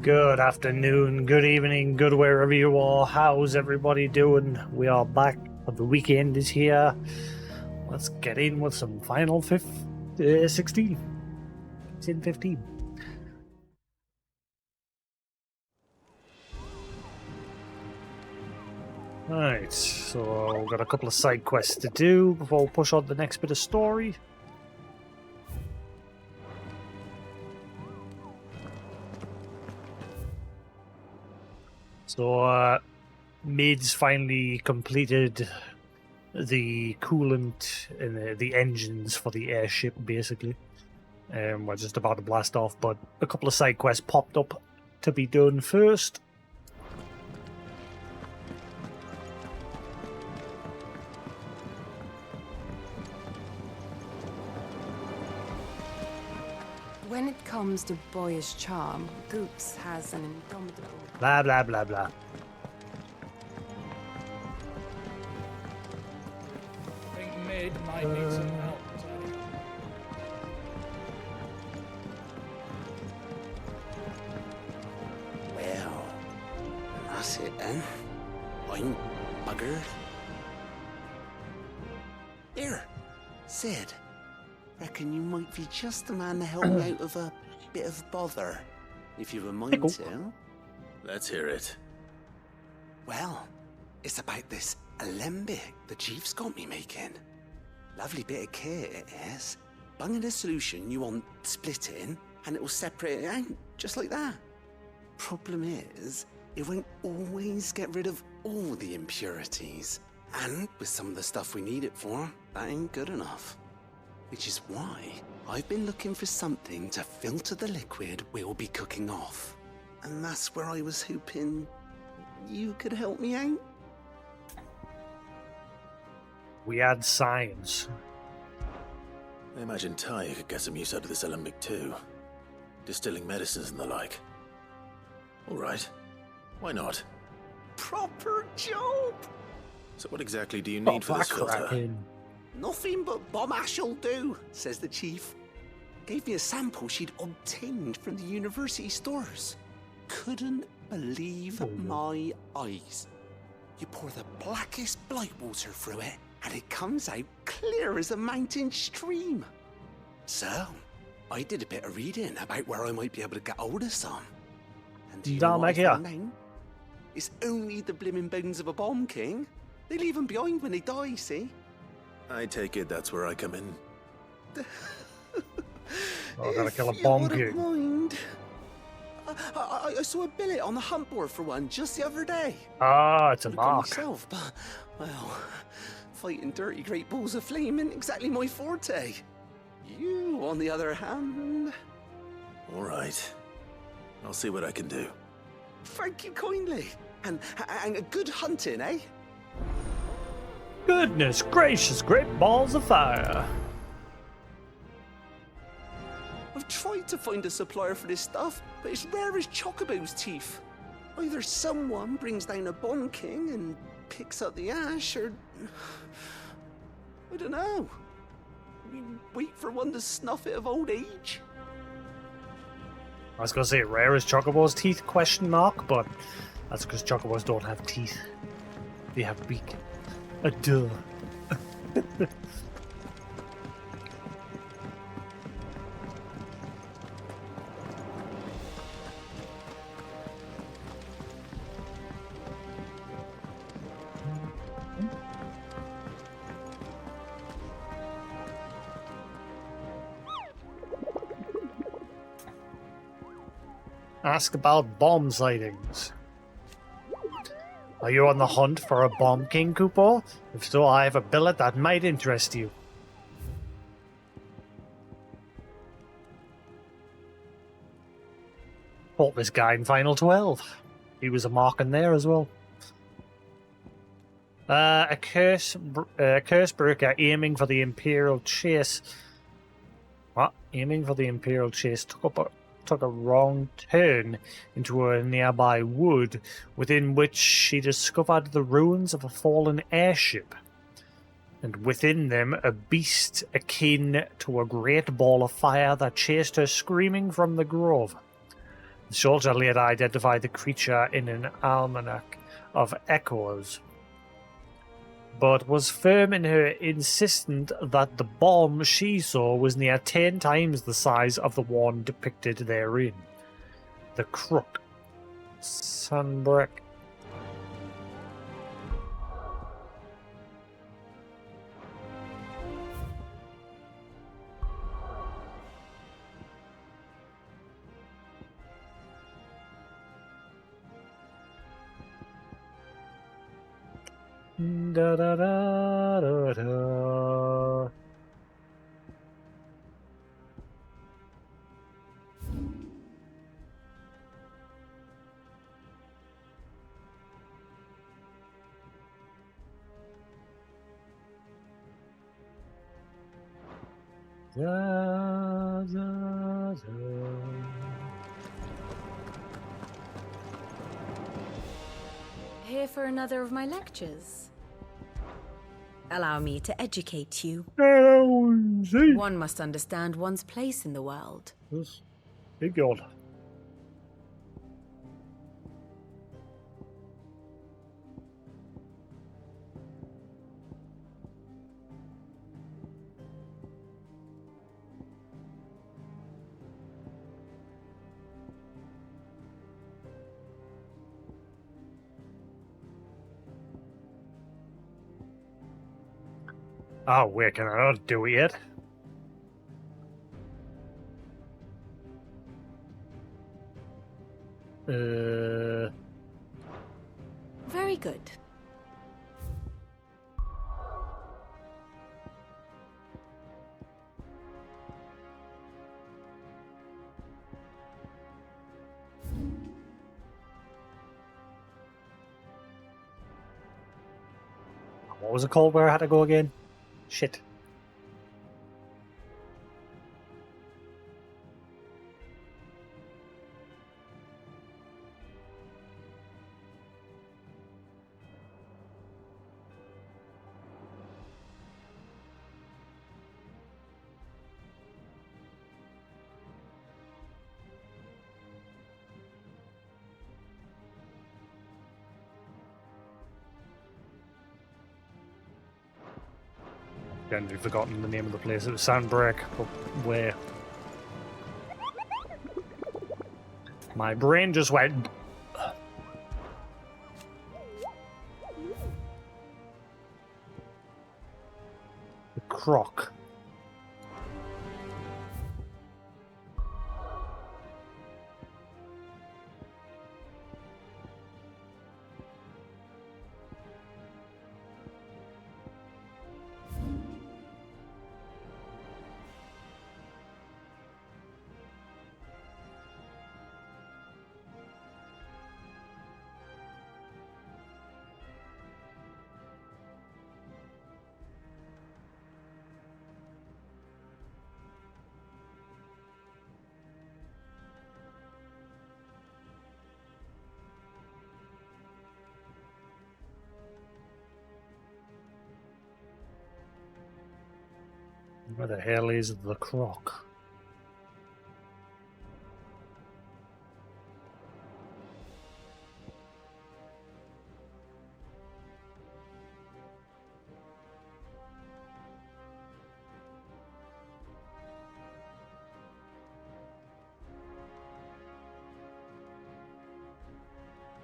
Good afternoon, good evening, good wherever you are. How's everybody doing? We are back. The weekend is here. Let's get in with some Final 16. 15. Right, so we've got a couple of side quests to do before we push on the next bit of story. So, Mid's finally completed the coolant and the engines for the airship, basically. We're just about to blast off, but a couple of side quests popped up to be done first. When it comes to boyish charm, Goops has an indomitable... Blah, blah, blah, blah. I think Mid might need some help. Well, that's it then. I'm buggered. Here, Sid. Reckon you might be just the man to help me out of a bit of bother, if you were mind to. Let's hear it. Well, it's about this alembic the chief's got me making. Lovely bit of kit it is. Bunging a solution you want splitting, and it'll separate it out, just like that. Problem is, it won't always get rid of all the impurities. And with some of the stuff we need it for, that ain't good enough. Which is why I've been looking for something to filter the liquid we'll be cooking off. And that's where I was hoping you could help me out. We add science. I imagine Ty could get some use out of this alembic too. Distilling medicines and the like. Alright. Why not? Proper job! So what exactly do you need for this filter? Nothing but bomb ash'll do, says the chief. Gave me a sample she'd obtained from the university stores. Couldn't believe my eyes. You pour the blackest blight water through it, and it comes out clear as a mountain stream. So, I did a bit of reading about where I might be able to get hold of some. And do you know what I found out? It's only the blimmin' bones of a bomb king. They leave them behind when they die, see? I take it that's where I come in. I gotta kill a bomb king. Mind. I saw a billet on the hunt board for one just the other day. Ah, it's a mark. Myself, but, well, fighting dirty great balls of flame isn't exactly my forte. You, on the other hand... Alright. I'll see what I can do. Thank you kindly. And a good hunting, eh? Goodness gracious, great balls of fire. I've tried to find a supplier for this stuff, but it's rare as Chocobo's teeth. Either someone brings down a bomb king and picks up the ash, or... I don't know. We wait for one to snuff it of old age. I was gonna say rare as Chocobo's teeth, question mark, but that's because Chocobos don't have teeth. They have beak. A duh. Ask about bomb sightings. Are you on the hunt for a bomb king, Kupo? If so, I have a billet that might interest you. Fought this guy in Final 12. He was a mark in there as well. A curse breaker aiming for the Imperial Chase. What? Aiming for the Imperial Chase took a wrong turn into a nearby wood, within which she discovered the ruins of a fallen airship, and within them a beast akin to a great ball of fire that chased her screaming from the grove. The soldier later identified the creature in an almanac of echoes, but was firm in her insistence that the bomb she saw was near 10 times the size of the one depicted therein. The crook. Sunbrick. Da da da da da. Da, da, da. Here for another of my lectures? Allow me to educate you. One must understand one's place in the world. Big God. Oh, wait, can I not do it yet? Very good. What was it called where I had to go again? Shit. I've forgotten the name of the place. It was Sandbreak, but where? My brain just went. The croc. Where the hell is the croc?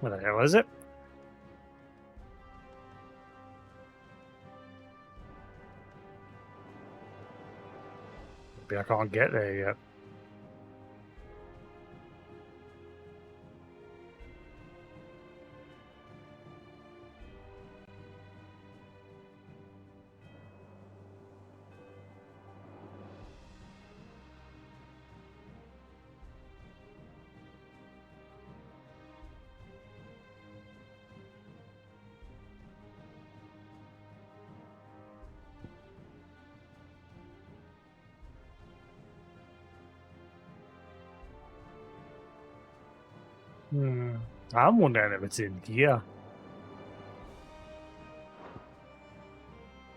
Where the hell is it? Maybe I can't get there yet. I'm wondering if it's in here.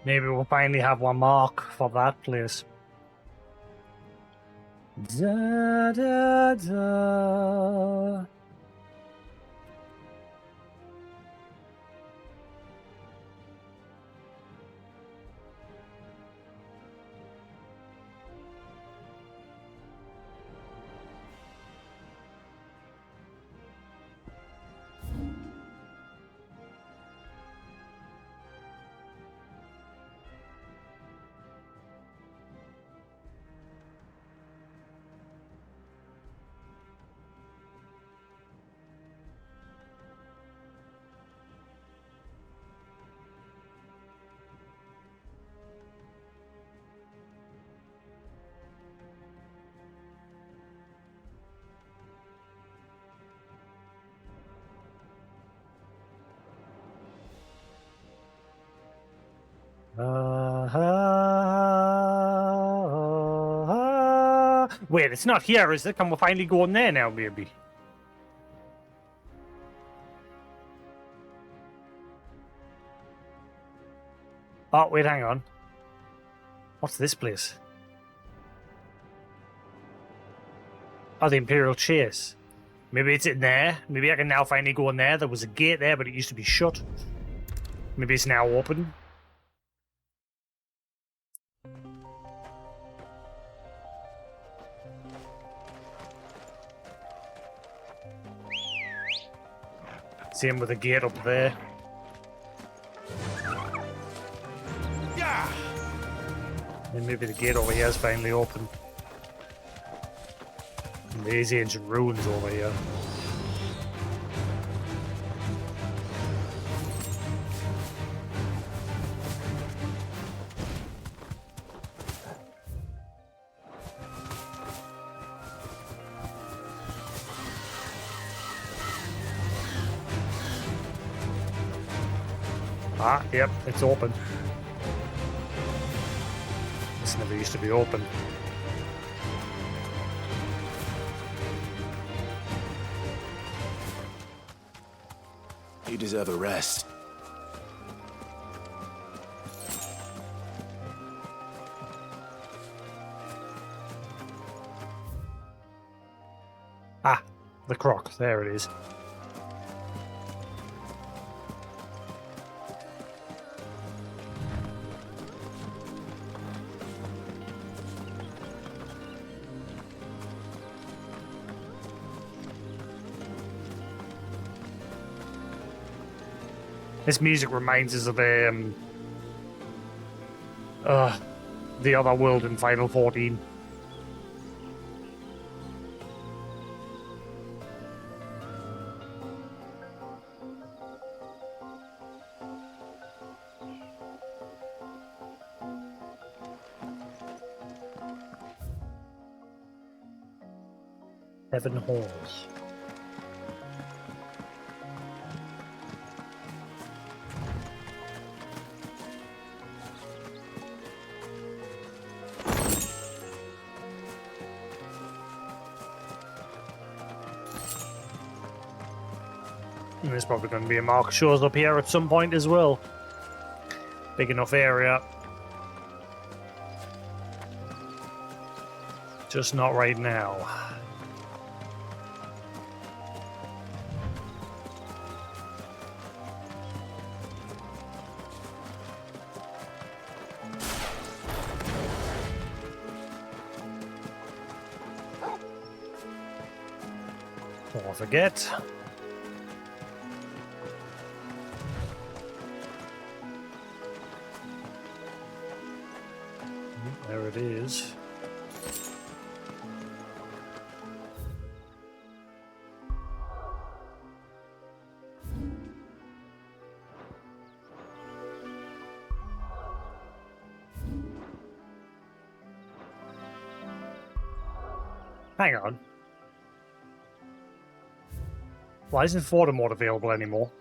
Maybe we'll finally have one mark for that place. Da da da. Wait, it's not here, is it? Can we finally go in there now, maybe? Oh, wait, hang on. What's this place? Oh, the Imperial Chase. Maybe it's in there. Maybe I can now finally go in there. There was a gate there, but it used to be shut. Maybe it's now open. Same with the gate up there. Yeah. And maybe the gate over here is finally open. And these ancient ruins over here. Ah, yep, it's open. This never used to be open. You deserve a rest. Ah, the croc. There it is. This music reminds us of the other world in Final 14. Heaven Halls. And there's probably going to be a mark shows up here at some point as well. Big enough area. Just not right now. Don't forget. There it is. Hang on. Why isn't photo mode available anymore?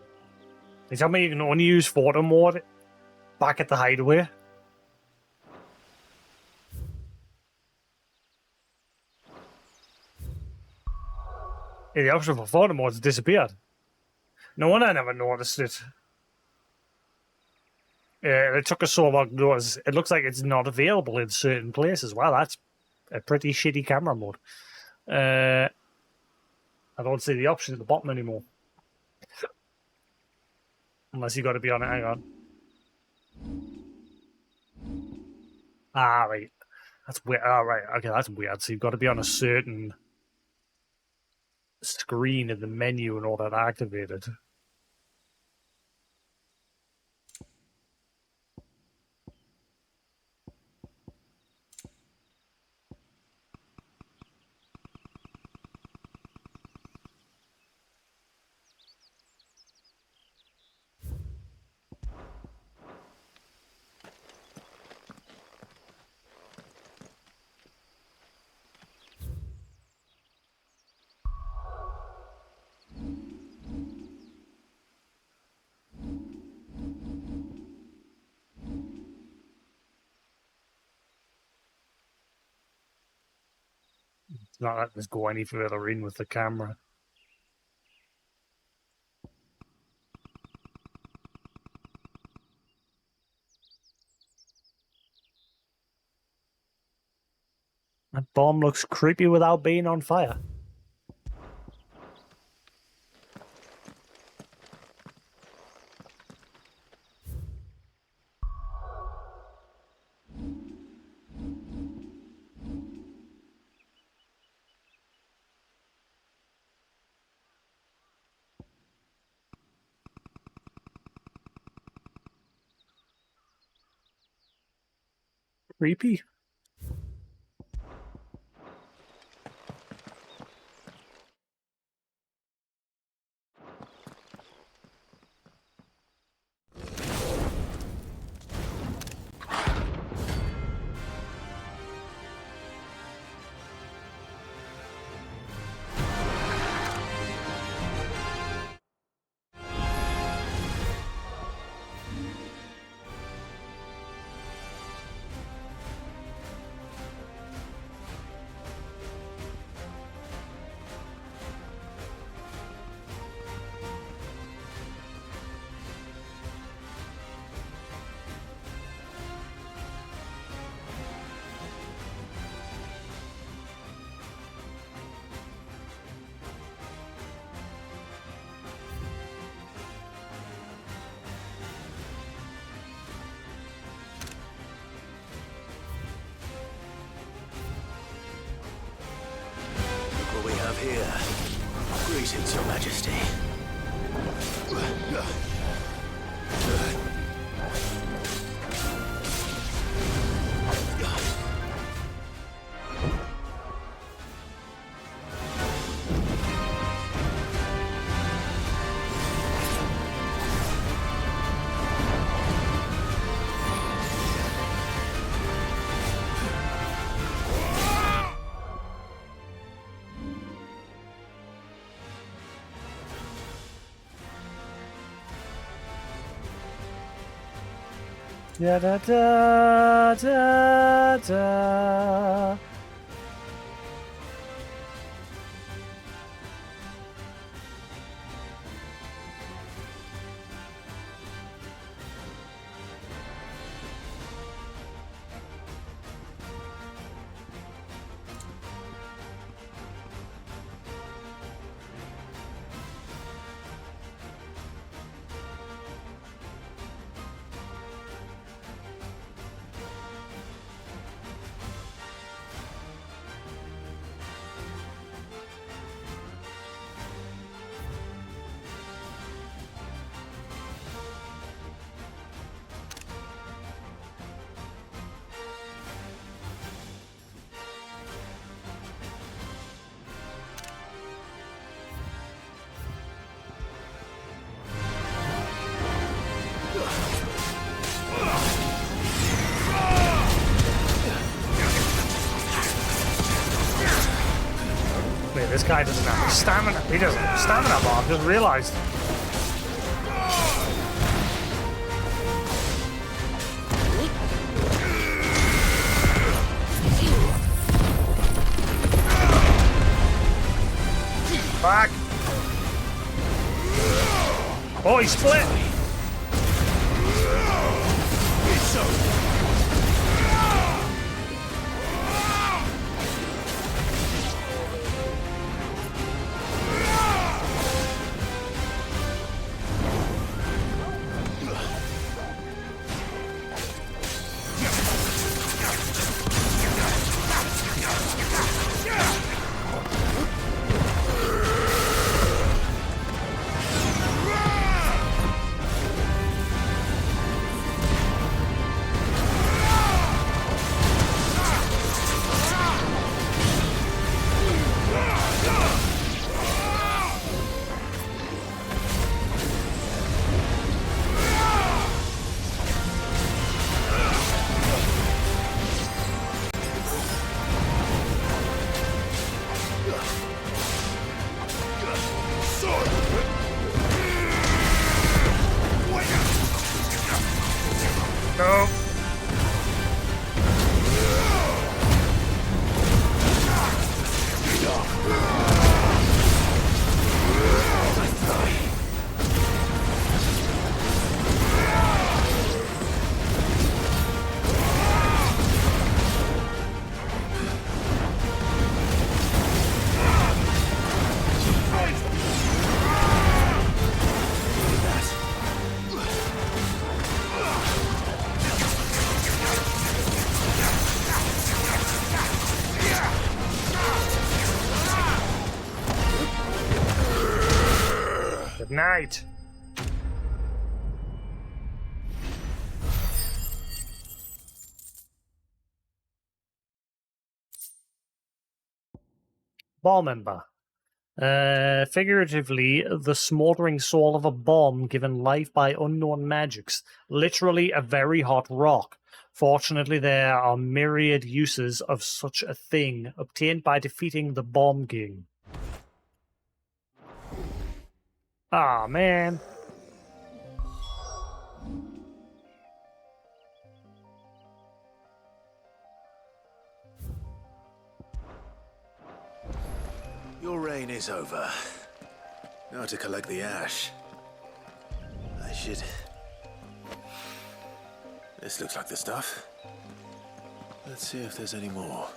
They tell me you can only use photo mode back at the hideaway. Yeah, the option for photo mode has disappeared. No wonder I never noticed it. It took us so long to notice. It looks like it's not available in certain places. Wow, that's a pretty shitty camera mode. I don't see the option at the bottom anymore. Unless you got to be on it. Hang on. Ah, right. That's weird. Ah, right. Okay, that's weird. So you've got to be on a certain screen in the menu and all that activated. It's not letting us go any further in with the camera. That bomb looks creepy without being on fire. Creepy. Look what we have here. Greetings, Your Majesty. Da da da da da. Wait, this guy doesn't have stamina. He doesn't have stamina bar. I just realized. Back. Oh, he split. No. Good night. Ball member. Figuratively, the smoldering soul of a bomb given life by unknown magics. Literally a very hot rock. Fortunately, there are myriad uses of such a thing, obtained by defeating the bomb king. Ah, man. Your reign is over. Now to collect the ash. I should... This looks like the stuff. Let's see if there's any more.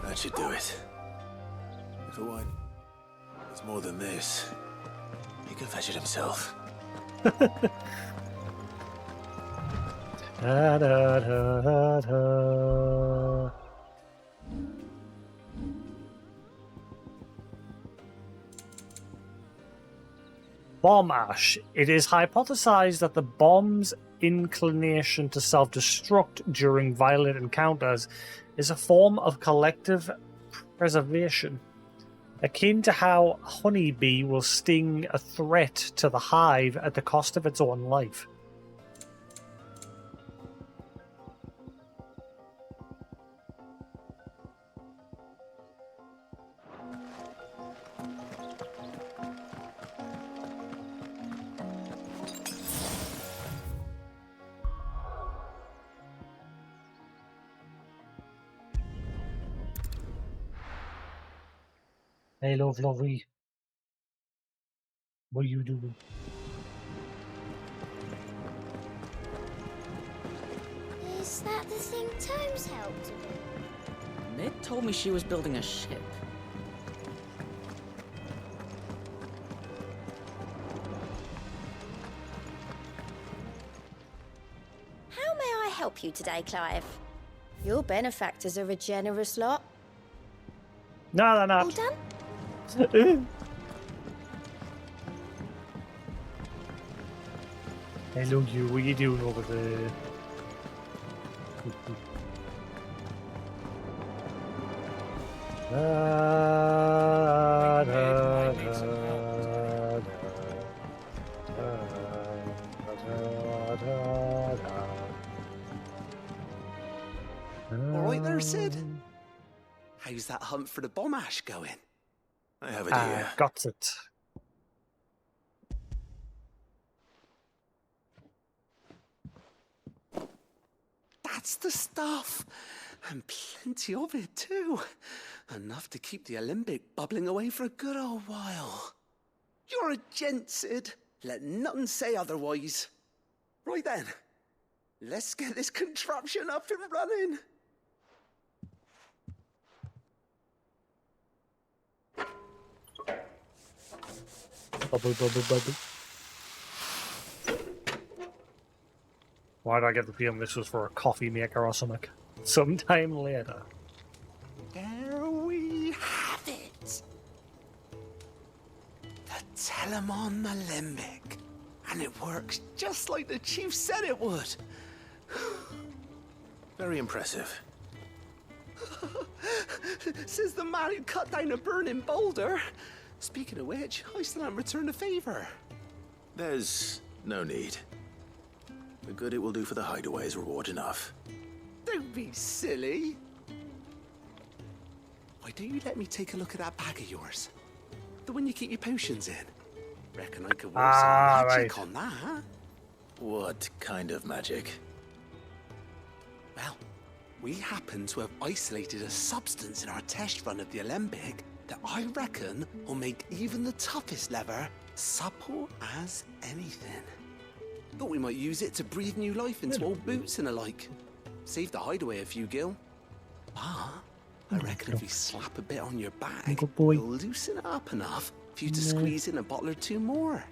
That should do it. If a wine is more than this, he can fetch it himself. Da, da, da, da, da. Bomb ash. It is hypothesized that the bomb's inclination to self-destruct during violent encounters is a form of collective preservation, akin to how a honeybee will sting a threat to the hive at the cost of its own life. Hey, lovey. What are you doing? Is that the thing Tomes helped with? Mid told me she was building a ship. How may I help you today, Clive? Your benefactors are a generous lot. No, they're not. All done? Hello, you. What are you doing over there? All right there, Sid. How's that hunt for the bomb ash going? I have it here. Got it. That's the stuff. And plenty of it, too. Enough to keep the Alembic bubbling away for a good old while. You're a gent, Sid. Let nothing say otherwise. Right then. Let's get this contraption up and running. Bubble, bubble, bubble. Why did I get the feeling this was for a coffee maker or something? Sometime later. There we have it. The Telemon Alembic. And it works just like the chief said it would. Very impressive. Says the man who cut down a burning boulder. Speaking of which, I still haven't returned the favor. There's no need. The good it will do for the hideaway is reward enough. Don't be silly. why don't you let me take a look at that bag of yours? The one you keep your potions in. Reckon I could work some magic on that. What kind of magic? Well, we happen to have isolated a substance in our test run of the Alembic that I reckon will make even the toughest leather supple as anything. Thought we might use it to breathe new life into old boots and the like. Save the hideaway a few gil. But I reckon if we slap a bit on your bag, it'll loosen it up enough for you to squeeze in a bottle or two more.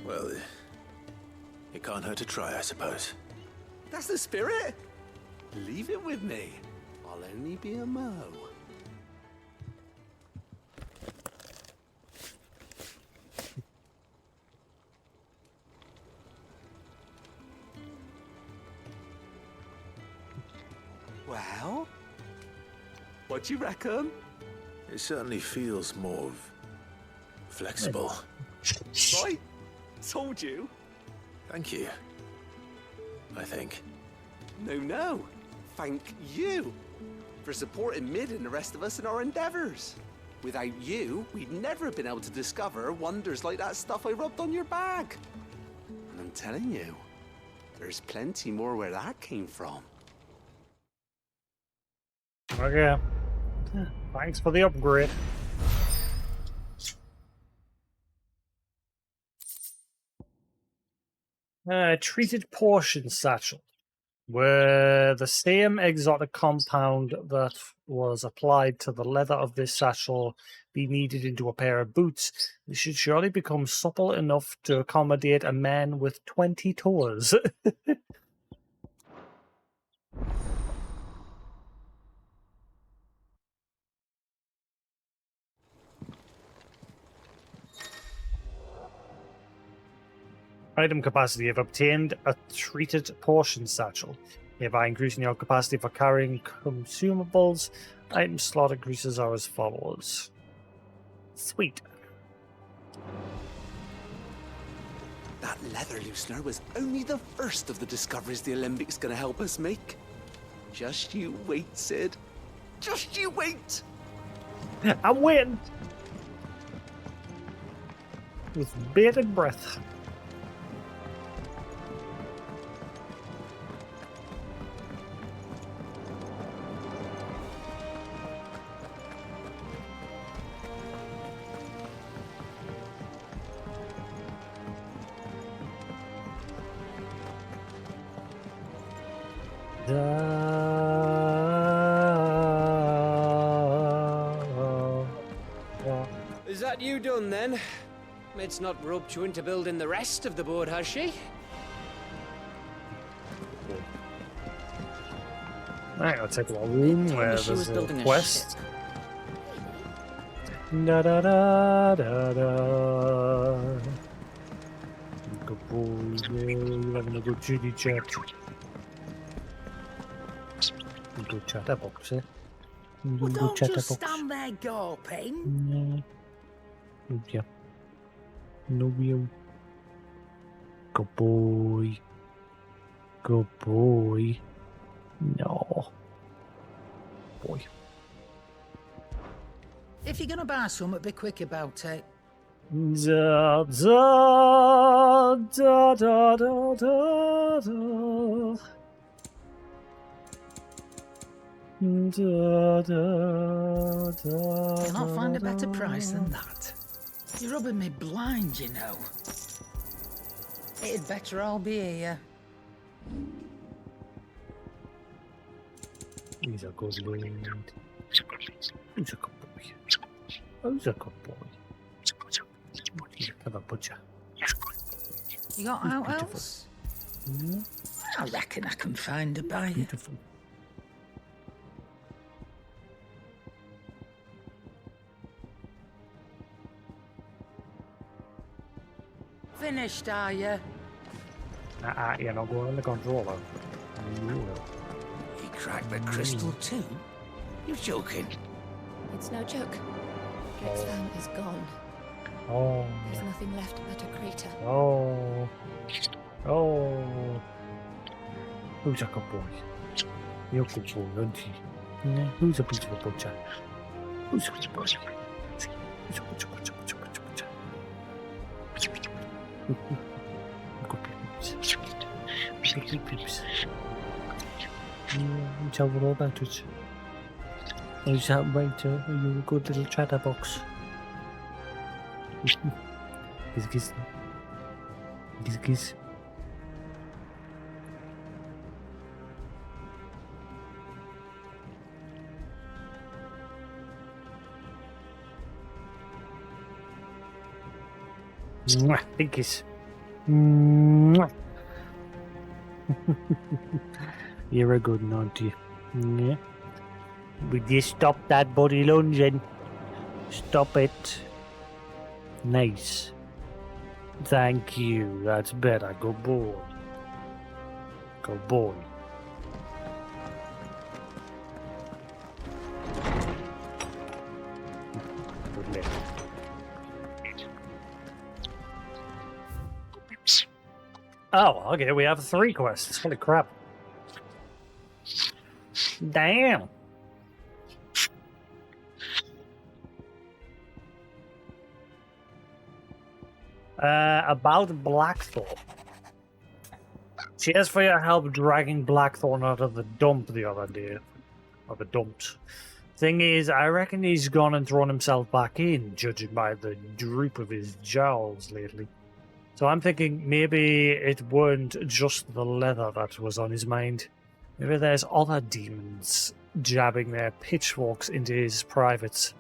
Well, it can't hurt to try, I suppose. That's the spirit. Leave it with me. I'll only be a mo. Well, what do you reckon? It certainly feels more flexible. Right? Told you. Thank you. I think. No. Thank you for supporting Mid and the rest of us in our endeavors. Without you, we'd never have been able to discover wonders like that stuff I rubbed on your bag. And I'm telling you, there's plenty more where that came from. Okay. Thanks for the upgrade. Treated portion satchel. Where the same exotic compound that was applied to the leather of this satchel be kneaded into a pair of boots, it should surely become supple enough to accommodate a man with 20 toes. Item capacity. If obtained a treated portion satchel, hereby increasing your capacity for carrying consumables, item slot increases are as follows. Sweet. That leather loosener was only the first of the discoveries the Alembics gonna help us make. Just you wait, Sid. Just you wait! I'm waiting! With bated breath. Is that you done then? It's not roped you into building the rest of the board, has she? Right, I'll take a little room where there's a quest. Da da da da da. Good boy, you're having a good chitty chat. Good chatterbox, eh? Well, don't just stand there gawping. Yeah. No, you. Good boy. Good boy. No. Boy. If you're gonna buy something, be quick about it. Da da da da da da da. Da, da, da, Cannot find a better price than that. You're rubbing me blind, you know. It'd better all be here. He's a good boy. He's a good boy. Who's a good boy? He's a clever butcher. You got out else? I reckon I can find a buyer. Beautiful. Finished, are you? You're not going on the controller. You will. He cracked the crystal too? You're joking. It's no joke. Drake's farm is gone. Oh. There's nothing left but a crater. Oh. Oh. Who's a good boy? You're a good boy, aren't you? Yeah. Who's a beautiful butcher? Tell me all about it. Is that right? Are you a good little chatterbox? Giz giz. Giz giz. Mwah, big kiss. Mwah. You're a good one, aren't you? Yeah. Would you stop that body lunging? Stop it. Nice. Thank you. That's better. Good boy. Good boy. Good lad. Oh, okay, we have 3 quests. Holy crap. Damn. About Blackthorn. Cheers for your help dragging Blackthorn out of the dump the other day. Or the dumps. Thing is, I reckon he's gone and thrown himself back in, judging by the droop of his jowls lately. So I'm thinking maybe it weren't just the leather that was on his mind. Maybe there's other demons jabbing their pitchforks into his privates.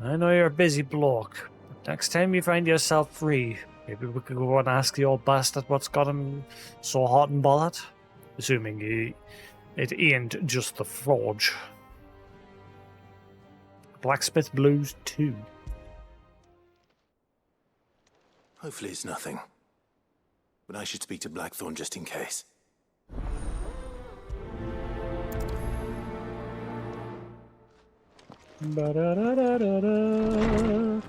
I know you're a busy bloke, but next time you find yourself free, maybe we could go and ask the old bastard what's got him so hot and bothered. Assuming it ain't just the forge. Blacksmith Blues 2. Hopefully it's nothing. But I should speak to Blackthorn just in case. Ba-da-da-da-da-da.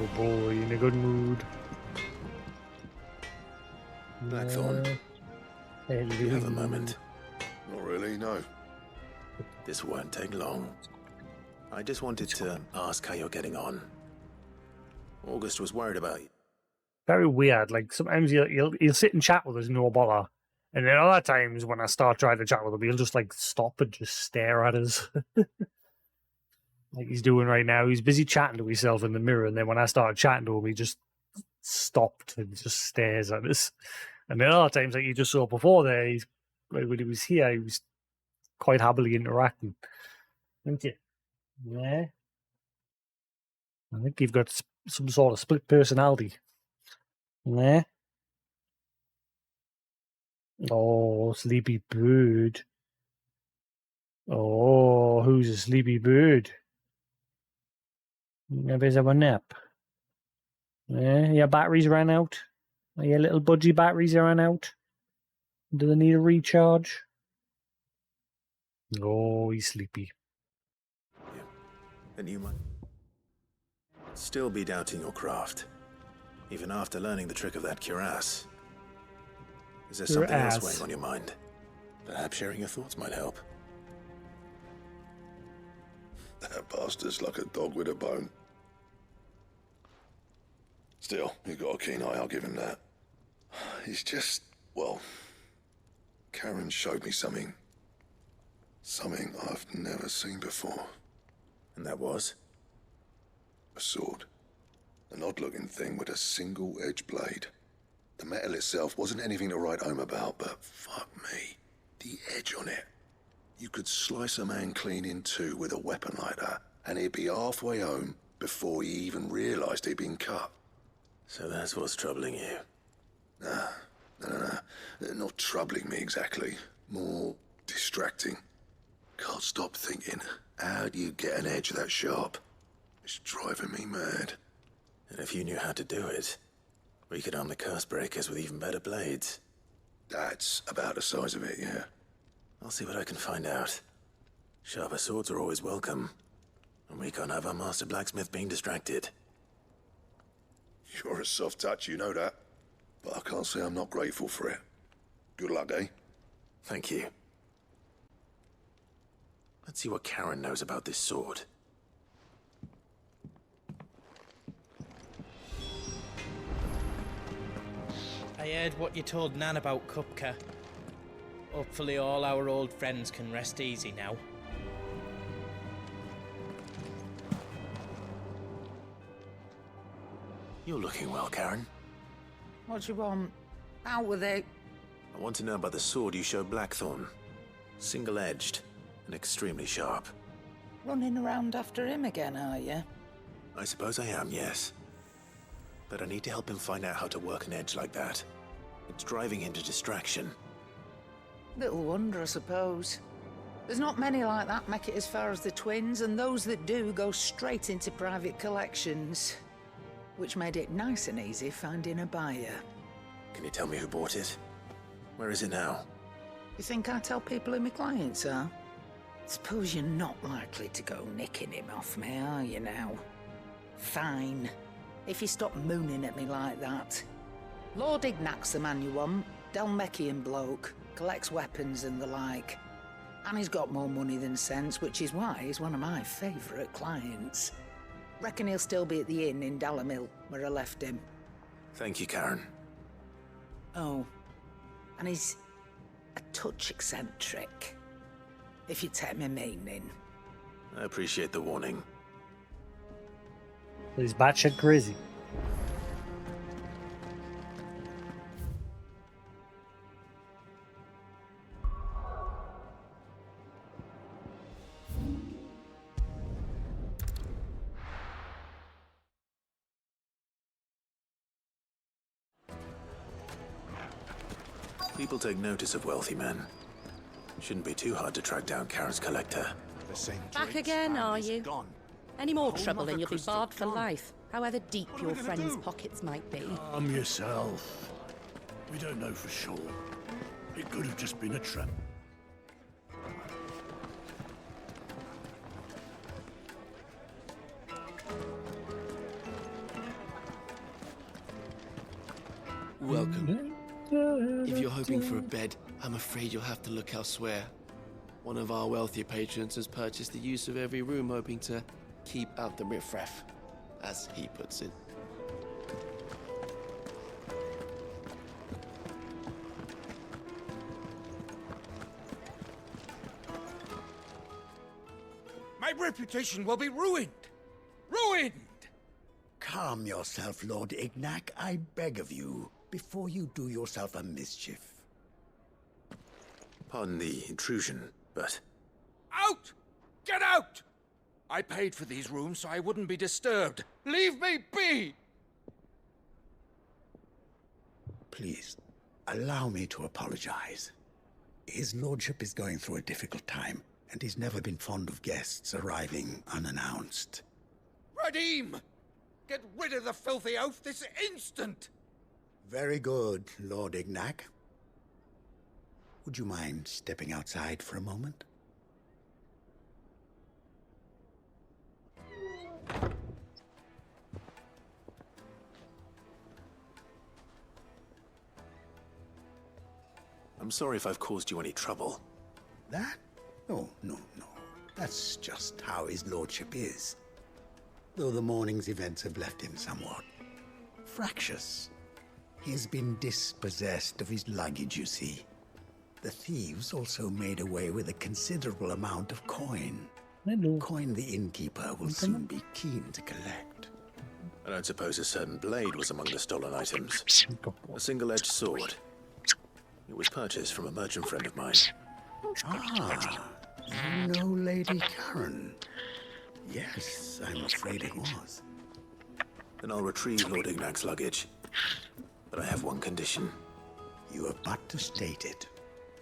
Oh boy, in a good mood. Blackthorn, do you have a moment? Not really, no. This won't take long. I just wanted to ask how you're getting on. August was worried about you. Very weird. Like sometimes he'll sit and chat with us, no bother, and then other times when I start trying to chat with him, he'll just like stop and just stare at us, like he's doing right now. He's busy chatting to himself in the mirror, and then when I start chatting to him, he just stopped and just stares at us. And then other times, like you just saw before there, he's when he was here, he was quite happily interacting, didn't you? Yeah. I think you've got some sort of split personality. Yeah. Oh, sleepy bird. Oh, who's a sleepy bird? Maybe have a nap. Yeah, your batteries ran out. Your little budgie batteries ran out. Do they need a recharge? Oh, he's sleepy. Yeah. And you might still be doubting your craft, even after learning the trick of that cuirass. Is there something else weighing on your mind? Perhaps sharing your thoughts might help. That bastard's like a dog with a bone. Still, he's got a keen eye, I'll give him that. He's just, well, Karen showed me something. Something I've never seen before. And that was? A sword. An odd-looking thing with a single-edged blade. The metal itself wasn't anything to write home about, but fuck me, the edge on it. You could slice a man clean in two with a weapon like that, and he'd be halfway home before he even realised he'd been cut. So that's what's troubling you? Nah. Not troubling me exactly. More distracting. Can't stop thinking, how do you get an edge that sharp? It's driving me mad. And if you knew how to do it, we could arm the curse breakers with even better blades. That's about the size of it, yeah. I'll see what I can find out. Sharper swords are always welcome. And we can't have our master blacksmith being distracted. You're a soft touch, you know that. But I can't say I'm not grateful for it. Good luck, eh? Thank you. Let's see what Karen knows about this sword. I heard what you told Nan about Kupka. Hopefully all our old friends can rest easy now. You're looking well, Karen. What do you want? Out with it. I want to know about the sword you showed Blackthorn. Single-edged and extremely sharp. Running around after him again, are you? I suppose I am, yes. But I need to help him find out how to work an edge like that. It's driving him to distraction. Little wonder, I suppose. There's not many like that make it as far as the twins, and those that do go straight into private collections. Which made it nice and easy finding a buyer. Can you tell me who bought it? Where is it now? You think I tell people who my clients are? Suppose you're not likely to go nicking him off me, are you now? Fine. If you stop mooning at me like that. Lord Ignac's the man you want. Dalmekian bloke. Collects weapons and the like. And he's got more money than sense, which is why he's one of my favourite clients. Reckon he'll still be at the inn in Dalamil, where I left him. Thank you, Karen. Oh, and he's a touch eccentric, if you take my meaning. I appreciate the warning. He's batshit crazy. People take notice of wealthy men. Shouldn't be too hard to track down Karen's collector. Back again, are you? Any more trouble and you'll be barred for life, however deep your friends' pockets might be. Calm yourself. We don't know for sure. It could have just been a trap. Welcome. If you're hoping for a bed, I'm afraid you'll have to look elsewhere. One of our wealthier patrons has purchased the use of every room, hoping to keep out the riffraff, as he puts it. My reputation will be ruined! Ruined! Calm yourself, Lord Ignac, I beg of you, before you do yourself a mischief. Pardon the intrusion, but... Out! Get out! I paid for these rooms so I wouldn't be disturbed. Leave me be! Please, allow me to apologize. His lordship is going through a difficult time, and he's never been fond of guests arriving unannounced. Radim! Get rid of the filthy oaf this instant! Very good, Lord Ignac. Would you mind stepping outside for a moment? I'm sorry if I've caused you any trouble. That? Oh, no. That's just how his lordship is. Though the morning's events have left him somewhat fractious. He has been dispossessed of his luggage, you see. The thieves also made away with a considerable amount of coin. Coin the innkeeper will soon be keen to collect. I don't suppose a certain blade was among the stolen items. A single-edged sword. It was purchased from a merchant friend of mine. Ah, you know Lady Karen. Yes, I'm afraid it was. Then I'll retrieve Lord Ignac's luggage. But I have one condition. You have but to state it.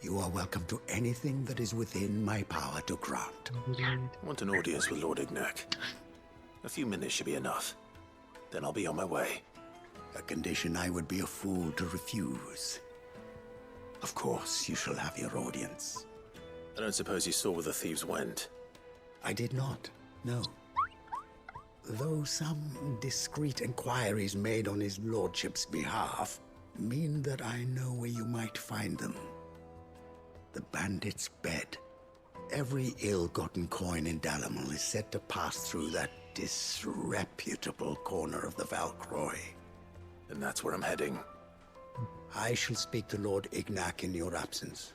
You are welcome to anything that is within my power to grant. I want an audience with Lord Ignac. A few minutes should be enough. Then I'll be on my way. A condition I would be a fool to refuse. Of course, you shall have your audience. I don't suppose you saw where the thieves went? I did not, no. Though some discreet inquiries made on his lordship's behalf mean that I know where you might find them. the bandit's bed. Every ill-gotten coin in Dalamal is said to pass through that disreputable corner of the Valcroy. And that's where I'm heading. I shall speak to Lord Ignac in your absence,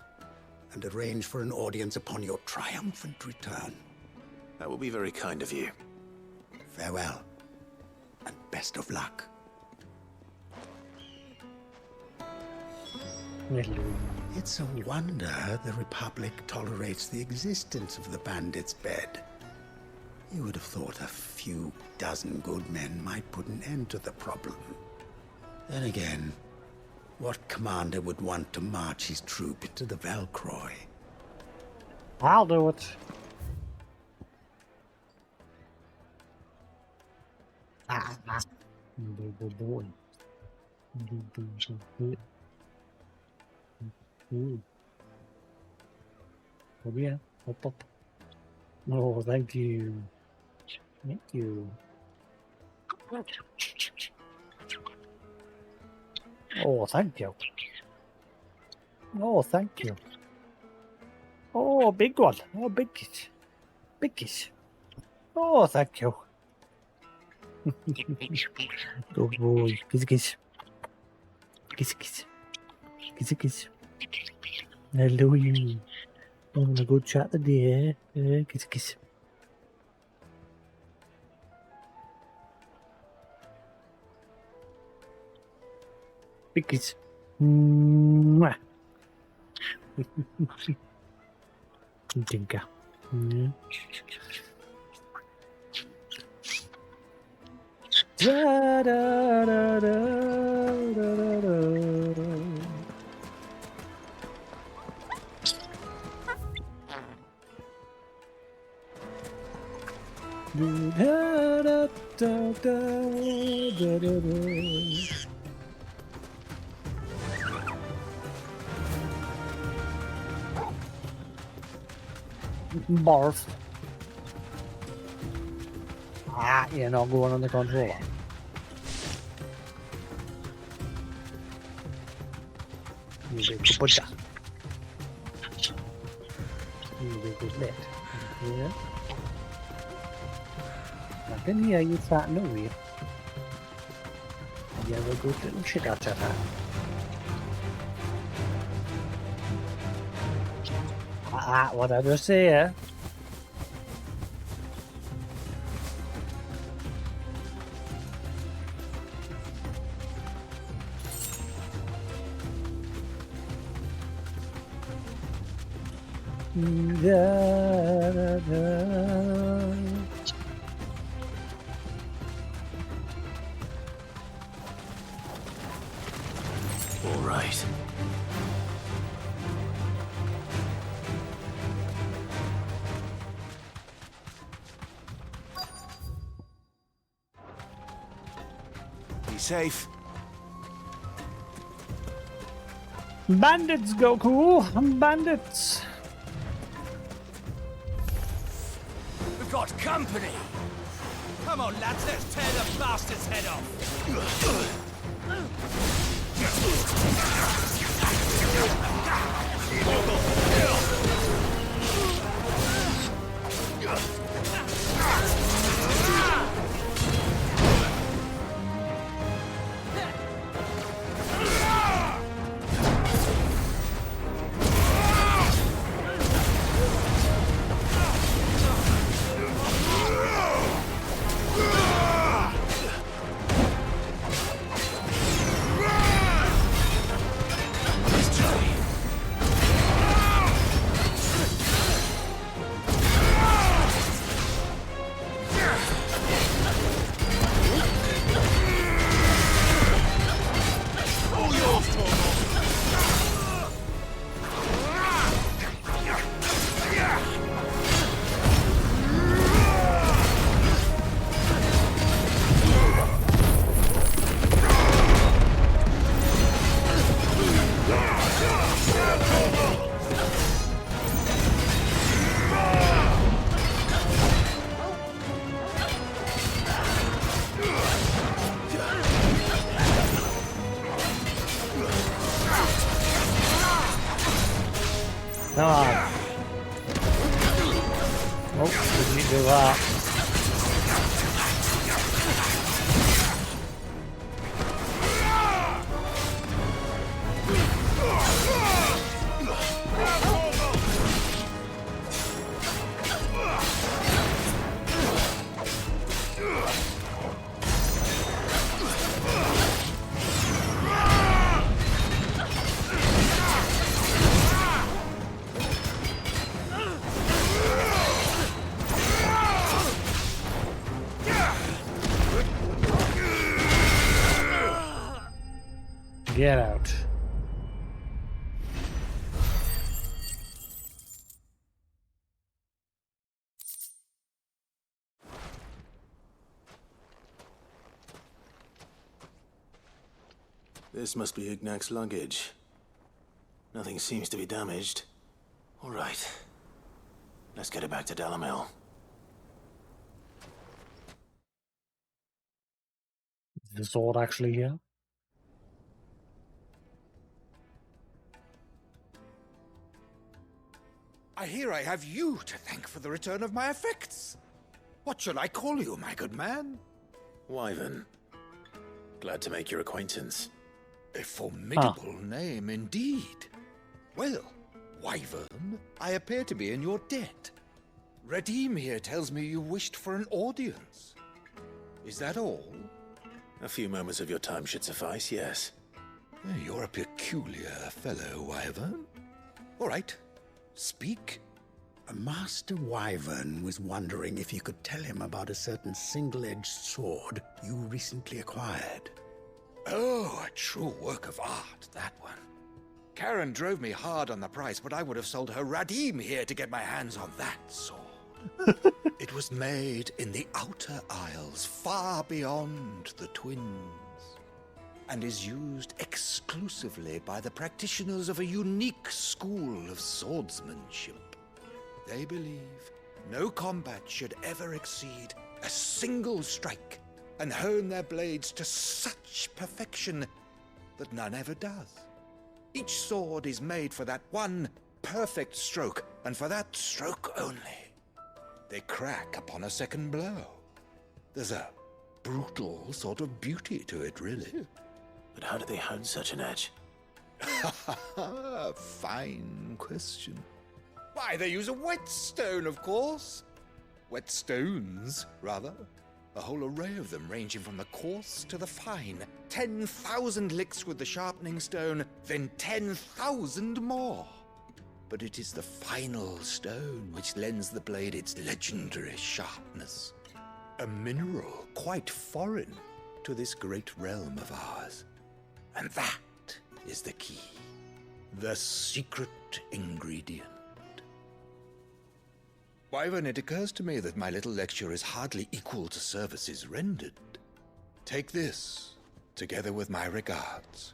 and arrange for an audience upon your triumphant return. That will be very kind of you. Farewell, and best of luck. It's a wonder the Republic tolerates the existence of the bandit's bed. You would have thought a few dozen good men might put an end to the problem. Then again, what commander would want to march his troop into the Valcroy? I'll do it. Boy. Oh yeah, up. Oh, thank you. Thank you. Oh, thank you. Oh, thank you. Oh, big one. Oh, big kiss. Big kiss. Oh, thank you. Good boy. Kiss, kiss. Kiss, kiss. Kiss, kiss. Hello, you. I'm gonna go chat today, eh? Kiss, kiss. Big kiss. Mwah. Tinka. Da, da, da, da, da, da. Da, da, da, da, da, da. Barf. Ah, you're not going on the controller. You do put that. You do that. Yeah. I can hear you farting away. You have a good little shit out of that. Ah, what did I just say, eh? Da, da, da. All right. Be safe. Bandits, Goku! Bandits! We've got company. Come on, lads, let's tear the bastard's head off. Come on. Oh, didn't do that. Get out. This must be Ignac's luggage. Nothing seems to be damaged. All right. Let's get it back to Dalamel. Is the sword actually here? I hear I have you to thank for the return of my effects. What shall I call you, my good man? Wyvern. Glad to make your acquaintance. A formidable name indeed. Well, Wyvern, I appear to be in your debt. Redeem here tells me you wished for an audience. Is that all? A few moments of your time should suffice, yes. You're a peculiar fellow, Wyvern. All right, speak. Master Wyvern was wondering if you could tell him about a certain single-edged sword you recently acquired. Oh, a true work of art, that one. Karen drove me hard on the price, but I would have sold her Radim here to get my hands on that sword. It was made in the Outer Isles, far beyond the Twins, and is used exclusively by the practitioners of a unique school of swordsmanship. They believe no combat should ever exceed a single strike, and hone their blades to such perfection that none ever does. Each sword is made for that one perfect stroke, and for that stroke only. They crack upon a second blow. There's a brutal sort of beauty to it, really. But how do they hone such an edge? Fine question. Why, they use a whetstone, of course. Whetstones, rather. A whole array of them, ranging from the coarse to the fine. 10,000 licks with the sharpening stone, then 10,000 more. But it is the final stone which lends the blade its legendary sharpness. A mineral quite foreign to this great realm of ours. And that is the key. The secret ingredient. Wyvern, it occurs to me that my little lecture is hardly equal to services rendered. Take this, together with my regards.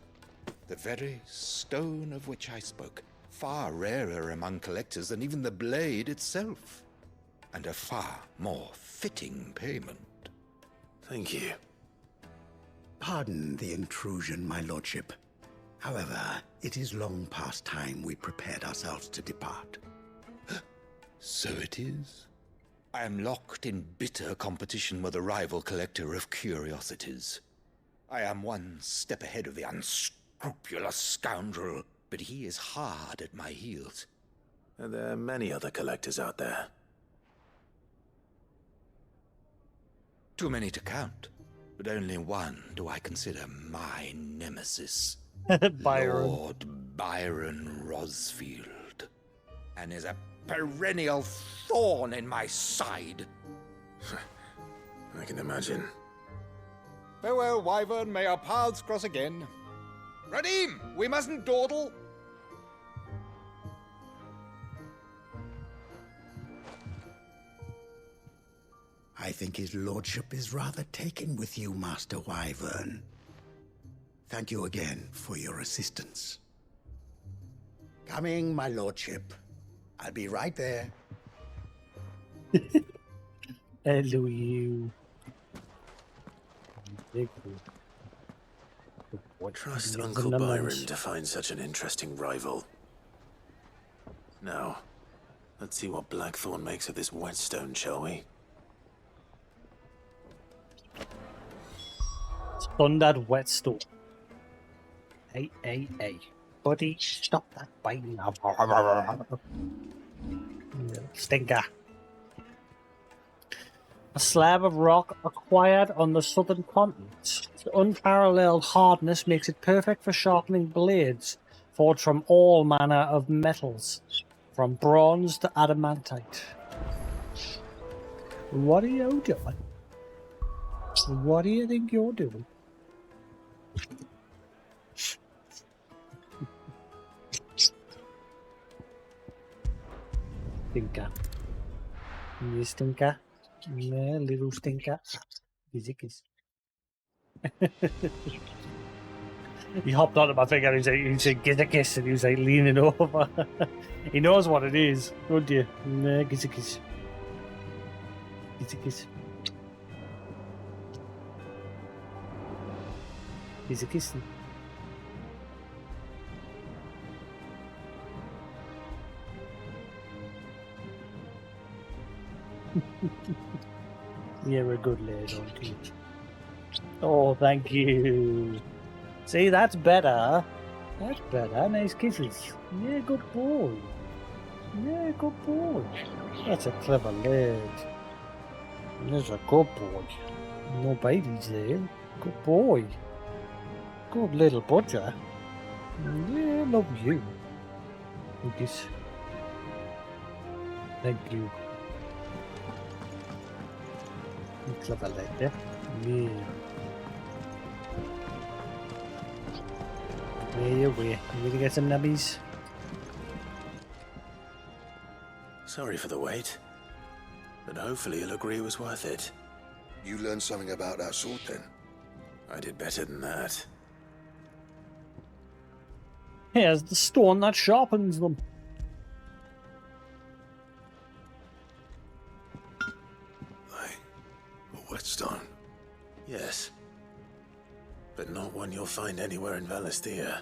The very stone of which I spoke, far rarer among collectors than even the blade itself, and a far more fitting payment. Thank you. Pardon the intrusion, my lordship. However, it is long past time we prepared ourselves to depart. So it is. I am locked in bitter competition with a rival collector of curiosities. I am one step ahead of the unscrupulous scoundrel, but he is hard at my heels. And there are many other collectors out there. Too many to count, but only one do I consider my nemesis. Byron. Lord Byron Rosfield. And is a perennial thorn in my side. I can imagine. Farewell, Wyvern. May our paths cross again. Radim, we mustn't dawdle. I think his lordship is rather taken with you, Master Wyvern. Thank you again for your assistance. Coming, my lordship. I'll be right there. Hello, you. Trust Uncle Byron to find such an interesting rival. Now, let's see what Blackthorn makes of this whetstone, shall we? Thundered whetstone. Hey. Buddy, stop that biting. Stinker. A slab of rock acquired on the southern continent. Its unparalleled hardness makes it perfect for sharpening blades, forged from all manner of metals, from bronze to adamantite. What are you doing? What do you think you're doing? Stinker. You stinker. Yeah, little stinker. Jasix. He hopped onto my finger and he said, "Get a kiss," and he was like leaning over. He knows what it is, don't you? Nah, get a kiss. Get a kiss. Get a kiss. You're a good lad, aren't you? Oh, thank you. See, that's better. That's better. Nice kisses. Yeah, good boy. Yeah, good boy. That's a clever lad. That's a good boy. No babies there. Good boy. Good little butcher. Yeah, love you. Lucas. Thank you. Clever lad, yeah? Yeah. Where? You gonna get some nubbies? Sorry for the wait, but hopefully you'll agree it was worth it. You learned something about that sword then? I did better than that. Here's the stone that sharpens them. A whetstone? Yes. But not one you'll find anywhere in Valisthea.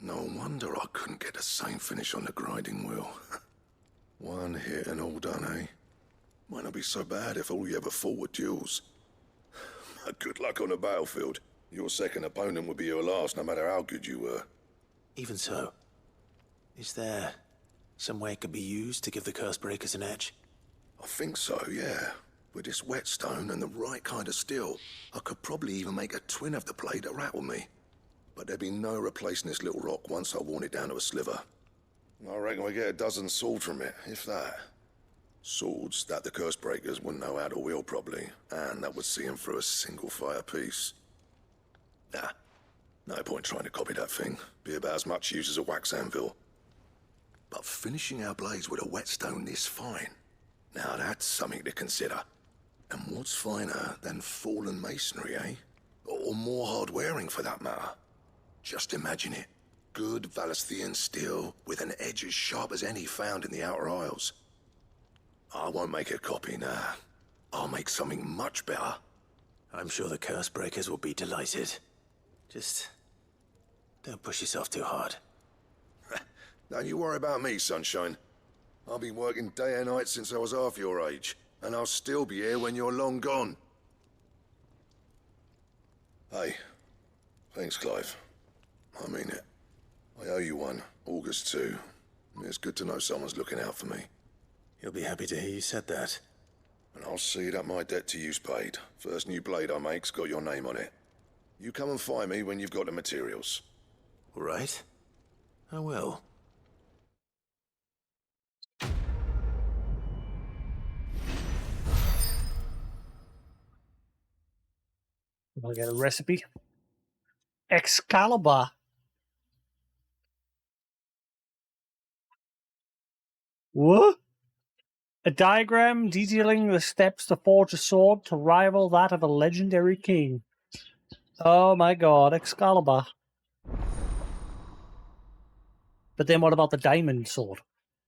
No wonder I couldn't get the same finish on the grinding wheel. One hit and all done, eh? Might not be so bad if all you ever fought were duels. Good luck on the battlefield. Your second opponent would be your last, no matter how good you were. Even so, is there some way it could be used to give the Cursebreakers an edge? I think so, yeah. With this whetstone and the right kind of steel, I could probably even make a twin of the blade that rattled me. But there'd be no replacing this little rock once I worn it down to a sliver. I reckon we get a dozen swords from it, if that. Swords that the Cursebreakers wouldn't know how to wield properly, and that would see them through a single fire piece. Nah, no point trying to copy that thing. Be about as much use as a wax anvil. But finishing our blades with a whetstone this fine, now that's something to consider. And what's finer than fallen masonry, eh? Or more hard-wearing, for that matter. Just imagine it. Good Valisthean steel with an edge as sharp as any found in the Outer Isles. I won't make a copy, nah. I'll make something much better. I'm sure the Cursebreakers will be delighted. Just don't push yourself too hard. Don't you worry about me, Sunshine. I've been working day and night since I was half your age, and I'll still be here when you're long gone. Hey, thanks, Clive. I mean it. I owe you one, August too. It's good to know someone's looking out for me. You'll be happy to hear you said that. And I'll see that my debt to you's paid. First new blade I make's got your name on it. You come and find me when you've got the materials. All right. I will. I'll get a recipe. Excalibur. What? A diagram detailing the steps to forge a sword to rival that of a legendary king. Oh my god, Excalibur. But then what about the diamond sword?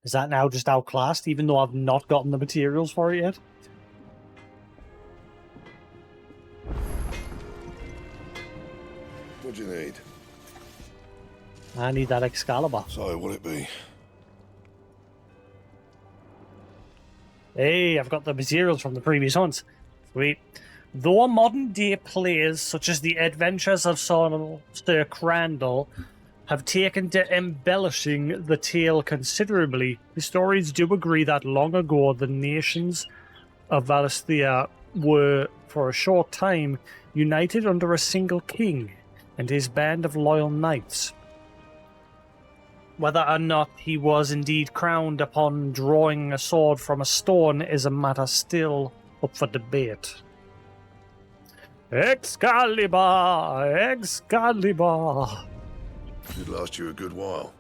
Is that now just outclassed, even though I've not gotten the materials for it yet? What do you need? I need that Excalibur. So, what'll it be? Hey, I've got the materials from the previous ones. Sweet. Though modern-day players, such as the Adventures of Sir Crandall, have taken to embellishing the tale considerably, historians do agree that long ago the nations of Valisthea were, for a short time, united under a single king and his band of loyal knights. Whether or not he was indeed crowned upon drawing a sword from a stone is a matter still up for debate. Excalibur! Excalibur! Should last you a good while.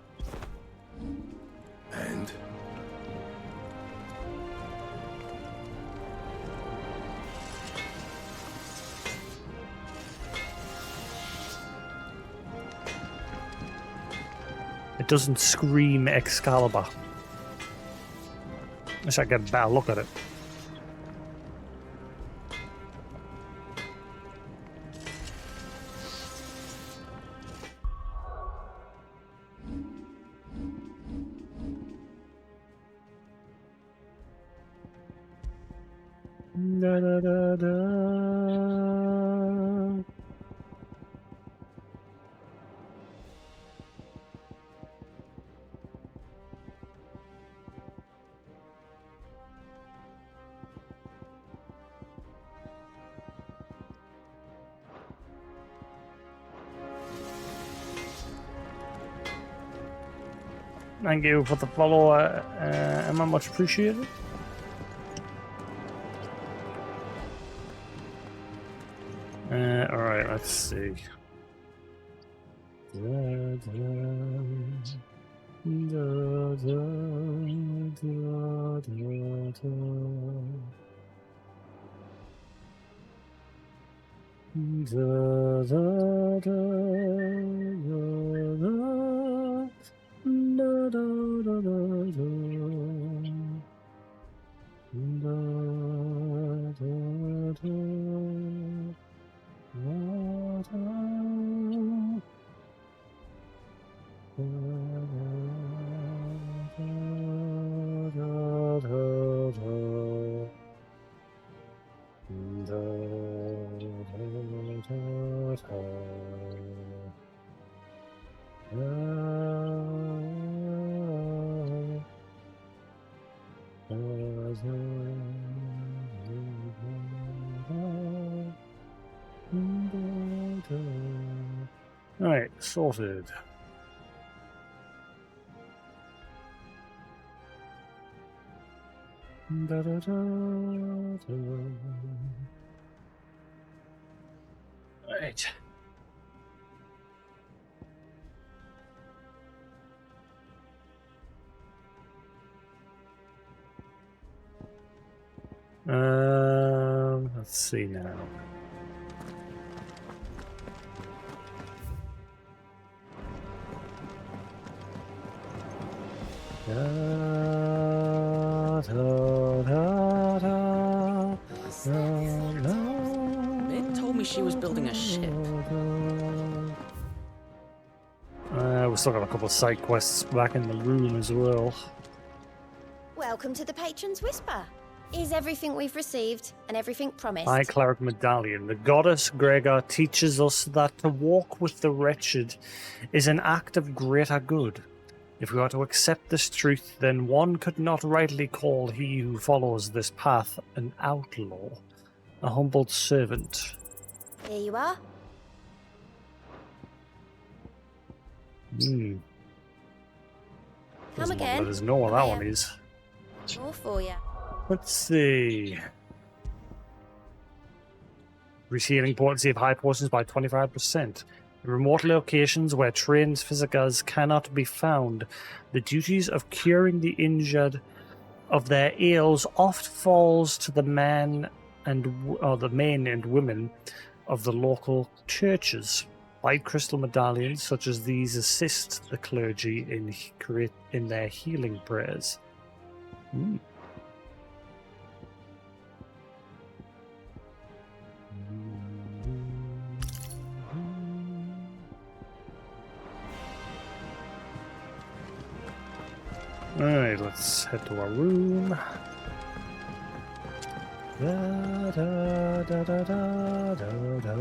And? It doesn't scream Excalibur. Wish I could get a better look at it. Da, da, da, da. Thank you for the follow, Emma, much appreciated. Alright, let's see. Alright, sorted. Da, da, da, da. Right. Let's see now. Da, da, da, da, It told me she was building a ship. We've still got a couple of side quests back in the room as well. Welcome to the Patron's Whisper. Is everything we've received and everything promised? High Cleric Medallion. The goddess Gregor teaches us that to walk with the wretched is an act of greater good. If we are to accept this truth, then one could not rightly call he who follows this path an outlaw, a humbled servant. Here you are. Come again. Let us know what that one is. More for you. Let's see. Receiving potency of high potions by 25%. In remote locations where trained physicas cannot be found, the duties of curing the injured of their ails oft falls to the men and women of the local churches. White crystal medallions such as these assist the clergy in their healing prayers. Hmm. Alright, let's head to our room. Da, da, da, da, da, da, da.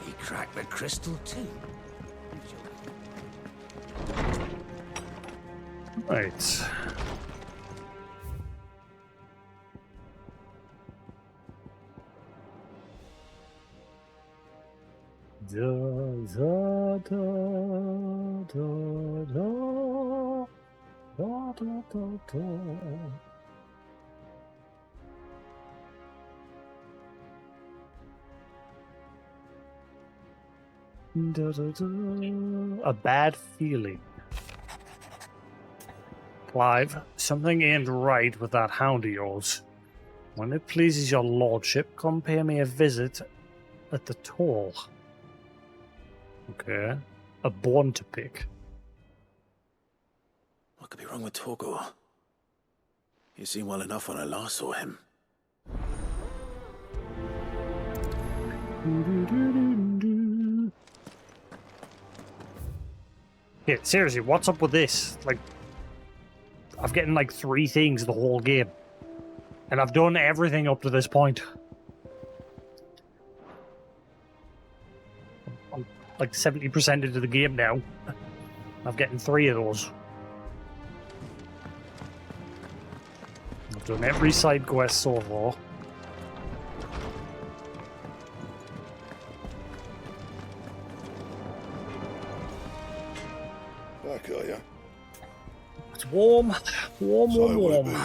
He cracked the crystal too. Right. Da, da, da, da, da, da, da, da, da. Da, da, da. A bad feeling. Clive, something ain't right with that hound of yours. When it pleases your lordship, come pay me a visit at the toll. Okay. A bone to pick. What could be wrong with Torgor? He seemed well enough when I last saw him. Yeah, seriously, what's up with this? Like, I've gotten like 3 things the whole game. And I've done everything up to this point. I'm like 70% into the game now. I've gotten 3 of those. I've done every side quest so far. Back, are you? It's warm. Warm, So warm, will it warm. be.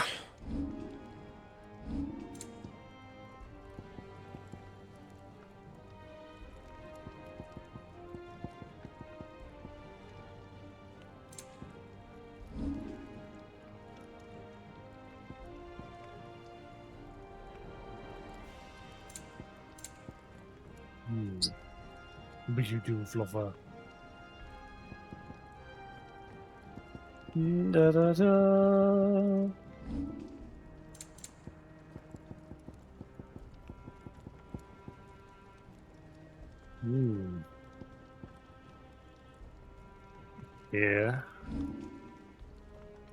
But you do, Fluffer. Da da da. Yeah.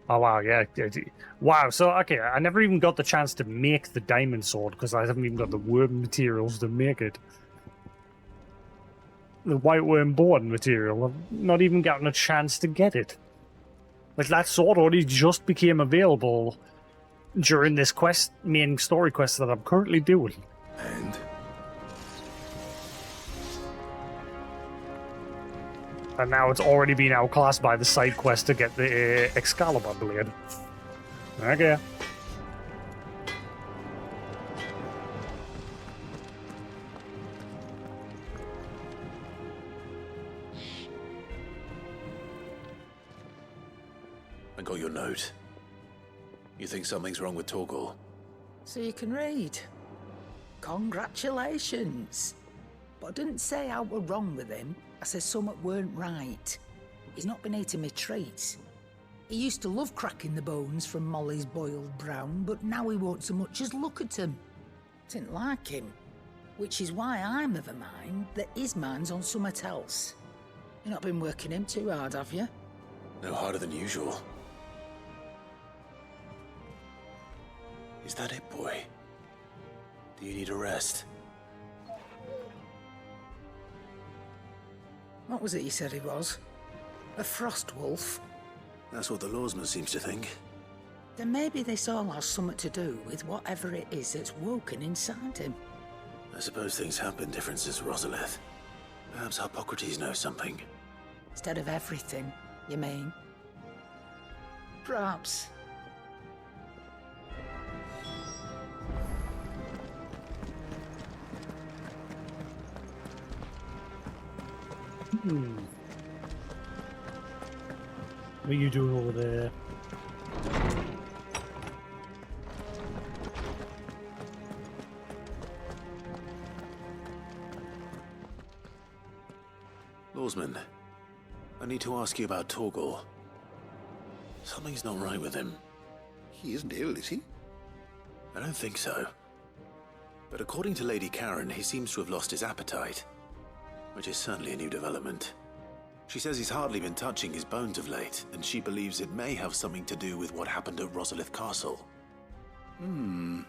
Oh wow, yeah. Wow, so okay, I never even got the chance to make the diamond sword because I haven't even got the worm materials to make it. The white worm bone material, I've not even gotten a chance to get it. Like, that sword only just became available during this quest, main story quest that I'm currently doing. And? And now it's already been outclassed by the side quest to get the Excalibur blade. Okay. I got your note. You think something's wrong with Torgor? So you can read. Congratulations. But I didn't say I were wrong with him. I said something weren't right. He's not been eating me treats. He used to love cracking the bones from Molly's boiled brown, but now he won't so much as look at him. Didn't like him. Which is why I'm of a mind that his mind's on something else. You've not been working him too hard, have you? No harder than usual. Is that it, boy? Do you need a rest? What was it you said he was? A frost wolf? That's what the lawsman seems to think. Then maybe this all has something to do with whatever it is that's woken inside him. I suppose things have been different since Rosalith. Perhaps Hippocrates knows something. Instead of everything, you mean? Perhaps. What are you doing over there? Lawsman, I need to ask you about Torgal. Something's not right with him. He isn't ill, is he? I don't think so. But according to Lady Karen, he seems to have lost his appetite, which is certainly a new development. She says he's hardly been touching his bones of late, and she believes it may have something to do with what happened at Rosalith Castle. I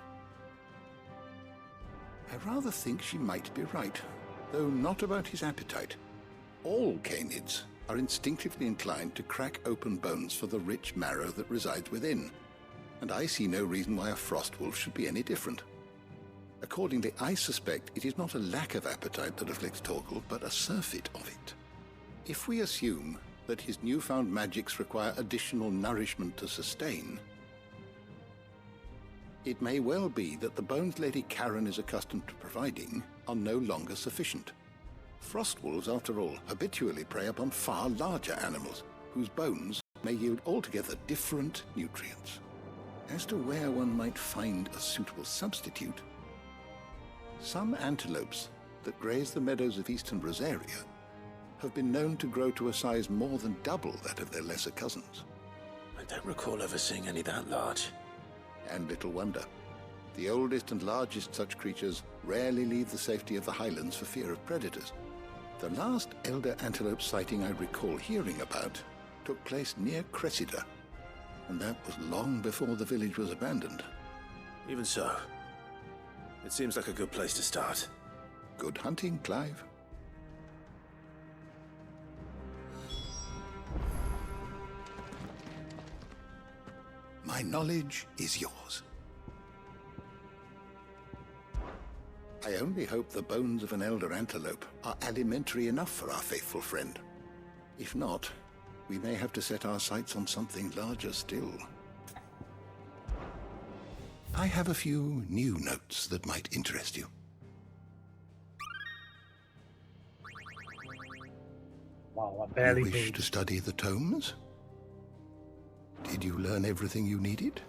rather think she might be right, though not about his appetite. All canids are instinctively inclined to crack open bones for the rich marrow that resides within, and I see no reason why a frostwolf should be any different. Accordingly, I suspect it is not a lack of appetite that afflicts Torgal, but a surfeit of it. If we assume that his newfound magics require additional nourishment to sustain, it may well be that the bones Lady Karen is accustomed to providing are no longer sufficient. Frostwolves, after all, habitually prey upon far larger animals, whose bones may yield altogether different nutrients. As to where one might find a suitable substitute, some antelopes that graze the meadows of eastern Rosaria have been known to grow to a size more than double that of their lesser cousins. I don't recall ever seeing any that large. And little wonder. The oldest and largest such creatures rarely leave the safety of the highlands for fear of predators. The last elder antelope sighting I recall hearing about took place near Cressida, and that was long before the village was abandoned. Even so, it seems like a good place to start. Good hunting, Clive. My knowledge is yours. I only hope the bones of an elder antelope are alimentary enough for our faithful friend. If not, we may have to set our sights on something larger still. I have a few new notes that might interest you. Wow, I barely You wish to study the tomes? Did you learn everything you needed?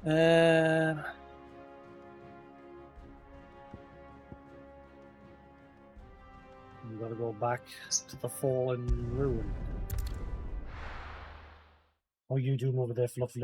We gotta go back to the fallen ruin. What are you doing over there, Fluff?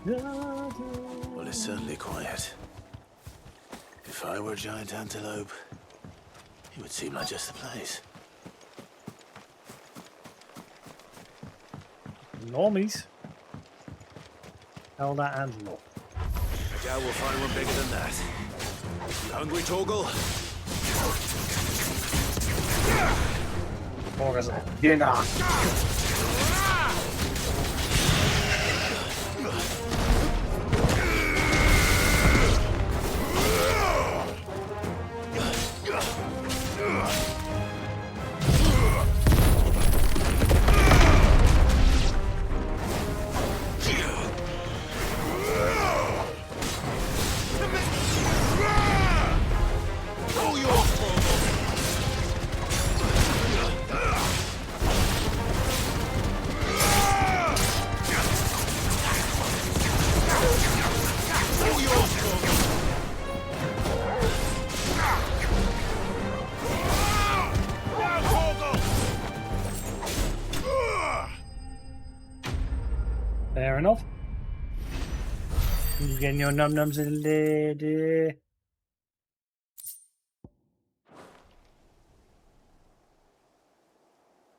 Well, it's certainly quiet. If I were a giant antelope, it would seem like just the place. Normies. Hell, that antelope. I doubt we'll find one bigger than that. You hungry, Torgal? Dinner. Fair enough. You getting your num-nums in lady.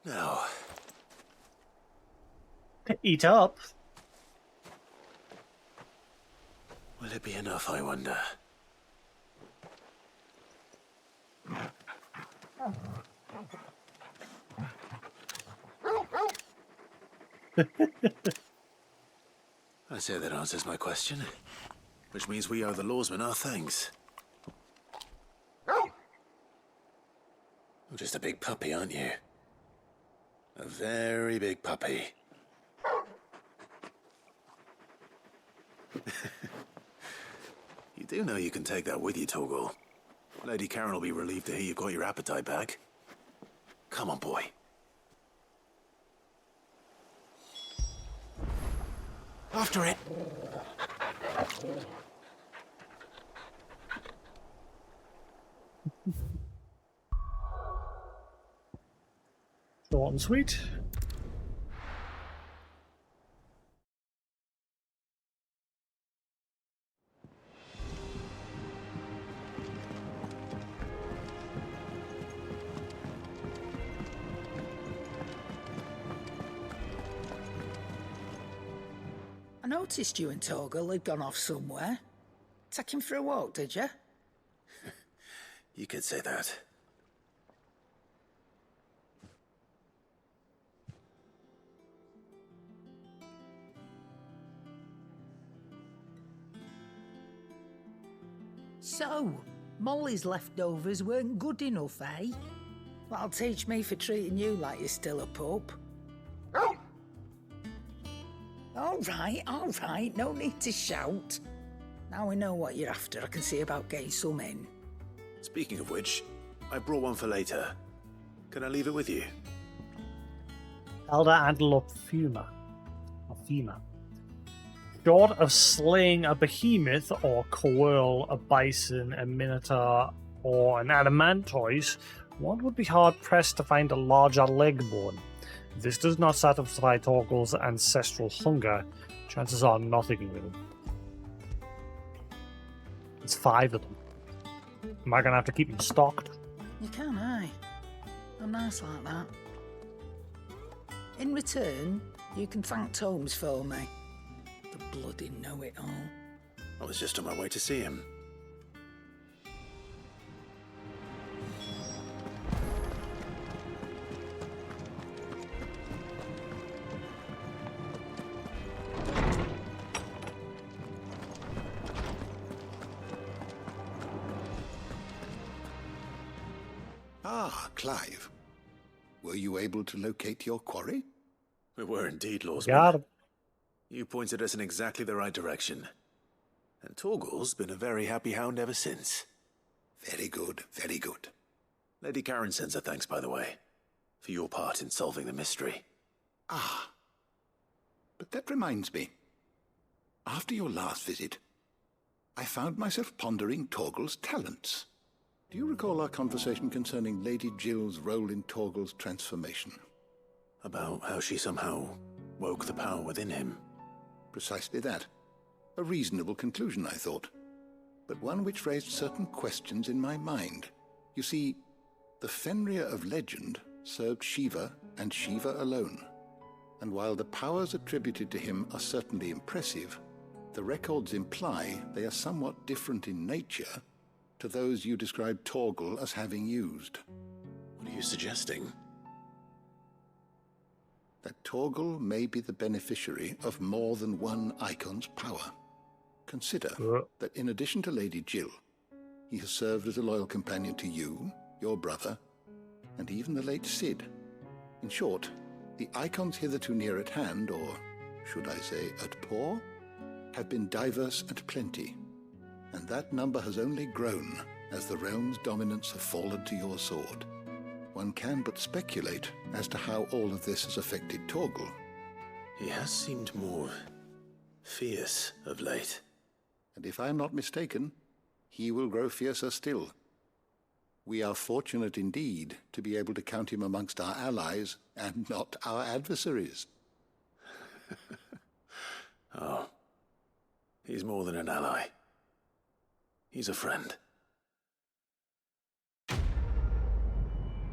No. Eat up. Will it be enough, I wonder? I say that answers my question. Which means we owe the lawsman our thanks. You're just a big puppy, aren't you? A very big puppy. You do know you can take that with you, Torgal. Lady Karen will be relieved to hear you've got your appetite back. Come on, boy. After it. Short and sweet. I noticed you and Torgal had gone off somewhere. Take him for a walk, did you? You could say that. So, Molly's leftovers weren't good enough, eh? That'll teach me for treating you like you're still a pup. All right, no need to shout. Now we know what you're after, I can see about getting some in. Speaking of which, I brought one for later. Can I leave it with you? Elder Antelopfuma. Short of slaying a behemoth or coil, a bison, a minotaur, or an adamantoise, one would be hard-pressed to find a larger leg bone. If this does not satisfy Torgal's ancestral hunger, chances are nothing will. There's 5 of them. Am I going to have to keep them stocked? You can, aye. I'm nice like that. In return, you can thank Tomes for me. The bloody know-it-all. I was just on my way to see him. Ah, Clive. Were you able to locate your quarry? We were indeed, Lawsman. Got him. You pointed us in exactly the right direction. And Torgal's been a very happy hound ever since. Very good, very good. Lady Karen sends her thanks, by the way, for your part in solving the mystery. Ah. But that reminds me. After your last visit, I found myself pondering Torgal's talents. Do you recall our conversation concerning Lady Jill's role in Torgal's transformation? About how she somehow woke the power within him. Precisely that. A reasonable conclusion, I thought. But one which raised certain questions in my mind. You see, the Fenrir of legend served Shiva and Shiva alone. And while the powers attributed to him are certainly impressive, the records imply they are somewhat different in nature to those you described Torgal as having used. What are you suggesting? That Torgal may be the beneficiary of more than one icon's power. Consider that in addition to Lady Jill, he has served as a loyal companion to you, your brother, and even the late Cid. In short, the icons hitherto near at hand, or should I say at paw, have been diverse and plenty, and that number has only grown as the realm's dominance have fallen to your sword. One can but speculate as to how all of this has affected Torgal. He has seemed more fierce of late. And if I am not mistaken, he will grow fiercer still. We are fortunate indeed to be able to count him amongst our allies and not our adversaries. Oh. He's more than an ally. He's a friend.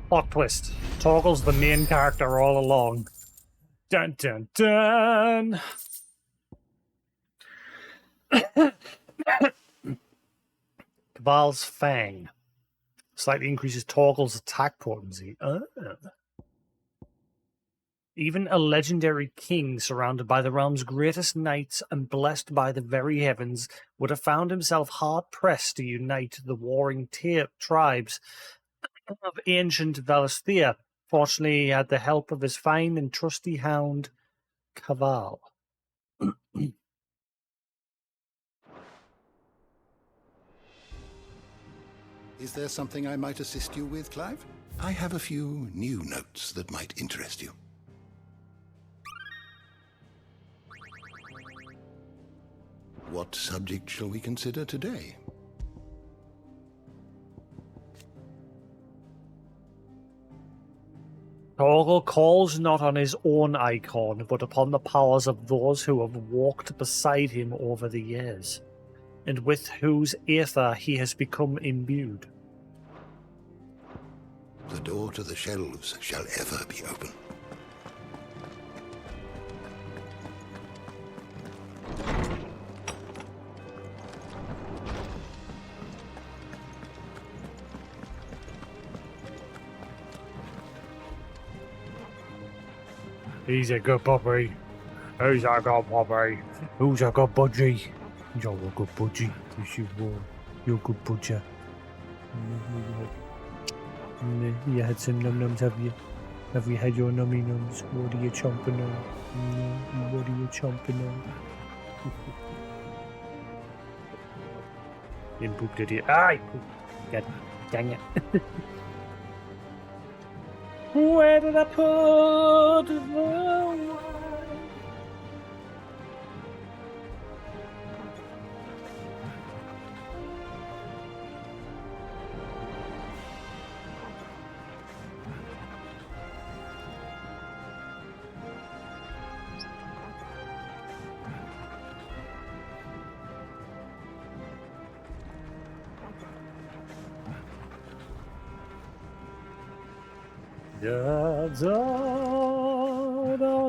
Plot twist. Torgal's the main character all along. Dun dun dun! Cabal's Fang. Slightly increases Torgal's attack potency. Even a legendary king surrounded by the realm's greatest knights and blessed by the very heavens would have found himself hard-pressed to unite the warring tribes of ancient Valisthea. Fortunately, he had the help of his fine and trusty hound, Cabal. Is there something I might assist you with, Clive? I have a few new notes that might interest you. What subject shall we consider today? Torgal calls not on his own icon, but upon the powers of those who have walked beside him over the years, and with whose aether he has become imbued. The door to the shelves shall ever be open. He's a good puppy. He's a good puppy. Who's a good budgie? You're a good budgie. Yes, you were. You're a good butcher. You had some num-nums, have you? Have you had your nummy-nums? What are you chomping on? What are you chomping on? You didn't poop, did you? Ah, you pooped. God dang it. Where did I put the wine?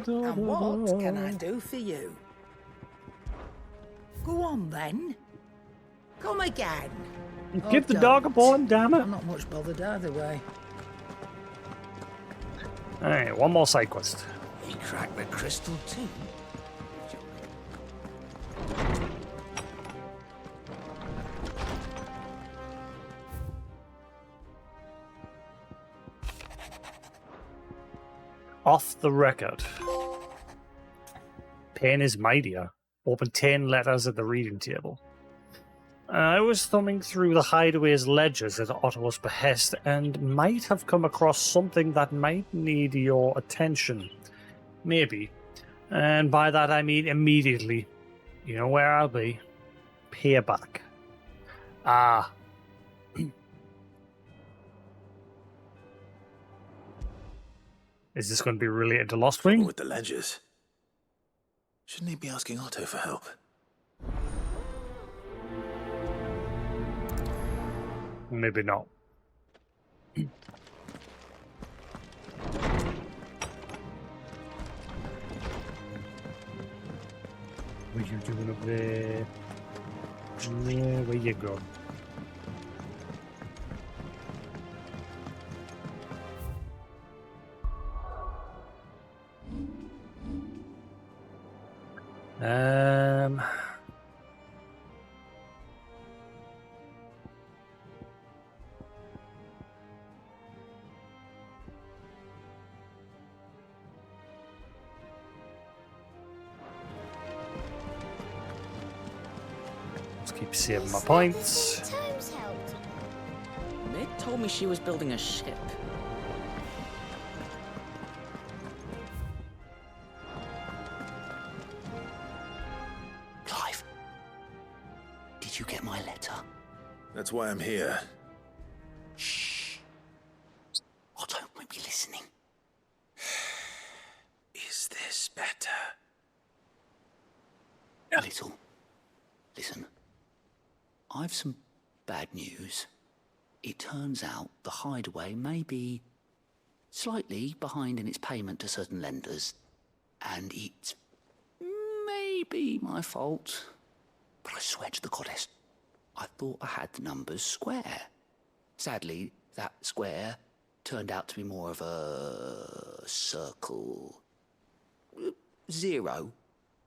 And what can I do for you? Go on then. Come again. Give the dog a bone, damn it. I'm not much bothered either way. Alright, one more side quest. He cracked the crystal too. Off the record. Pain is mightier. Open 10 letters at the reading table. I was thumbing through the Hideaway's ledgers at Ottawa's behest and might have come across something that might need your attention. Maybe. And by that I mean immediately. You know where I'll be. Payback. Ah. Is this going to be related to Lost Wing? With the ledgers. Shouldn't he be asking Otto for help? Maybe not. What are you doing up there? Where you go? Let's keep saving my points. Nick told me she was building a ship. Clive, did you get my letter? That's why I'm here. Shh. Otto won't be listening. Is this better? A little. Listen, I've some bad news. It turns out the hideaway may be slightly behind in its payment to certain lenders, and it may be my fault. But I swear to the goddess, I thought I had the numbers square. Sadly, that square turned out to be more of a circle. 0,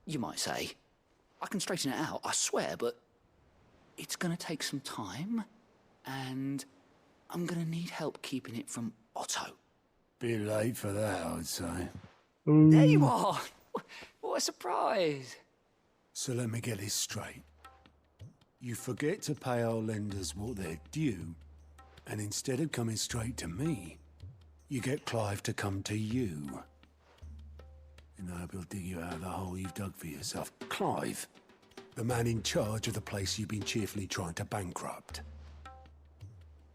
you might say. I can straighten it out, I swear, but it's gonna take some time, and I'm gonna need help keeping it from Otto. Bit late for that, I'd say. There you are! What a surprise! So let me get this straight. You forget to pay our lenders what they're due, and instead of coming straight to me, you get Clive to come to you. And I hope he'll dig you out of the hole you've dug for yourself. Clive, the man in charge of the place you've been cheerfully trying to bankrupt.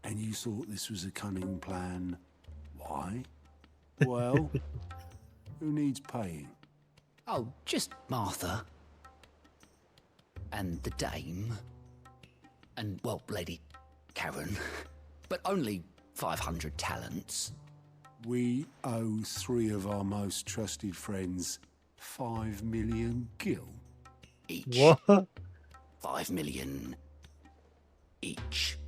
And you thought this was a cunning plan. Why? Well, who needs paying? Oh, just Martha. And the dame. And, well, Lady Karen. But only 500 talents. We owe 3 of our most trusted friends 5 million gil. Each. What? 5 million each.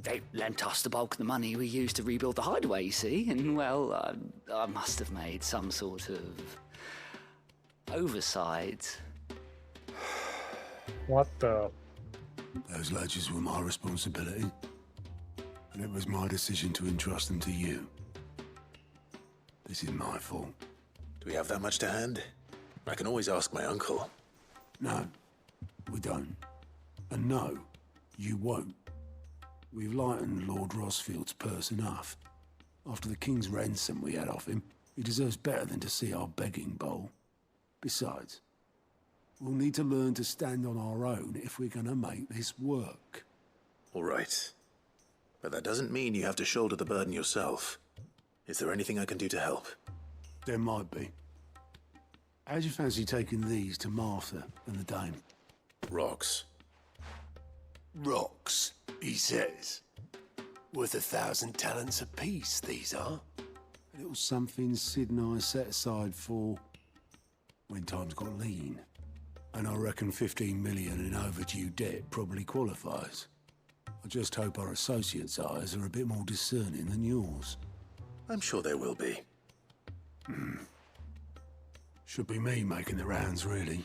They lent us the bulk of the money we used to rebuild the hideaway, you see, and, well, I must have made some sort of oversight. What the? Those ledgers were my responsibility, and it was my decision to entrust them to you. This is my fault. Do we have that much to hand? I can always ask my uncle. No, we don't. And no, you won't. We've lightened Lord Rosfield's purse enough. After the king's ransom we had off him, he deserves better than to see our begging bowl. Besides, we'll need to learn to stand on our own if we're gonna make this work. All right. But that doesn't mean you have to shoulder the burden yourself. Is there anything I can do to help? There might be. How'd you fancy taking these to Martha and the dame? Rocks. Rocks, he says. Worth 1,000 talents apiece, these are. A little something Sid and I set aside for when times got lean. And I reckon 15 million in overdue debt probably qualifies. I just hope our associates' eyes are a bit more discerning than yours. I'm sure there will be. Should be me making the rounds, really.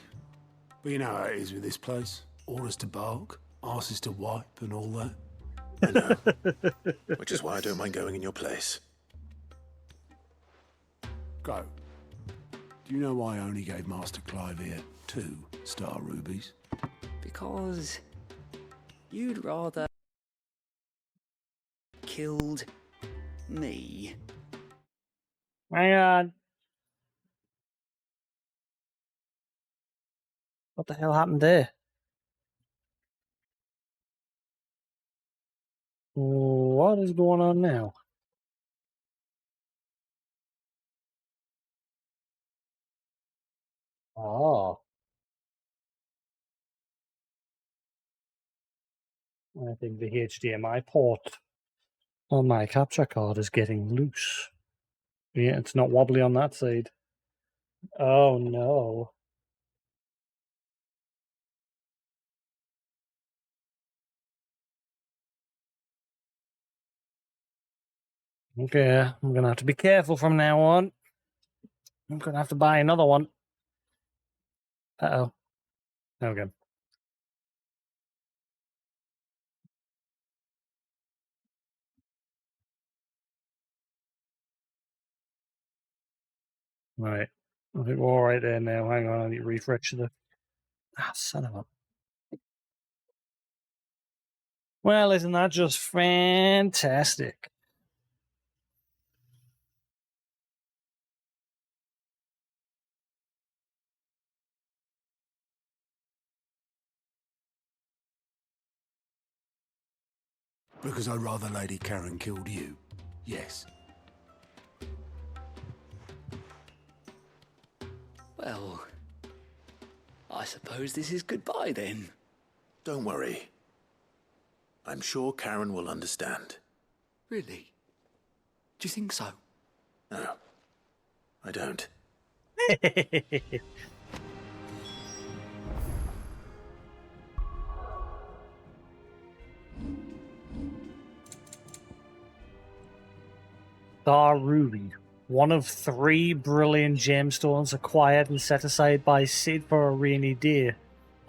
But you know how it is with this place. Orders to bark, arses to wipe, and all that. I know. Which is why I don't mind going in your place. Go. Do you know why I only gave Master Clive here 2 star rubies? Because you'd rather killed me. Hang on. What the hell happened there? What is going on now? Oh. I think the HDMI port on my capture card is getting loose. Yeah, it's not wobbly on that side. Oh no. Okay, I'm gonna have to be careful from now on. I'm gonna have to buy another one. Uh-oh. Okay. Right. I think we're all right there now. Hang on, I need to refresh the... Ah, son of a... Well, isn't that just fantastic? Because I'd rather Lady Karen killed you. Yes. Well, I suppose this is goodbye then. Don't worry. I'm sure Karen will understand. Really? Do you think so? No, I don't. Star Ruby, one of 3 brilliant gemstones acquired and set aside by Sid for a rainy day.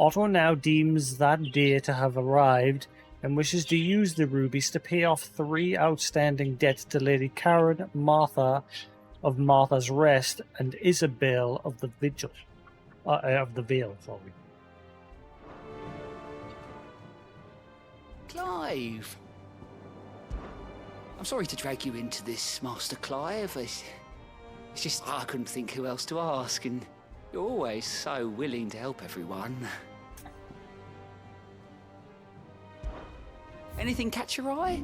Otto now deems that day to have arrived and wishes to use the rubies to pay off 3 outstanding debts to Lady Karen, Martha of Martha's Rest, and Isabel of the Vigil. Of the Veil, sorry. Clive! I'm sorry to drag you into this, Master Clive. It's just I couldn't think who else to ask, and you're always so willing to help everyone. Anything catch your eye?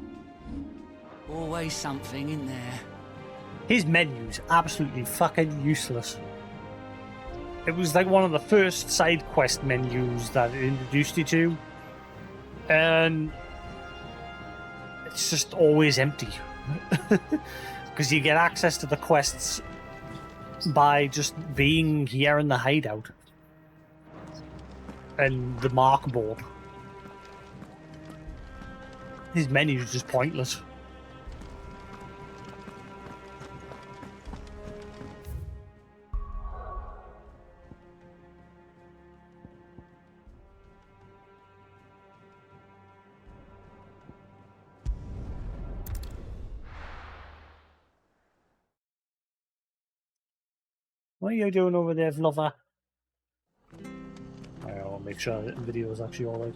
Always something in there. His menu's absolutely fucking useless. It was like one of the first side quest menus that it introduced you to, and it's just always empty. Because you get access to the quests by just being here in the hideout and the mark board. His menu is just pointless. What are you doing over there, lover? I'll make sure that the video is actually alright.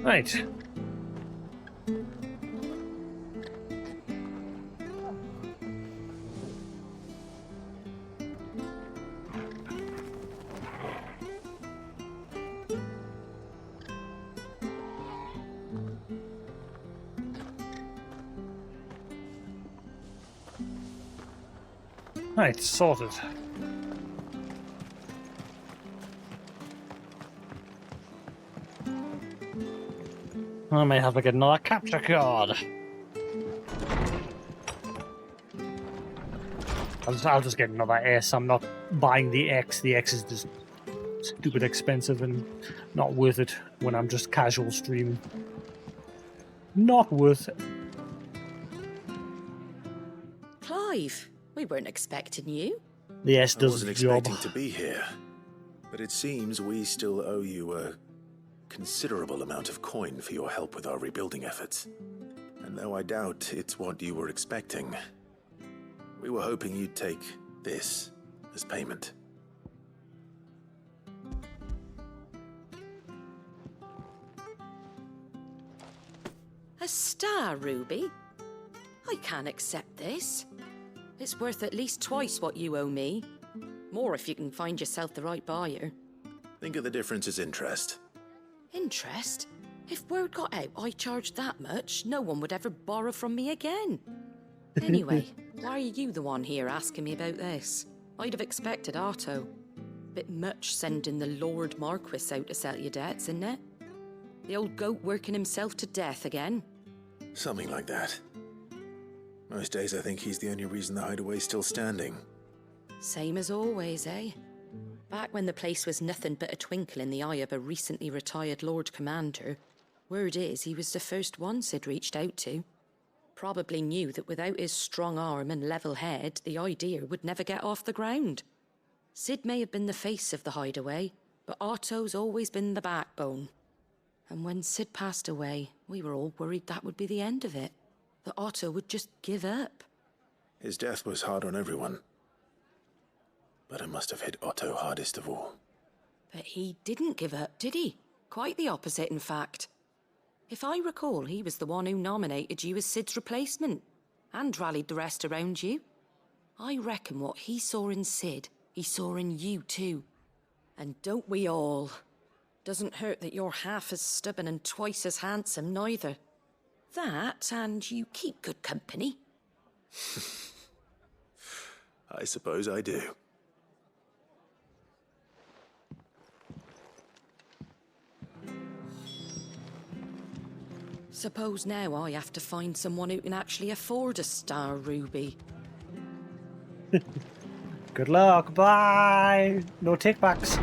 Right. Right, sorted. I may have to get another capture card. I'll just get another S. I'm not buying the X. The X is just stupid expensive and not worth it when I'm just casual streaming. Not worth it. Clive, we weren't expecting you. The S does the the job. I job. wasn't expecting to be here, but it seems we still owe you a considerable amount of coin for your help with our rebuilding efforts. And though I doubt it's what you were expecting, we were hoping you'd take this as payment. A star ruby? I can't accept this. It's worth at least twice what you owe me. More if you can find yourself the right buyer. Think of the difference as interest. Interest? If word got out I charged that much, no one would ever borrow from me again. Anyway, why are you the one here asking me about this? I'd have expected Otto. Bit much sending the Lord Marquis out to settle your debts, isn't it? The old goat working himself to death again. Something like that. Most days I think he's the only reason the hideaway's still standing. Same as always, eh? Back when the place was nothing but a twinkle in the eye of a recently retired Lord Commander, word is he was the first one Sid reached out to. Probably knew that without his strong arm and level head, the idea would never get off the ground. Sid may have been the face of the hideaway, but Otto's always been the backbone. And when Sid passed away, we were all worried that would be the end of it. That Otto would just give up. His death was hard on everyone. But it must have hit Otto hardest of all. But he didn't give up, did he? Quite the opposite, in fact. If I recall, he was the one who nominated you as Sid's replacement, and rallied the rest around you. I reckon what he saw in Sid, he saw in you too. And don't we all? Doesn't hurt that you're half as stubborn and twice as handsome, neither. That, and you keep good company. I suppose I do. Suppose now I have to find someone who can actually afford a star ruby. Good luck. Bye. No takebacks.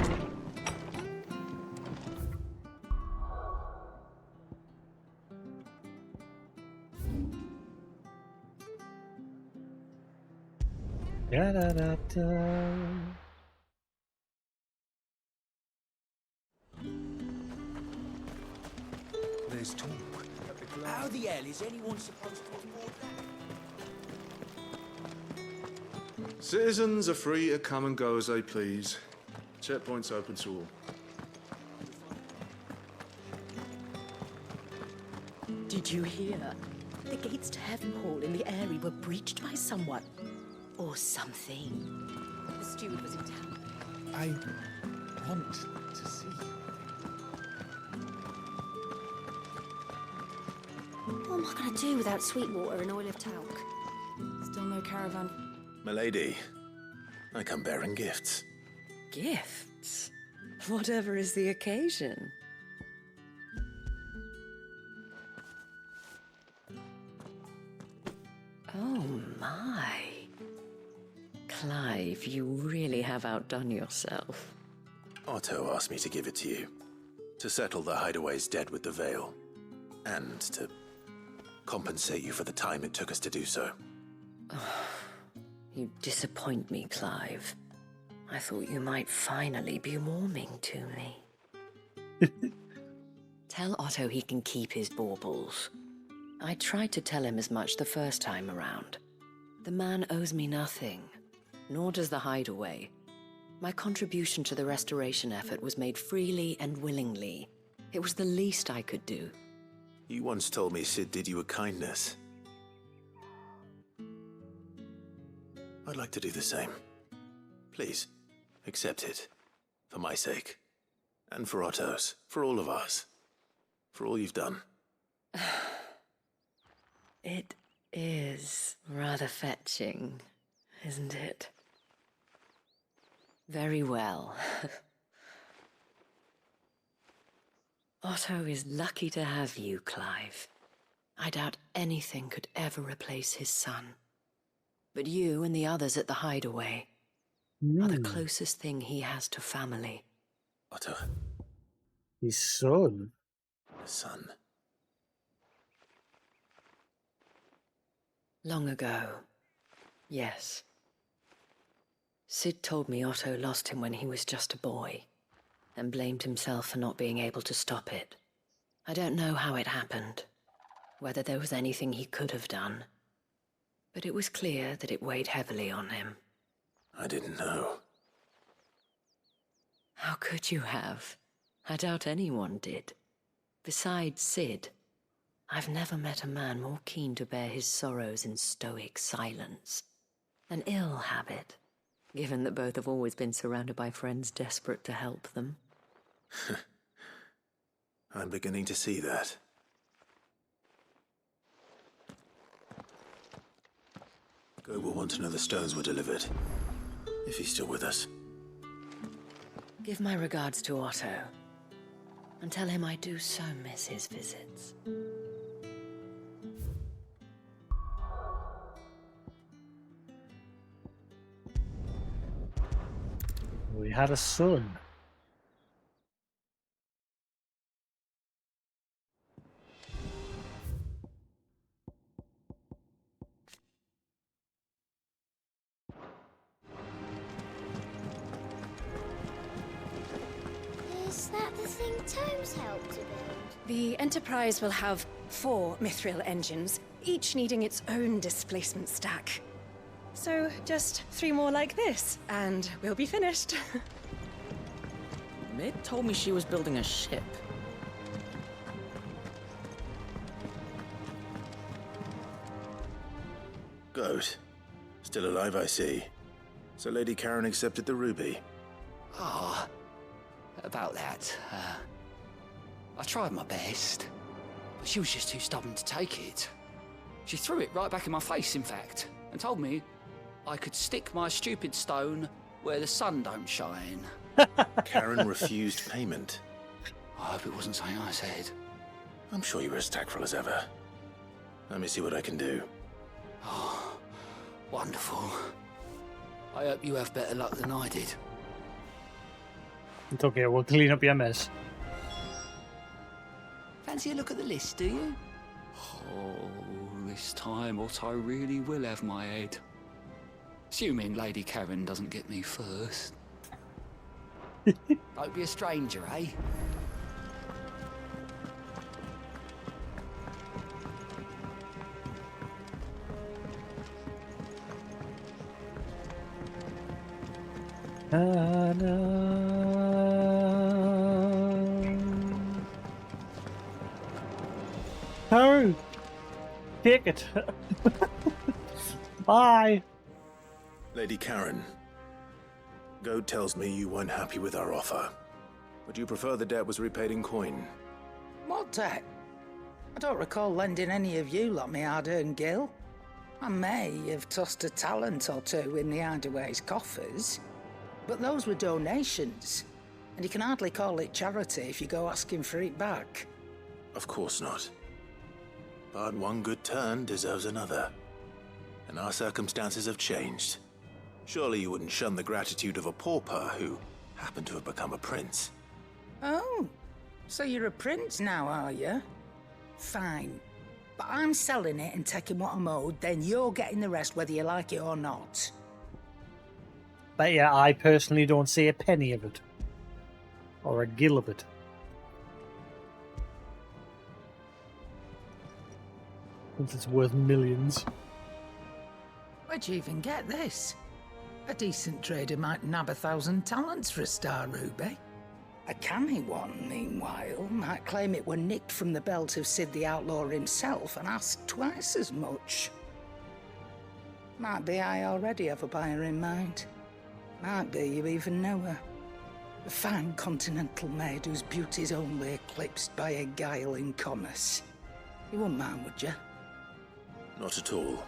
Da-da-da-da. There's talk. How the hell is anyone supposed to afford that? Citizens are free to come and go as they please. Checkpoint's open to all. Did you hear? The gates to Heaven Hall in the Eyrie were breached by someone. Or something. The steward was in town. I want to see. What am I going to do without Sweetwater and Oil of Talc? Still no caravan. Milady, I come bearing gifts. Gifts? Whatever is the occasion. Oh my. Clive, you really have outdone yourself. Otto asked me to give it to you. To settle the hideaway's debt with the Veil. And to compensate you for the time it took us to do so. You disappoint me, Clive. I thought you might finally be warming to me. Tell Otto he can keep his baubles. I tried to tell him as much the first time around. The man owes me nothing, nor does the hideaway. My contribution to the restoration effort was made freely and willingly. It was the least I could do. You once told me Sid did you a kindness. I'd like to do the same. Please, accept it. For my sake. And for Otto's. For all of us. For all you've done. It is rather fetching, isn't it? Very well. Otto is lucky to have you, Clive. I doubt anything could ever replace his son. But you and the others at the hideaway are the closest thing he has to family. Otto. His son? Son. Long ago, yes. Sid told me Otto lost him when he was just a boy, and blamed himself for not being able to stop it. I don't know how it happened, whether there was anything he could have done, but it was clear that it weighed heavily on him. I didn't know. How could you have? I doubt anyone did. Besides Sid, I've never met a man more keen to bear his sorrows in stoic silence. An ill habit, given that both have always been surrounded by friends desperate to help them. I'm beginning to see that. Go will want to know the stones were delivered. If he's still with us. Give my regards to Otto, and tell him I do so miss his visits. We had a son. Is that the thing Tomes helped to build? The Enterprise will have 4 mithril engines, each needing its own displacement stack. So just 3 more like this, and we'll be finished. Mid told me she was building a ship. Goat. Still alive, I see. So Lady Karen accepted the ruby. Ah, about that. I tried my best, but she was just too stubborn to take it. She threw it right back in my face, in fact, and told me I could stick my stupid stone where the sun don't shine. Karen refused payment. I hope it wasn't something I said. I'm sure you were as tactful as ever. Let me see what I can do. Oh, wonderful. I hope you have better luck than I did. It's okay, we'll clean up your mess. Fancy a look at the list, do you? Oh, this time Otto really will have my head. Assuming Lady Karen doesn't get me first. Don't be a stranger, eh? No! Take it! Bye! Lady Karen, Goat tells me you weren't happy with our offer. Would you prefer the debt was repaid in coin? What debt? I don't recall lending any of you lot me hard-earned gil. I may have tossed a talent or 2 in the Hideaway's coffers, but those were donations, and you can hardly call it charity if you go asking for it back. Of course not. But one good turn deserves another. And our circumstances have changed. Surely you wouldn't shun the gratitude of a pauper who happened to have become a prince. Oh, so you're a prince now, are you? Fine. But I'm selling it and taking what I'm owed, then you're getting the rest whether you like it or not. But yeah, I personally don't see a penny of it. Or a gill of it. Since it's worth millions. Where'd you even get this? A decent trader might nab 1,000 talents for a star ruby. A canny one, meanwhile, might claim it were nicked from the belt of Sid the Outlaw himself and ask twice as much. Might be I already have a buyer in mind. Might be you even know her. A fine continental maid whose beauty's only eclipsed by a guile in commerce. You wouldn't mind, would you? Not at all.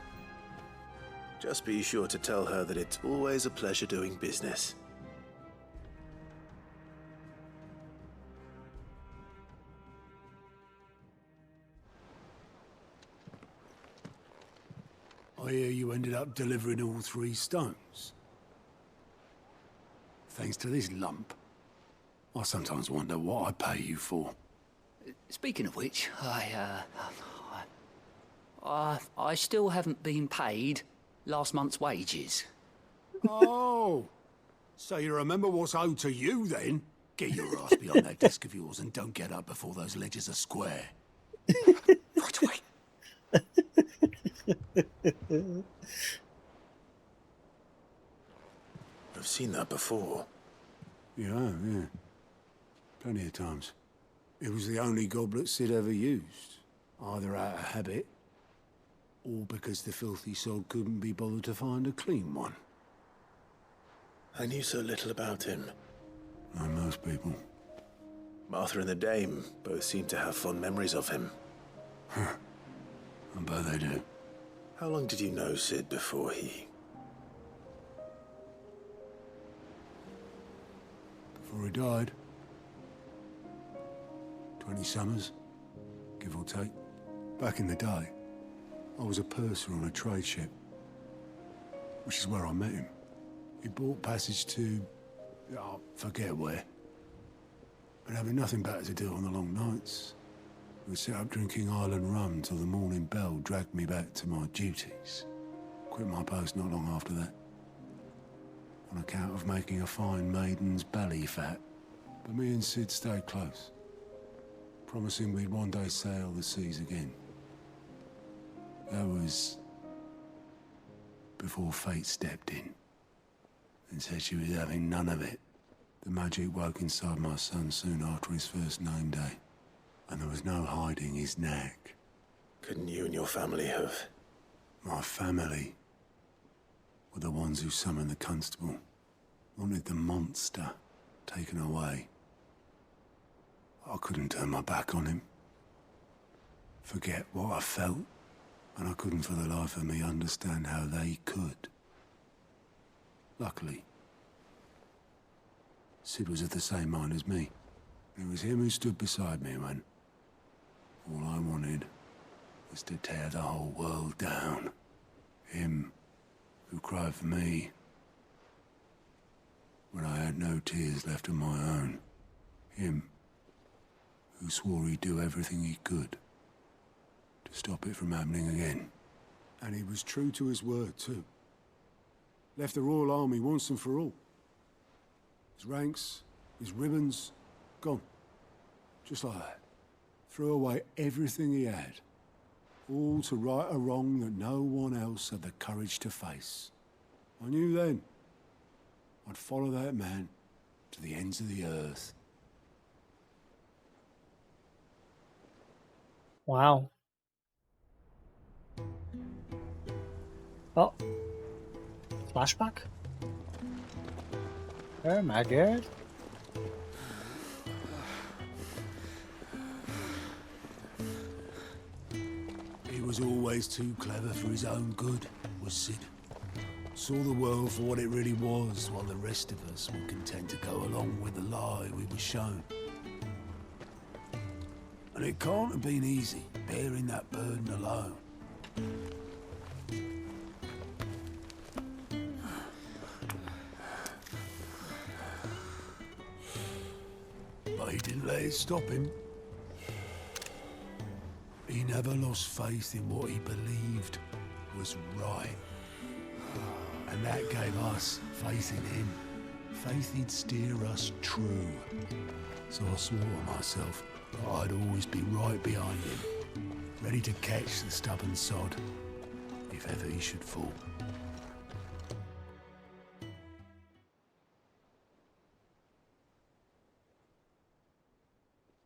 Just be sure to tell her that it's always a pleasure doing business. I hear you ended up delivering all 3 stones. Thanks to this lump. I sometimes wonder what I pay you for. Speaking of which, I still haven't been paid last month's wages. Oh, so you remember what's owed to you then? Get your ass behind that desk of yours and don't get up before those ledgers are square. Right away. I've seen that before. Yeah. Plenty of times. It was the only goblet Sid ever used. Either out of habit, or because the filthy sod couldn't be bothered to find a clean one. I knew so little about him. Like most people. Martha and the Dame both seem to have fond memories of him. I bet they do. How long did you know Sid before he... Before he died. 20 summers, give or take. Back in the day, I was a purser on a trade ship, which is where I met him. He bought passage to I forget where. But having nothing better to do on the long nights, we set up drinking island rum till the morning bell dragged me back to my duties. Quit my post not long after that, on account of making a fine maiden's belly fat. But me and Sid stayed close, promising we'd one day sail the seas again. That was before fate stepped in and said she was having none of it. The magic woke inside my son soon after his first name day, and there was no hiding his knack. Couldn't you and your family have? My family were the ones who summoned the constable, wanted the monster taken away. I couldn't turn my back on him, forget what I felt, and I couldn't for the life of me understand how they could. Luckily, Sid was of the same mind as me. It was him who stood beside me when all I wanted was to tear the whole world down. Him who cried for me when I had no tears left of my own. Him who swore he'd do everything he could to stop it from happening again. And he was true to his word, too. Left the Royal Army once and for all. His ranks, his ribbons, gone. Just like that. Threw away everything he had. All to right a wrong that no one else had the courage to face. I knew then I'd follow that man to the ends of the earth. Wow. Oh. Flashback? Oh my god. He was always too clever for his own good, was Sid. Saw the world for what it really was, while the rest of us were content to go along with the lie we were shown. And it can't have been easy, bearing that burden alone. But he didn't let it stop him. He never lost faith in what he believed was right. And that gave us faith in him. Faith he'd steer us true. So I swore to myself that I'd always be right behind him, ready to catch the stubborn sod, if ever he should fall.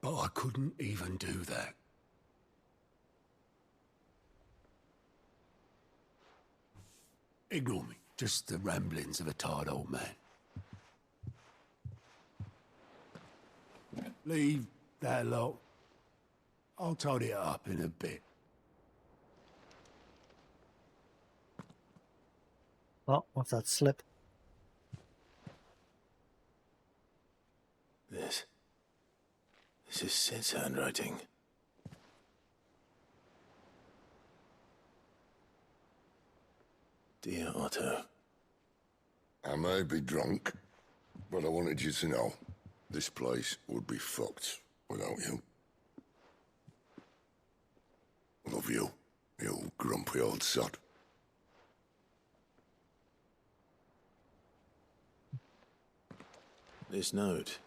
But I couldn't even do that. Ignore me. Just the ramblings of a tired old man. Leave that lot. I'll tidy it up in a bit. Oh, what's that slip? This is Sid's handwriting. Dear Otto. I may be drunk, but I wanted you to know this place would be fucked without you. Love you, you grumpy old sod. This note.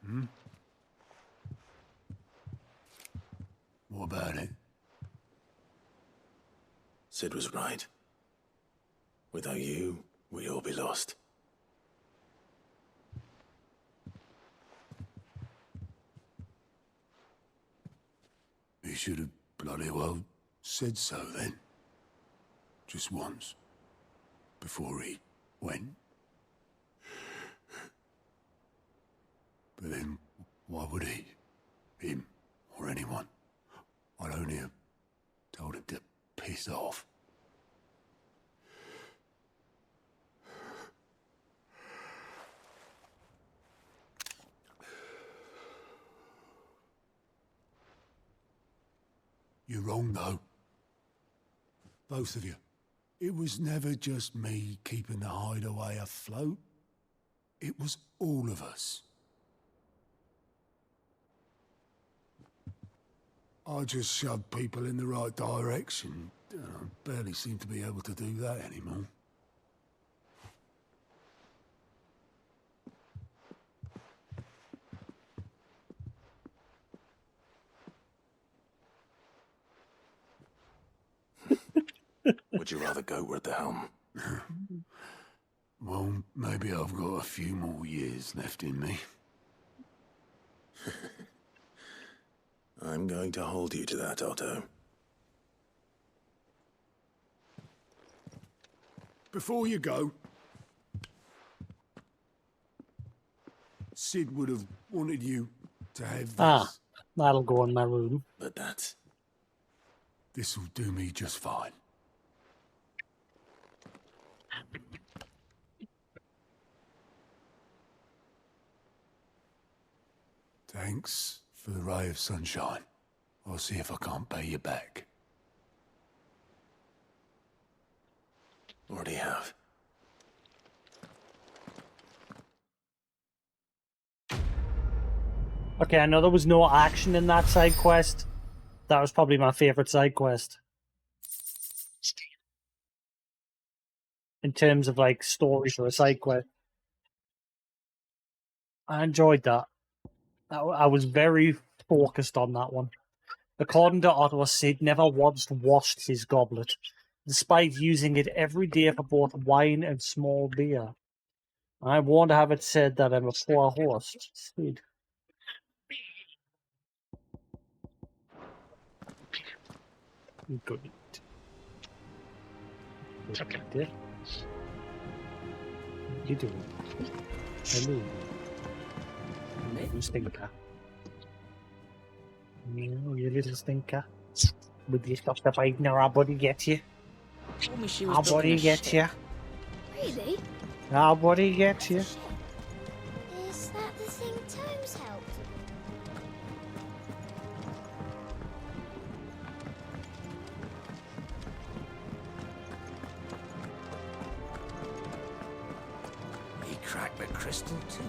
Hmm? What about it? Sid was right. Without you, we'd all be lost. He should have bloody well said so then. Just once. Before he went. But then, why would he? Him, or anyone? I'd only have told him to piss off. You're wrong, though. Both of you. It was never just me keeping the hideaway afloat. It was all of us. I just shoved people in the right direction. I barely seem to be able to do that anymore. Would you rather go with the helm? Well, maybe I've got a few more years left in me. I'm going to hold you to that, Otto. Before you go, Sid would have wanted you to have this. That'll go in my room. But that's... This'll do me just fine. Thanks for the ray of sunshine. I'll see if I can't pay you back. Already have. Okay, I know there was no action in that side quest. That was probably my favourite side quest. In terms of, like, story for a side quest. I enjoyed that. I was very focused on that one. According to Otto, Sid never once washed his goblet, despite using it every day for both wine and small beer. I won't have it said that I'm a poor host, Sid. Good. Okay. What you doing? Hello. You stinker. You little stinker. Would you stop the fight now? Our body gets you. Told me she was Our building body a gets you. ship. Really? Our body gets you. Is that the thing Tomes helped? He cracked the crystal too.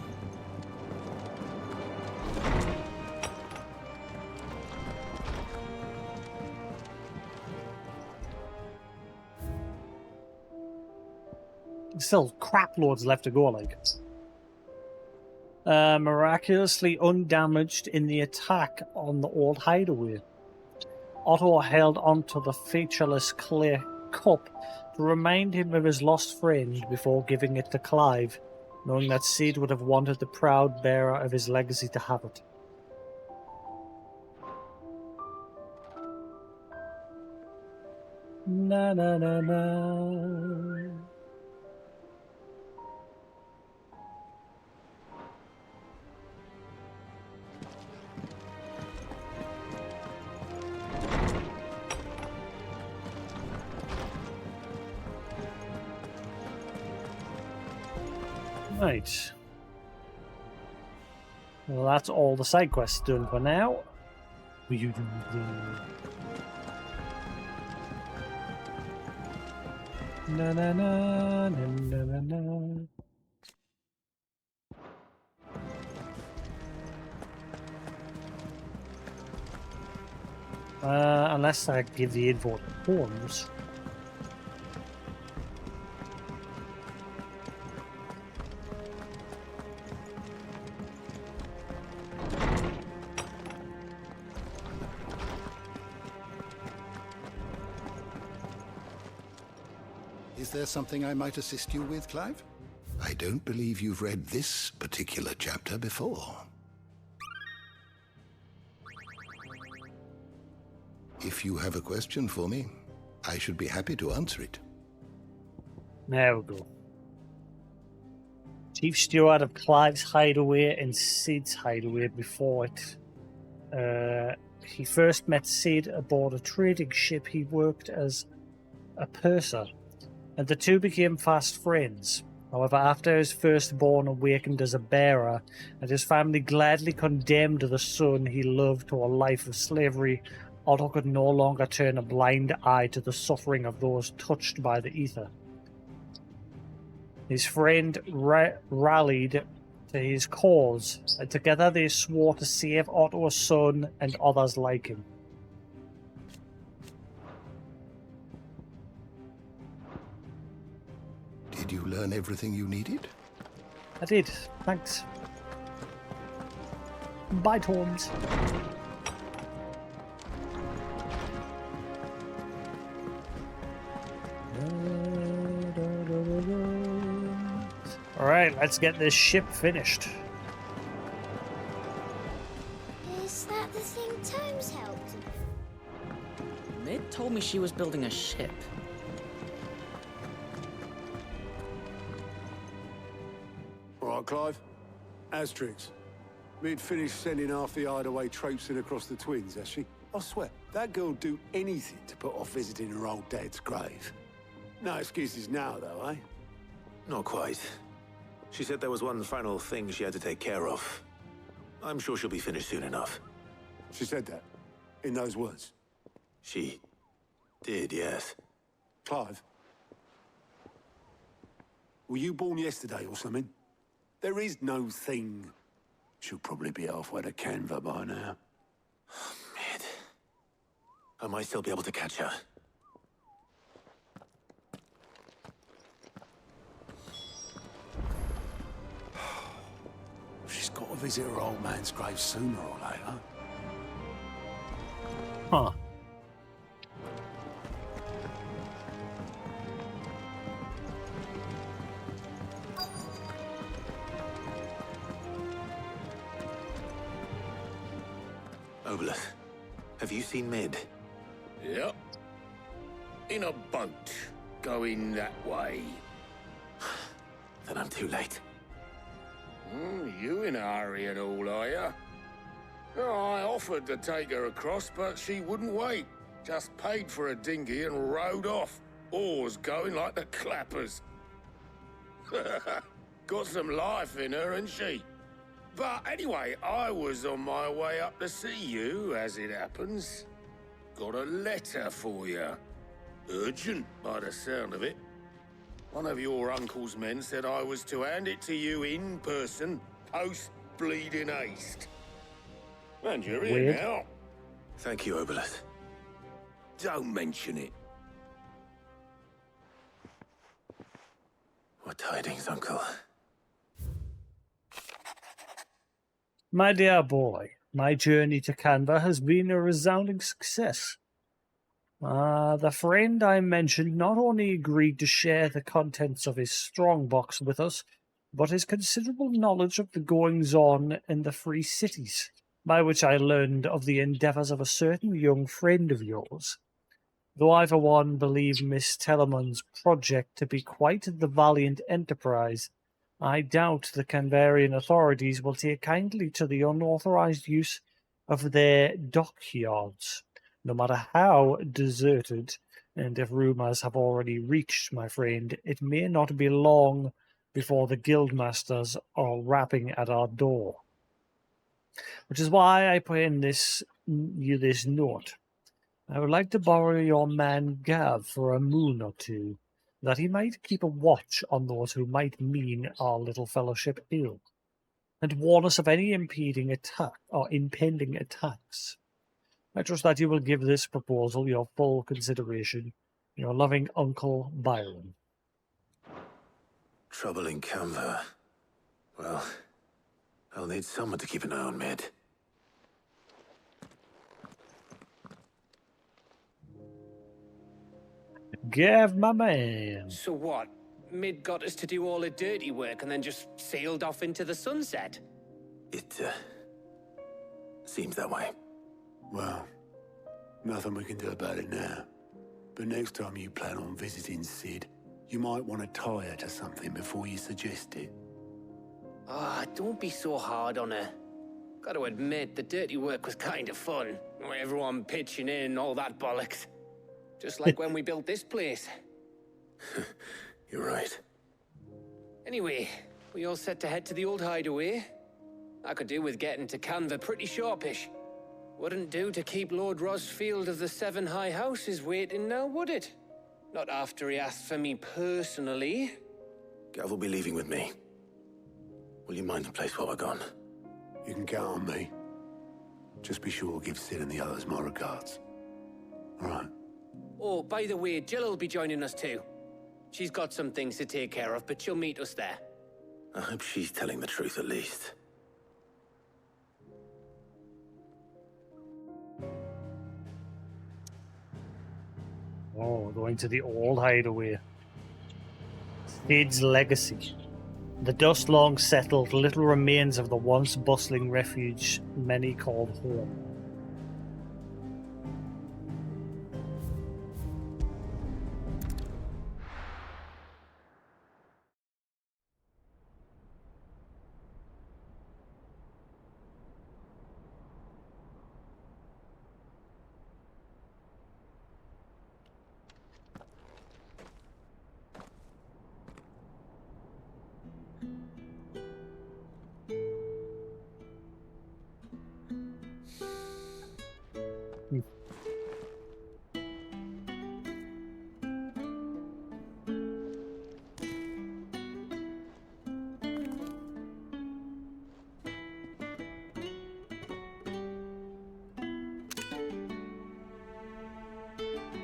Still crap loads left to go, like. Miraculously undamaged in the attack on the old hideaway. Otto held onto the featureless clay cup to remind him of his lost friend before giving it to Clive, knowing that Sid would have wanted the proud bearer of his legacy to have it. Na na na na. Right. Well, that's all the side quests done for now. Na na na na na na na. Unless I give the info to Holmes. Is there something I might assist you with, Clive? I don't believe you've read this particular chapter before. If you have a question for me, I should be happy to answer it. There we go. Chief Steward of Clive's hideaway and Sid's hideaway before it. He first met Sid aboard a trading ship he worked as a purser, and the two became fast friends. However, after his firstborn awakened as a bearer, and his family gladly condemned the son he loved to a life of slavery, Otto could no longer turn a blind eye to the suffering of those touched by the ether. His friend rallied to his cause, and together they swore to save Otto's son and others like him. Did you learn everything you needed? I did, thanks. Bye, Torms. Alright, let's get this ship finished. Is that the thing Tomes helped? Mid told me she was building a ship. All right, Clive. Asterix. We'd finished sending half the hideaway traipsing across the twins, has she? I swear, that girl'd do anything to put off visiting her old dad's grave. No excuses now, though, eh? Not quite. She said there was one final thing she had to take care of. I'm sure she'll be finished soon enough. She said that? In those words? She did, yes. Clive? Were you born yesterday or something? There is no thing. She'll probably be halfway to Canva by now. Mid. I might still be able to catch her. She's got to visit her old man's grave sooner or later. Huh. Obelith, have you seen Mid? Yep. In a boat, going that way. Then I'm too late. You in a hurry at all, are you? Oh, I offered to take her across, but she wouldn't wait. Just paid for a dinghy and rowed off. Oars going like the clappers. Got some life in her, ain't she? But anyway, I was on my way up to see you, as it happens. Got a letter for you. Urgent, by the sound of it. One of your uncle's men said I was to hand it to you in person, post-bleeding haste. And you're here now. Thank you, Obelith. Don't mention it. What tidings, Uncle? My dear boy, my journey to Canva has been a resounding success. The friend I mentioned not only agreed to share the contents of his strongbox with us, but his considerable knowledge of the goings-on in the free cities, by which I learned of the endeavours of a certain young friend of yours. Though I, for one, believe Miss Telemon's project to be quite the valiant enterprise, I doubt the Canvarian authorities will take kindly to the unauthorized use of their dockyards, no matter how deserted, and if rumours have already reached my friend, it may not be long before the guildmasters are rapping at our door. Which is why I put in this note. I would like to borrow your man Gav for a moon or two, that he might keep a watch on those who might mean our little fellowship ill, and warn us of any impending attacks. I trust that you will give this proposal your full consideration. Your loving Uncle Byron. Trouble in Canva. Well, I'll need someone to keep an eye on Mid. Gav, my man. So what? Mid got us to do all the dirty work and then just sailed off into the sunset? It, seems that way. Well, nothing we can do about it now. But next time you plan on visiting Sid, you might want to tie her to something before you suggest it. Ah, don't be so hard on her. Gotta admit, the dirty work was kind of fun. Everyone pitching in and all that bollocks. Just like when we built this place. You're right. Anyway, we all set to head to the old hideaway. I could do with getting to Canva pretty sharpish. Wouldn't do to keep Lord Rosfield of the Seven High Houses waiting now, would it? Not after he asked for me personally. Gav will be leaving with me. Will you mind the place while we're gone? You can count on me. Just be sure to give Sid and the others my regards. All right. Oh, by the way, Jill will be joining us too. She's got some things to take care of, but she'll meet us there. I hope she's telling the truth at least. Oh, we're going to the old hideaway. Sid's legacy. The dust long settled, little remains of the once bustling refuge many called home.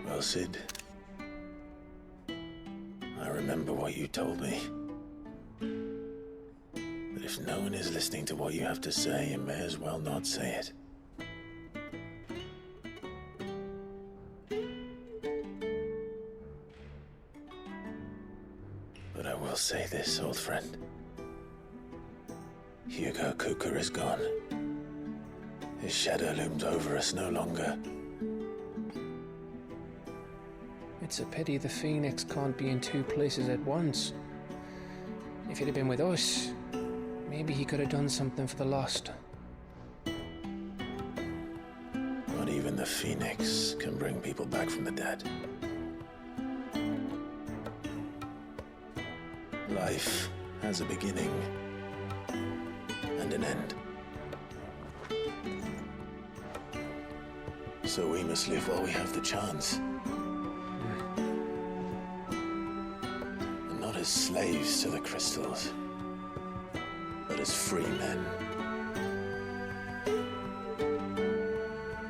Well, Sid, I remember what you told me. That if no one is listening to what you have to say, you may as well not say it. But I will say this, old friend. Hugo Kuka is gone. His shadow looms over us no longer. It's a pity the Phoenix can't be in two places at once. If he'd have been with us, maybe he could have done something for the lost. Not even the Phoenix can bring people back from the dead. Life has a beginning and an end. So we must live while we have the chance. And not as slaves to the crystals, but as free men.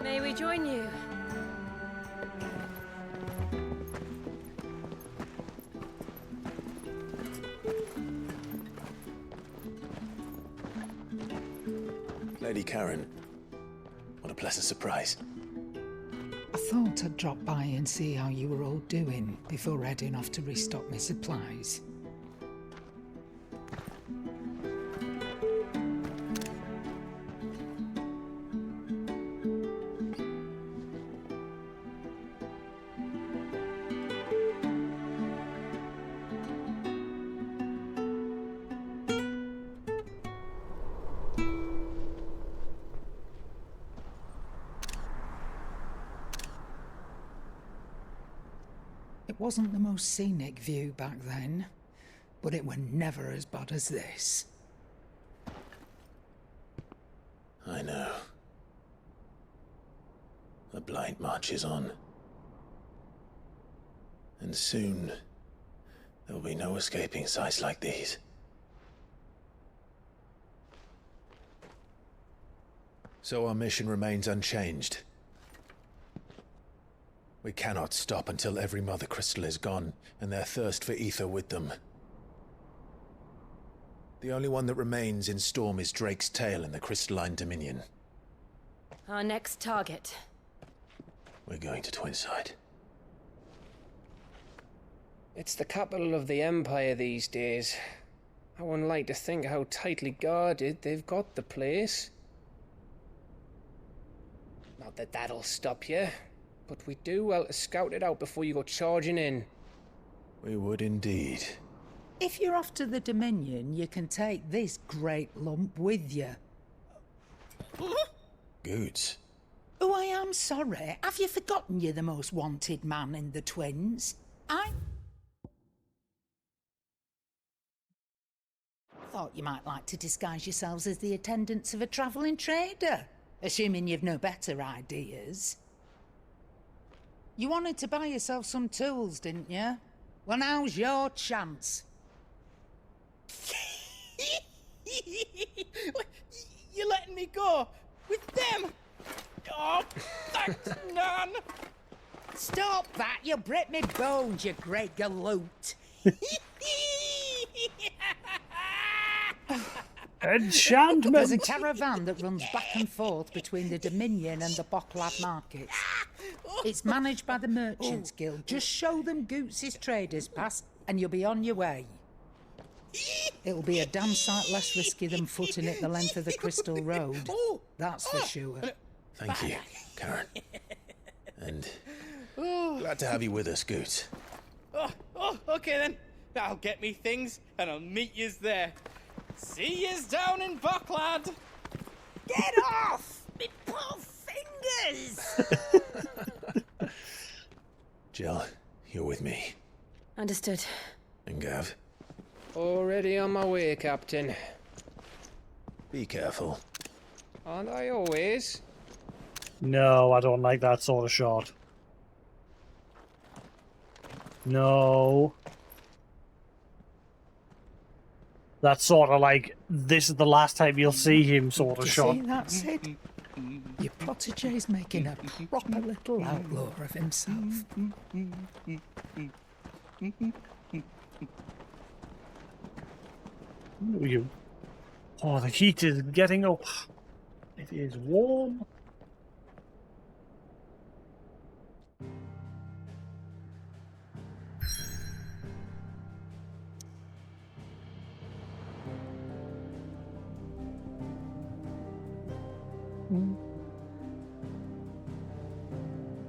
May we join you? Lady Karen, what a pleasant surprise. I thought I'd drop by and see how you were all doing before heading off to restock my supplies. It wasn't the most scenic view back then, but it were never as bad as this. I know. The blight marches on. And soon, there will be no escaping sights like these. So our mission remains unchanged. We cannot stop until every Mother Crystal is gone, and their thirst for ether with them. The only one that remains in Storm is Drake's Tail in the Crystalline Dominion. Our next target. We're going to Twinside. It's the capital of the Empire these days. I wouldn't like to think how tightly guarded they've got the place. Not that that'll stop you, but we do well to scout it out before you go charging in. We would indeed. If you're off to the Dominion, you can take this great lump with you. Goods. Oh, I am sorry. Have you forgotten you're the most wanted man in the Twins? I thought you might like to disguise yourselves as the attendants of a travelling trader, assuming you've no better ideas. You wanted to buy yourself some tools, didn't you? Well, now's your chance. You're letting me go with them? Oh, thanks, Nan. Stop that! You'll break me bones, you great galoot. Enchantment! There's a caravan that runs back and forth between the Dominion and the Bocklad markets. It's managed by the Merchants Guild. Just show them Goots' traders pass and you'll be on your way. It'll be a damn sight less risky than footing it the length of the Crystal Road. That's for sure. Thank you, Karen. And glad to have you with us, Goots. Okay then. I'll get me things and I'll meet yous there. See yous down in Bocklad. Get off! Me poor fingers! Jill, you're with me. Understood. And Gav, Already on my way, Captain. be careful. Aren't I always? No, I don't like that sort of shot. No. That's sort of like, this is the last time you'll see him sort of You shot. see that, Sid? Your protege's making a proper little outlaw of himself. You. Oh, the heat is getting up. It is warm.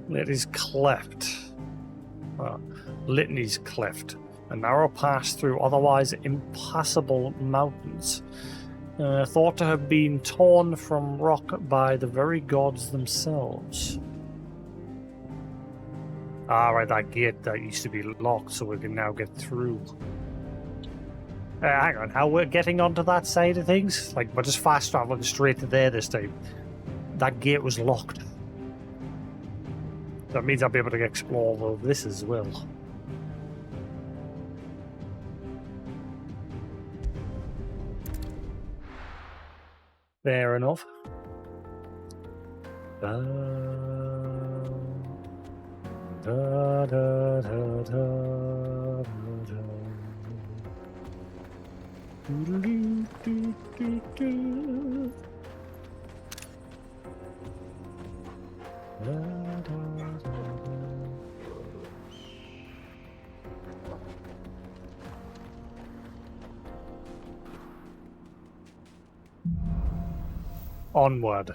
It is cleft. Well, Litany's cleft. A narrow pass through otherwise impassable mountains. Thought to have been torn from rock by the very gods themselves. Ah, right, that gate that used to be locked, so we can now get through. Hang on, how we're getting onto that side of things? Like, we're just fast traveling straight to there this time. That gate was locked. That means I'll be able to explore all of this as well. Fair enough. Da, da, da, da, da, da. Do, do, do, do, do. Da, da, da, da. Onward.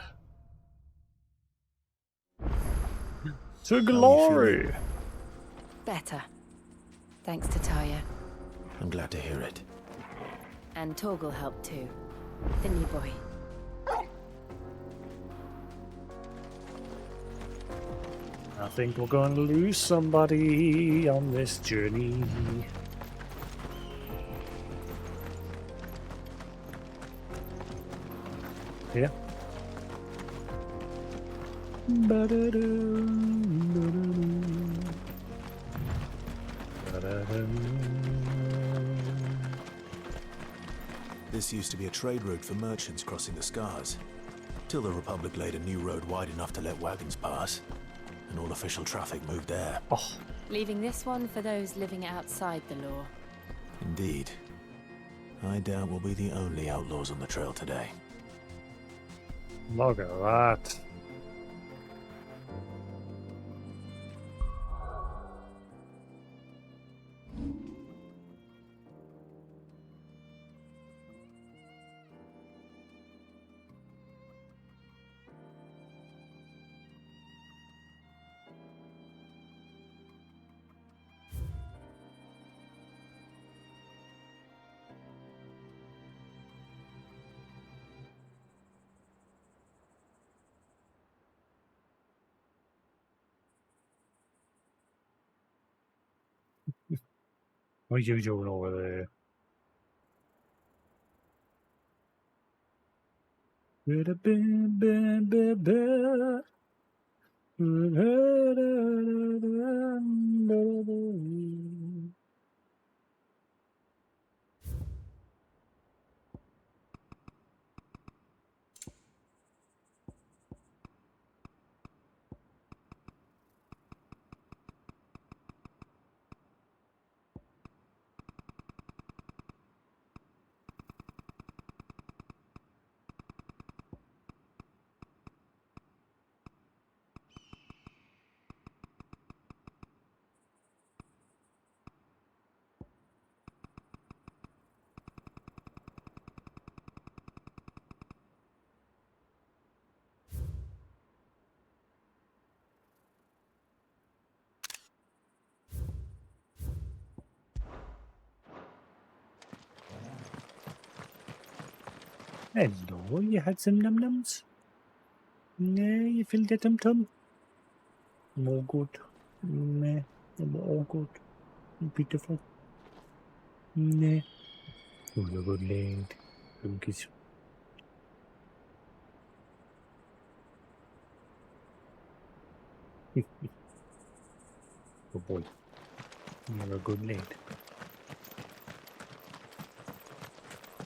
To glory! Better. Thanks to Taya. I'm glad to hear it. And Torgal helped too. The new boy. I think we're going to lose somebody on this journey. Yeah. This used to be a trade route for merchants crossing the Scars, till the Republic laid a new road wide enough to let wagons pass, and all official traffic moved there. Oh. Leaving this one for those living outside the law. Indeed. I doubt we'll be the only outlaws on the trail today. Look at that. What are you doing over there? Hello, you had some num-nums? Nah, you feel the tum-tum? All good. Nah, all good. Beautiful. Nah. Oh, you're good lad. Good kiss. Good boy. You're a good lad.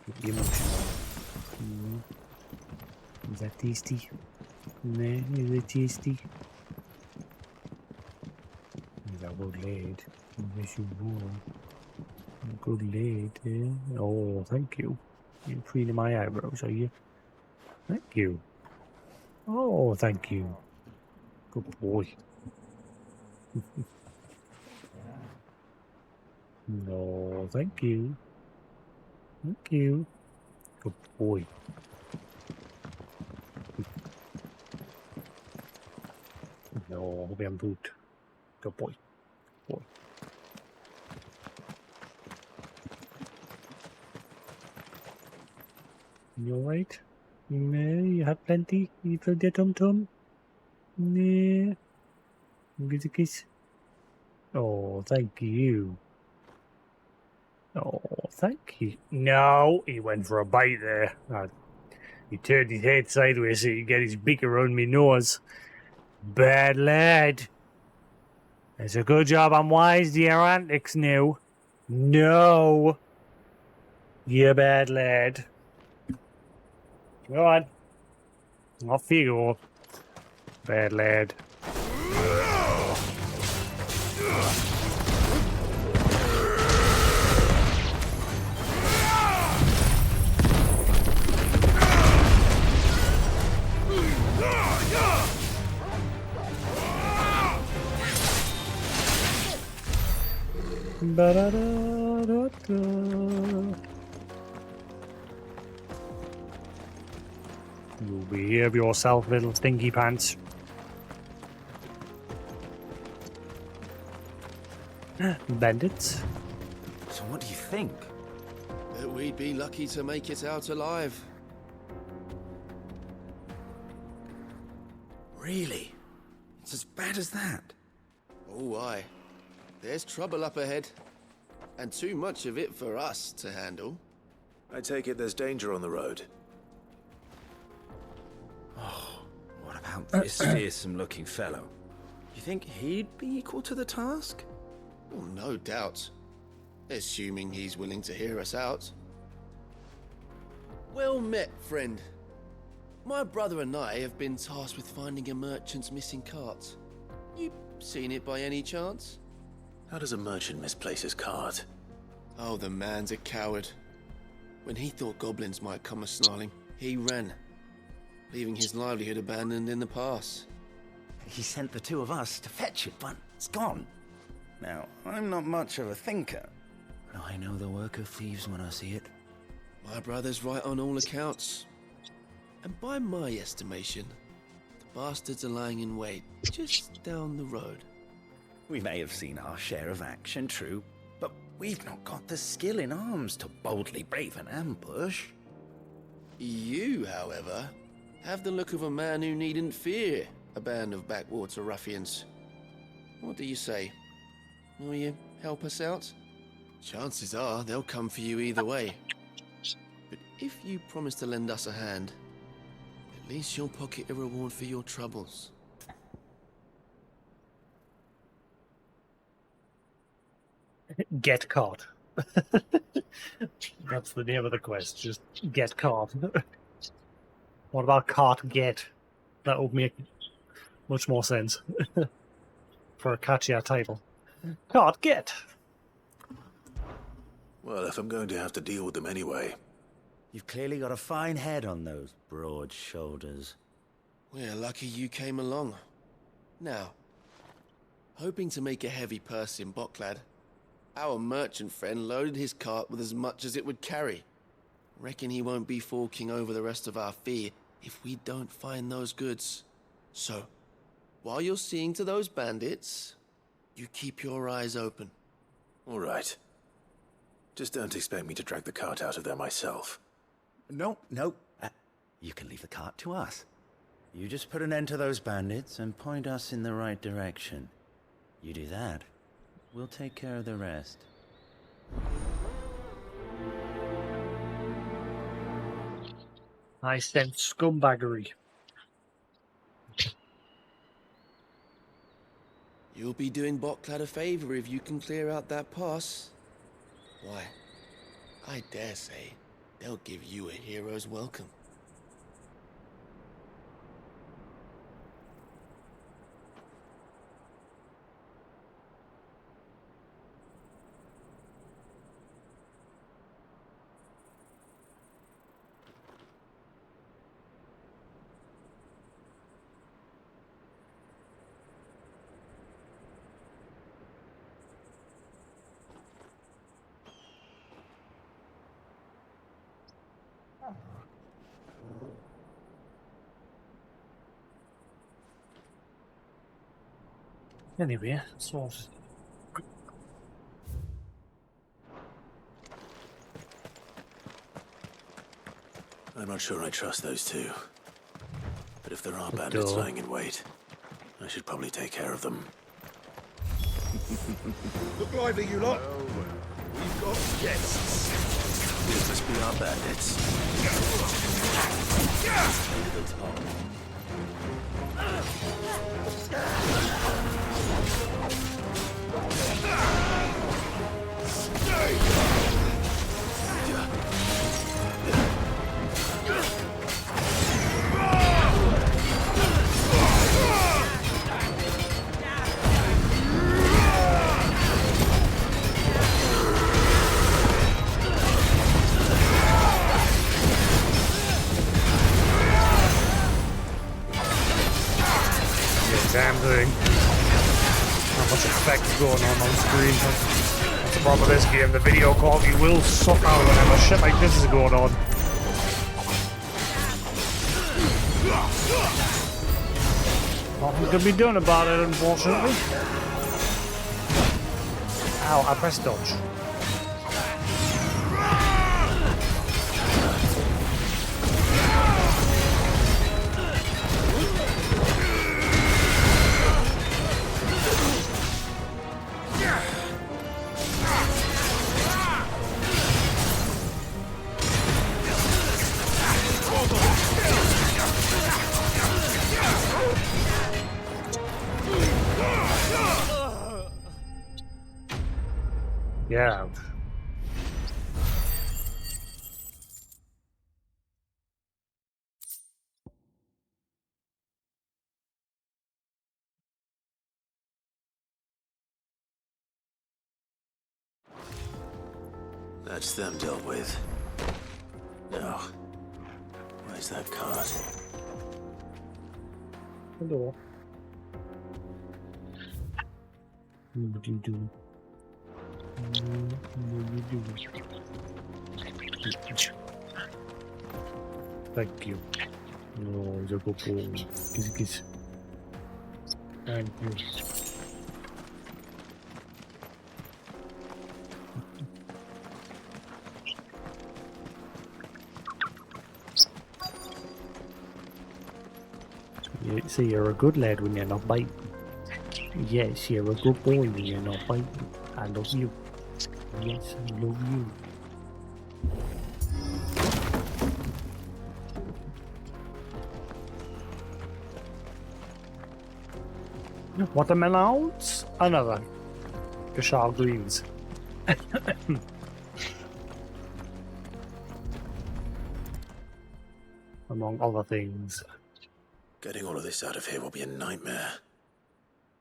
Keep emotional. Is that tasty? Nah, is it tasty? You're a good lad. Yes, you are. A good lad, eh? Oh, thank you. You're cleaning my eyebrows, are you? Thank you. Oh, thank you. Good boy. No, thank you. Thank you. Good boy. No, hope I'm boot. Good boy. Boy. You alright? No, you had plenty? You filled your tum-tum? No. Give a kiss. Oh, thank you. Oh, thank you. No, he went for a bite there. He turned his head sideways so he could get his beak around me nose. Bad lad. It's a good job I'm wise to your antics now. No. You bad lad. Go on. Off you go. Bad lad. Ba-da-da-da-da. You'll behave yourself, little stinky pants. Bandits. So what do you think? That we'd be lucky to make it out alive. Really? It's as bad as that? Oh, aye. There's trouble up ahead. And too much of it for us to handle. I take it there's danger on the road. Oh, what about this fearsome-looking fellow? You think he'd be equal to the task? Well, no doubt. Assuming he's willing to hear us out. Well met, friend. My brother and I have been tasked with finding a merchant's missing cart. You seen it by any chance? How does a merchant misplace his cart? Oh, the man's a coward. When he thought goblins might come a-snarling, he ran, leaving his livelihood abandoned in the pass. He sent the two of us to fetch it, but it's gone. Now, I'm not much of a thinker, but I know the work of thieves when I see it. My brother's right on all accounts. And by my estimation, the bastards are lying in wait just down the road. We may have seen our share of action, true, but we've not got the skill in arms to boldly brave an ambush. You, however, have the look of a man who needn't fear a band of backwater ruffians. What do you say? Will you help us out? Chances are they'll come for you either way. But if you promise to lend us a hand, at least you'll pocket a reward for your troubles. Get caught. That's the name of the quest. Just get caught. What about caught get? That would make much more sense for a catchier title. Caught get. Well, if I'm going to have to deal with them anyway. You've clearly got a fine head on those broad shoulders. We're lucky you came along. Now, hoping to make a heavy purse in Boklad, our merchant friend loaded his cart with as much as it would carry. Reckon he won't be forking over the rest of our fee if we don't find those goods. So, while you're seeing to those bandits, you keep your eyes open. All right. Just don't expect me to drag the cart out of there myself. No, You can leave the cart to us. You just put an end to those bandits and point us in the right direction. You do that, we'll take care of the rest. I sense scumbaggery. You'll be doing Botclad a favor if you can clear out that pass. Why, I dare say they'll give you a hero's welcome. Anyway, so I'm not sure I trust those two. But if there are bandits lying in wait, I should probably take care of them. Look lively, you lot. We've got guests. These must be our bandits. Over the top. damn thing. Not much effect going on screen. That's the problem with this game. The video quality will suffer whenever shit like this is going on. Nothing can be done about it, unfortunately. Ow, I pressed dodge. Yeah. That's them dealt with. Now, where's that cart? Hello. What do you do? Thank you. No, the popo. Kiss. Thank you. You see, you're a good lad when you're not biting. Yes, you're a good boy when you're not biting. I love you. Yes, I love you. Watermelons? Another. Gashal greens. Among other things. Getting all of this out of here will be a nightmare.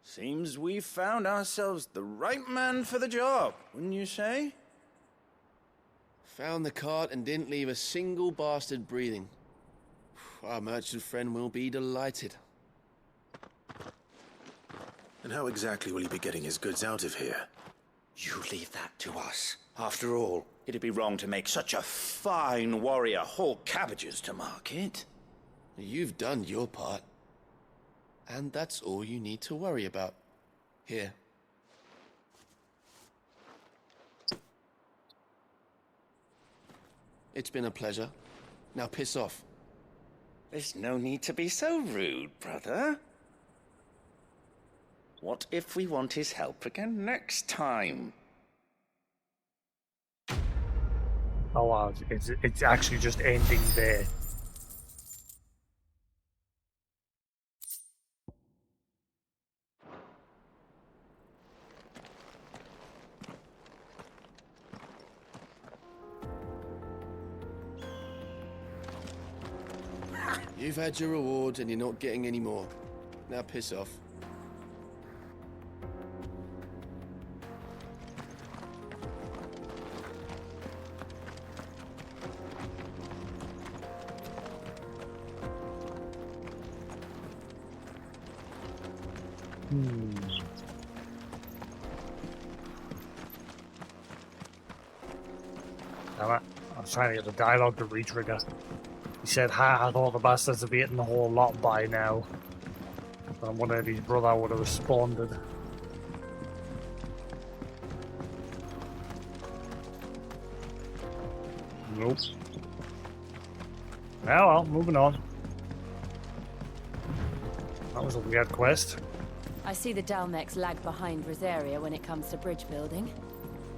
Seems we've found ourselves the right man for the job, wouldn't you say? Found the cart and didn't leave a single bastard breathing. Our merchant friend will be delighted. And how exactly will he be getting his goods out of here? You leave that to us. After all, it'd be wrong to make such a fine warrior haul cabbages to market. You've done your part. And that's all you need to worry about. Here. It's been a pleasure. Now piss off. There's no need to be so rude, brother. What if we want his help again next time? Oh wow, it's actually just ending there. You've had your reward and you're not getting any more. Now piss off. Damn it. I was trying to get the dialogue to re-trigger. He said, ha, I thought the bastards have eaten the whole lot by now. And I wonder if his brother would have responded. Nope. Well, moving on. That was a weird quest. I see the Dalmex lag behind Rosaria when it comes to bridge building.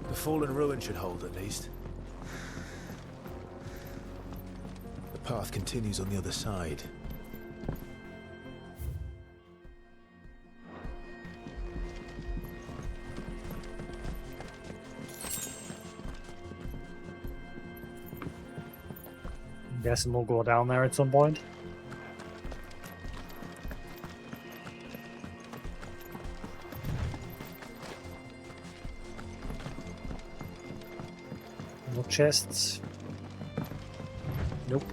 The fallen ruin should hold, at least. The path continues on the other side. I'm guessing we'll go down there at some point. No chests. Nope.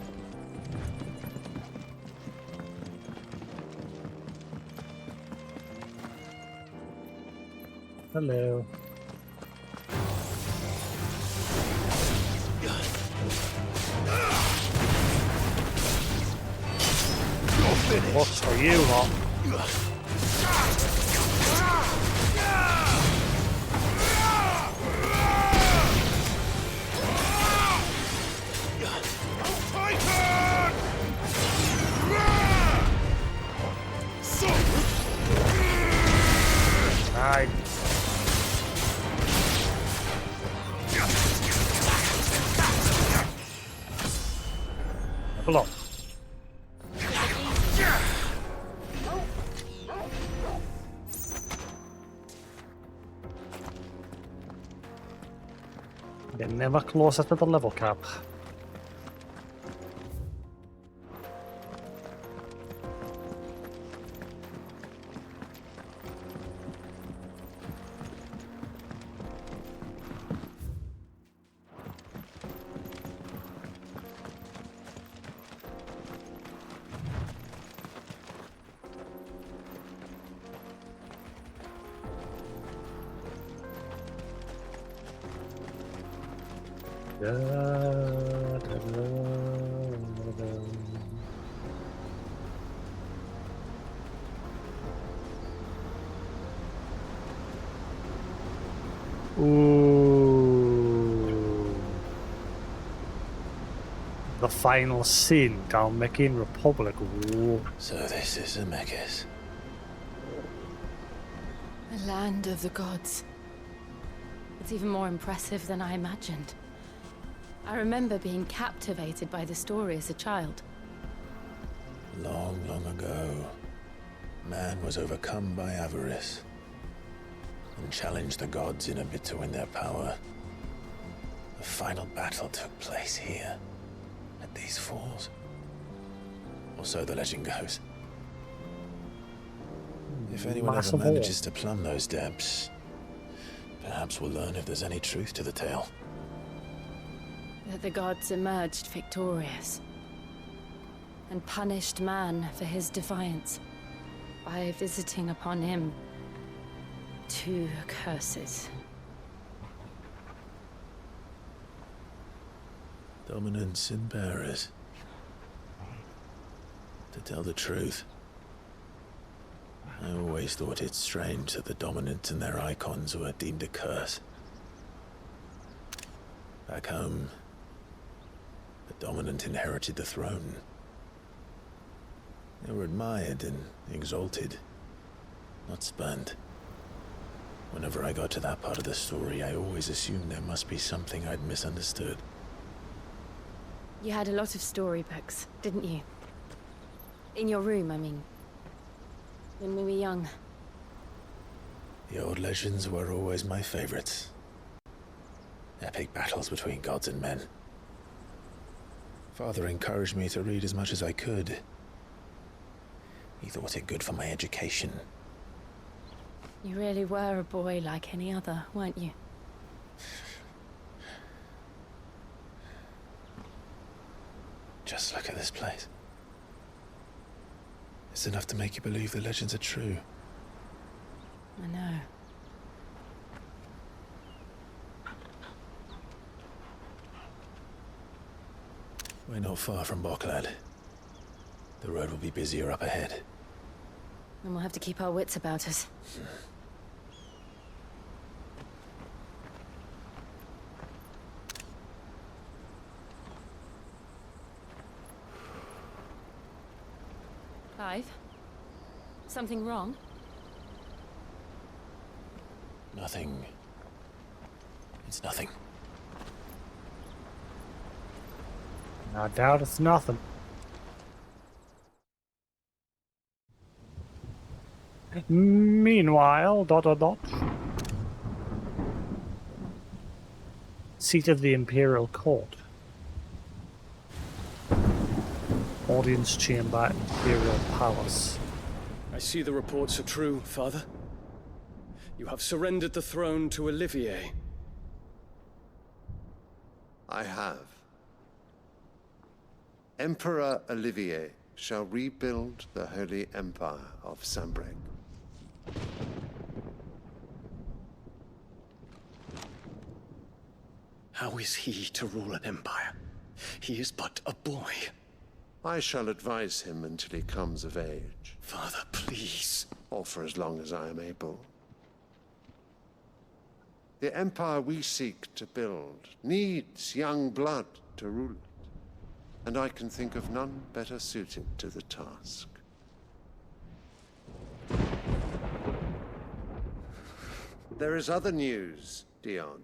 Hello. What are you lot? Right. Level up. Getting ever closer to the level cap. Ooh. The final sin, Dalmekian Republic. Ooh. So this is Zemeckis. The land of the gods. It's even more impressive than I imagined. I remember being captivated by the story as a child. Long, long ago, man was overcome by avarice and challenged the gods in a bid to win their power. The final battle took place here, at these falls. Or so the legend goes. If anyone ever manages to plumb those depths, perhaps we'll learn if there's any truth to the tale. That the gods emerged victorious and punished man for his defiance by visiting upon him 2 curses. Dominants and bearers. To tell the truth, I always thought it strange that the dominant and their icons were deemed a curse. Back home, the dominant inherited the throne, They were admired and exalted, not spurned. Whenever I got to that part of the story, I always assumed there must be something I'd misunderstood. You had a lot of storybooks, didn't you? In your room, I mean. When we were young. The old legends were always my favorites. Epic battles between gods and men. Father encouraged me to read as much as I could. He thought it good for my education. You really were a boy like any other, weren't you? Just look at this place. It's enough to make you believe the legends are true. I know. We're not far from Boklad. The road will be busier up ahead. And we'll have to keep our wits about us. Clive? Something wrong? Nothing. It's nothing. I doubt it's nothing. Meanwhile, ... Seat of the Imperial Court. Audience chamber, Imperial Palace. I see the reports are true, Father. You have surrendered the throne to Olivier. I have. Emperor Olivier shall rebuild the Holy Empire of Sanbreque. How is he to rule an empire? He is but a boy. I shall advise him until he comes of age. Father, please. Or for as long as I am able. The empire we seek to build needs young blood to rule it. And I can think of none better suited to the task. There is other news, Dion.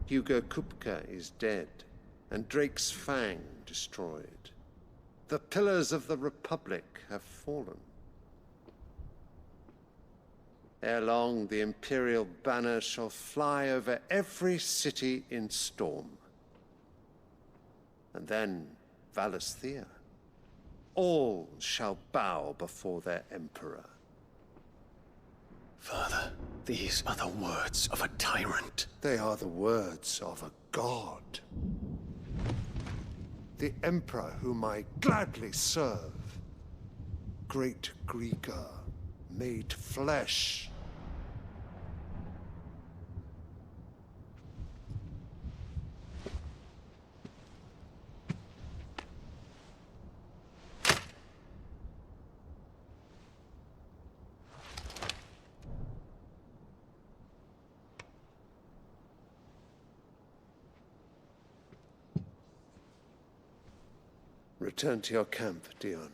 Hugo Kupka is dead, and Drake's Fang destroyed. The pillars of the Republic have fallen. Ere long, the Imperial banner shall fly over every city in Storm. And then Valisthea. All shall bow before their emperor. Father, these are the words of a tyrant. They are the words of a god. The emperor whom I gladly serve. Great Grieger, made flesh. Return to your camp, Dion,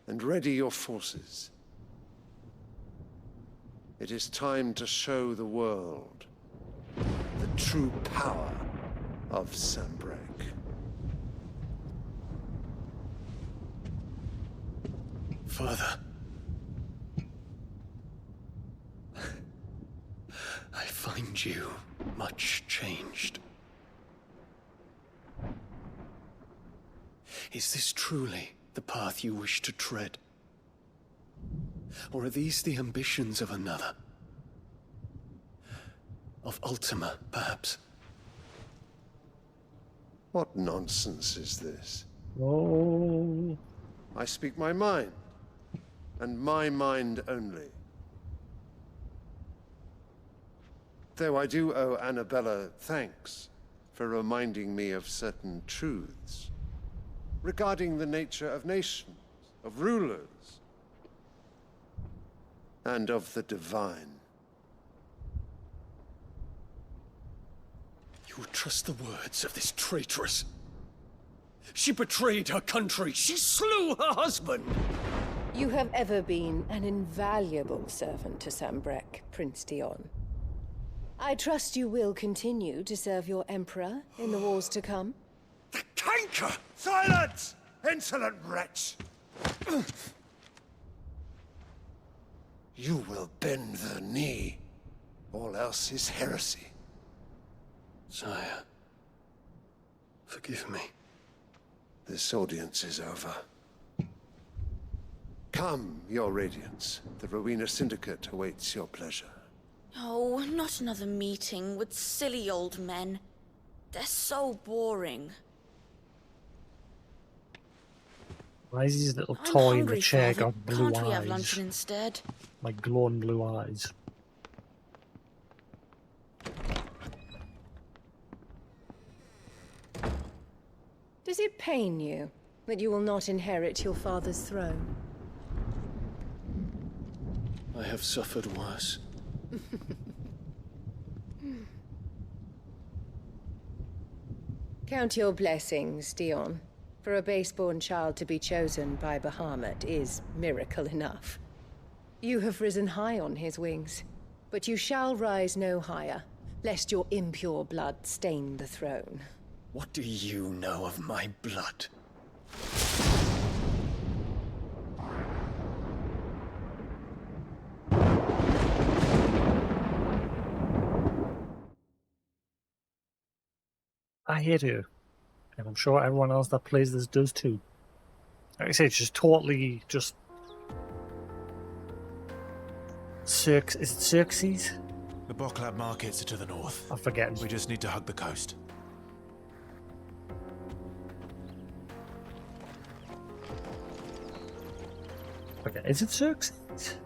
and ready your forces. It is time to show the world the true power of Sanbreque. Father. I find you much changed. Is this truly the path you wish to tread? Or are these the ambitions of another? Of Ultima, perhaps? What nonsense is this? Oh. I speak my mind, and my mind only. Though I do owe Annabella thanks for reminding me of certain truths regarding the nature of nations, of rulers, and of the divine. You would trust the words of this traitress? She betrayed her country. She slew her husband. You have ever been an invaluable servant to Sambrek, Prince Dion. I trust you will continue to serve your Emperor in the wars to come. Canker! Silence! Insolent wretch! You will bend the knee. All else is heresy. Sire, forgive me. This audience is over. Come, your radiance. The Rowena Syndicate awaits your pleasure. Oh, not another meeting with silly old men. They're so boring. Why is his little I'm toy in the hungry, chair Father. got blue Can't we have eyes? luncheon instead? Like glowing blue eyes. Does it pain you that you will not inherit your father's throne? I have suffered worse. Count your blessings, Dion. For a base-born child to be chosen by Bahamut is miracle enough. You have risen high on his wings, but you shall rise no higher, lest your impure blood stain the throne. What do you know of my blood? I hear you. And I'm sure everyone else that plays this does too. Like I say, it's just totally just... Is it Xerxes? The Boklab markets are to the north. I'm forgetting. We just need to hug the coast. Okay, is it Xerxes?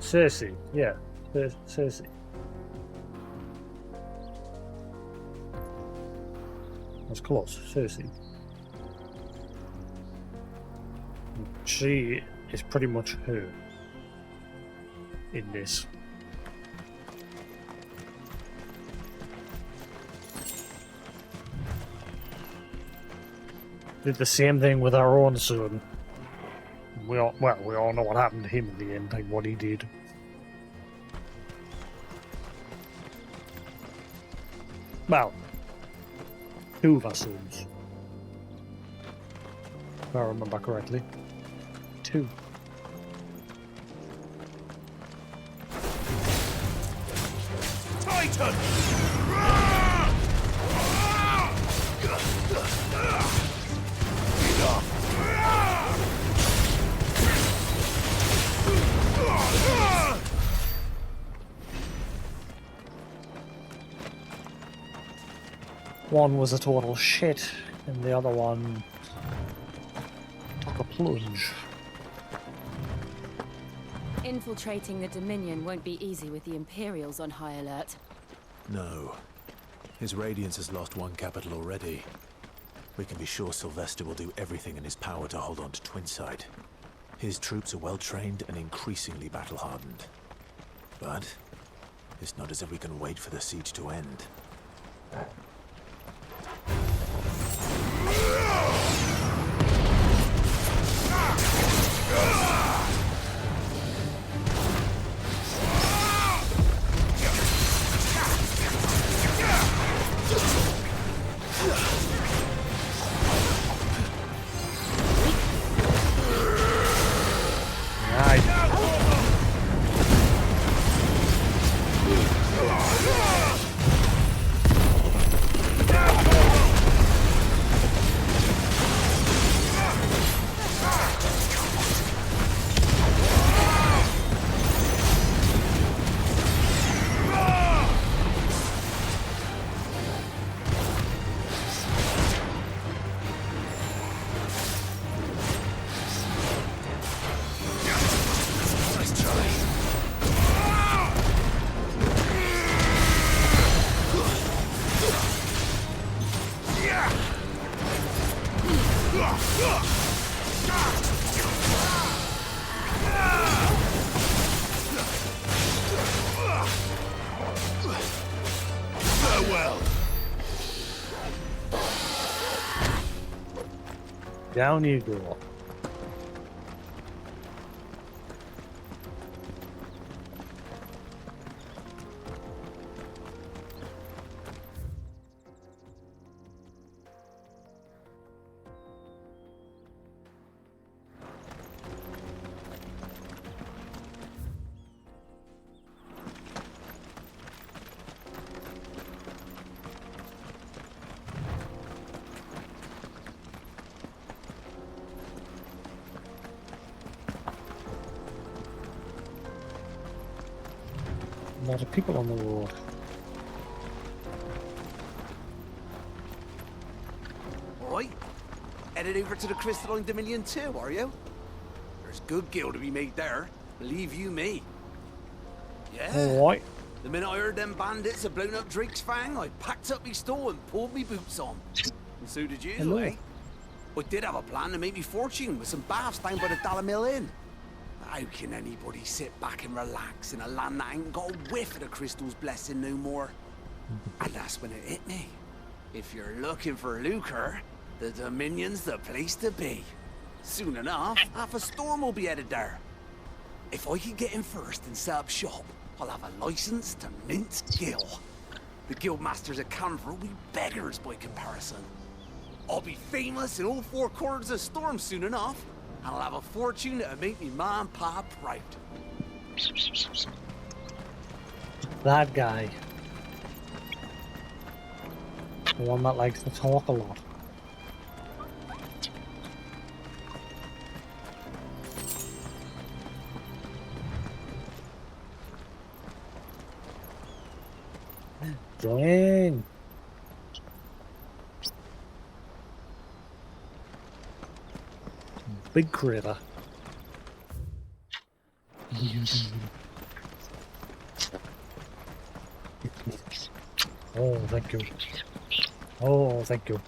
Cersei, yeah, Cersei. That's close, Cersei. She is pretty much her in this. Did the same thing with our own son. We all know what happened to him in the end, like what he did. Well, two of our sons. If I remember correctly. Two. Titan! One was a total shit, and the other one took a plunge. Infiltrating the Dominion won't be easy with the Imperials on high alert. No. His Radiance has lost one capital already. We can be sure Sylvester will do everything in his power to hold on to Twinside. His troops are well-trained and increasingly battle-hardened. But it's not as if we can wait for the siege to end. well. Down you go. A lot of people on the road. Alright. Headed over to the Crystalline Dominion too, are you? There's good gil to be made there, believe you me. Yeah. Alright. The minute I heard them bandits had blown up Drake's Fang, I packed up me store and pulled me boots on. And so did you, Hello. eh? I did have a plan to make me fortune with some baths down by the Dallamil Inn. How can anybody sit back and relax in a land that ain't got a whiff of the crystal's blessing no more? And that's when it hit me. If you're looking for lucre, the Dominion's the place to be. Soon enough, half a storm will be headed there. If I can get in first and set up shop, I'll have a license to mint gil. The guildmasters at Camphor will be beggars by comparison. I'll be famous in all four corners of Storm soon enough. And I'll have a fortune that'll make me ma and pa proud. That guy. The one that likes to talk a lot. Dang. Big critter. Oh, thank you. Oh, thank you.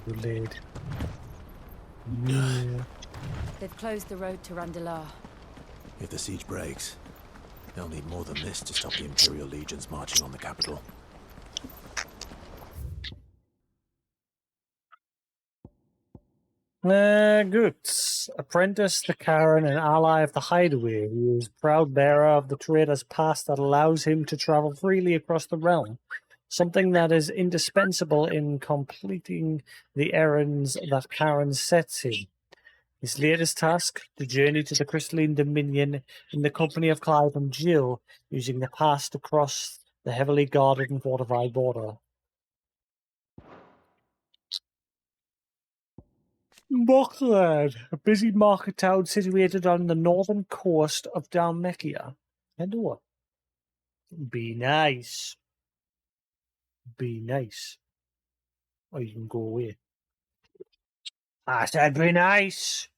Delayed. Yeah. They've closed the road to Randalar. If the siege breaks, they'll need more than this to stop the Imperial legions marching on the capital. Good. Apprentice to Karen, an ally of the Hideaway, who is proud bearer of the trader's pass that allows him to travel freely across the realm, something that is indispensable in completing the errands that Karen sets him. His latest task, the journey to the Crystalline Dominion in the company of Clive and Jill, using the pass to cross the heavily guarded and fortified border. Bockland, a busy market town situated on the northern coast of Dalmekia. Hello. Be nice. Be nice. Or you can go away. I said be nice.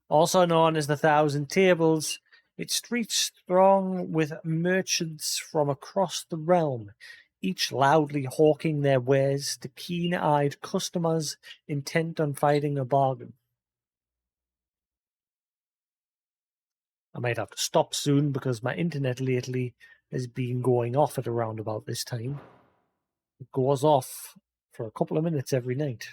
Also known as the Thousand Tables, its streets throng with merchants from across the realm, each loudly hawking their wares to keen-eyed customers intent on finding a bargain. I might have to stop soon because my internet lately has been going off at around about this time. It goes off for a couple of minutes every night.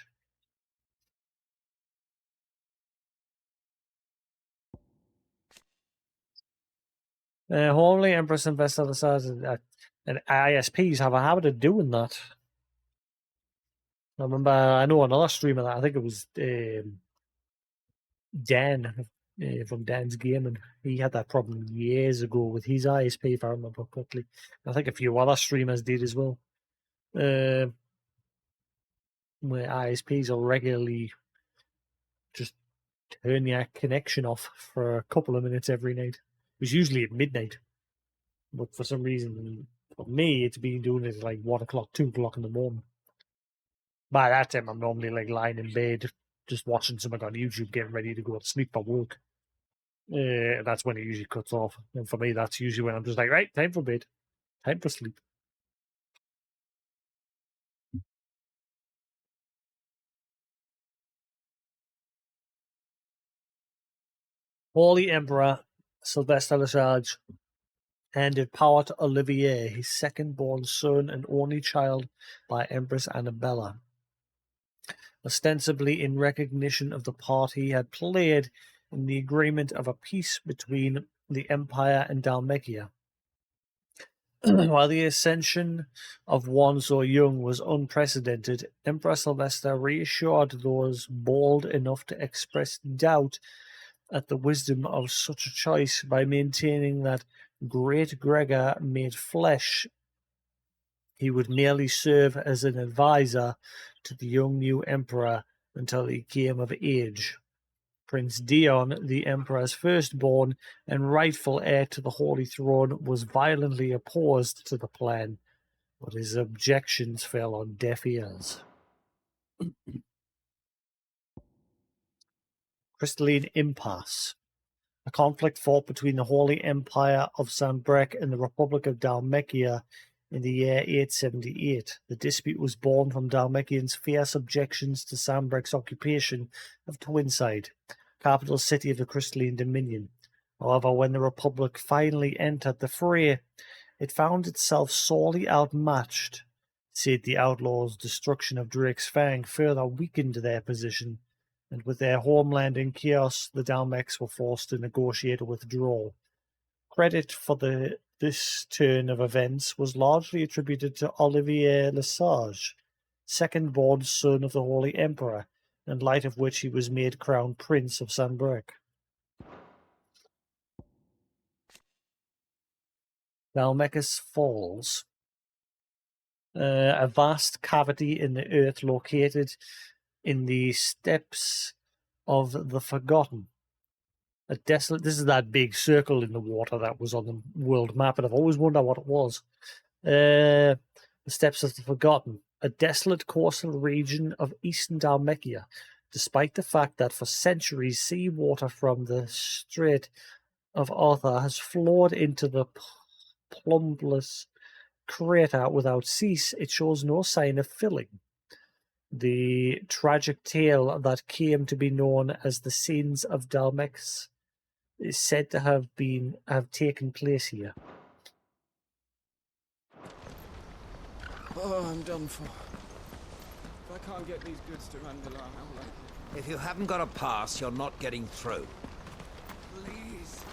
Holy Empress Investor and ISPs have a habit of doing that. I know another streamer that I think it was Dan from Dan's Gaming. He had that problem years ago with his ISP, if I remember correctly. I think a few other streamers did as well. Where ISPs will regularly just turn your connection off for a couple of minutes every night. It was usually at midnight. But for some reason, for me, it's been doing it at like 1 o'clock, 2 o'clock in the morning. By that time, I'm normally like lying in bed, just watching something on YouTube, getting ready to go to sleep for work. That's when it usually cuts off. And for me, that's usually when I'm just like, right, time for bed, time for sleep. Holy Emperor Sylvester Lesage handed power to Olivier, his second-born son and only child by Empress Annabella, ostensibly in recognition of the part he had played in the agreement of a peace between the Empire and Dhalmekia. While the ascension of one so young was unprecedented, Emperor Sylvester reassured those bold enough to express doubt at the wisdom of such a choice by maintaining that Great Gregor made flesh, he would merely serve as an advisor to the young new emperor until he came of age. Prince Dion, the emperor's firstborn and rightful heir to the Holy Throne, was violently opposed to the plan, but his objections fell on deaf ears. Crystalline Impasse. A conflict fought between the Holy Empire of Sanbreque and the Republic of Dhalmekia in the year 878. The dispute was born from Dhalmekians' fierce objections to Sanbreque's occupation of Twinside, capital city of the Crystalline Dominion. However, when the Republic finally entered the fray, it found itself sorely outmatched. Said the outlaws' destruction of Drake's Fang further weakened their position, and with their homeland in chaos, the Dhalmecs were forced to negotiate a withdrawal. Credit for this turn of events was largely attributed to Olivier Lesage, second-born son of the Holy Emperor, in light of which he was made Crown Prince of Sanbreque. Dhalmekia's Falls. A vast cavity in the earth located in the steppes of the Forgotten. A desolate. This is that big circle in the water that was on the world map, and I've always wondered what it was. The steppes of the Forgotten, a desolate coastal region of eastern Dhalmekia, despite the fact that for centuries seawater from the Strait of Arthur has flowed into the plumbless crater without cease, it shows no sign of filling. The tragic tale that came to be known as the Sins of Dhalmex is said to have taken place here. Oh, I'm done for. If I can't get these goods to Randalar, how will I? If you haven't got a pass, you're not getting through. Please.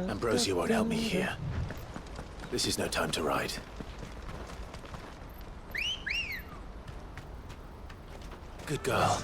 Ambrosia won't help me here. This is no time to ride. Good girl.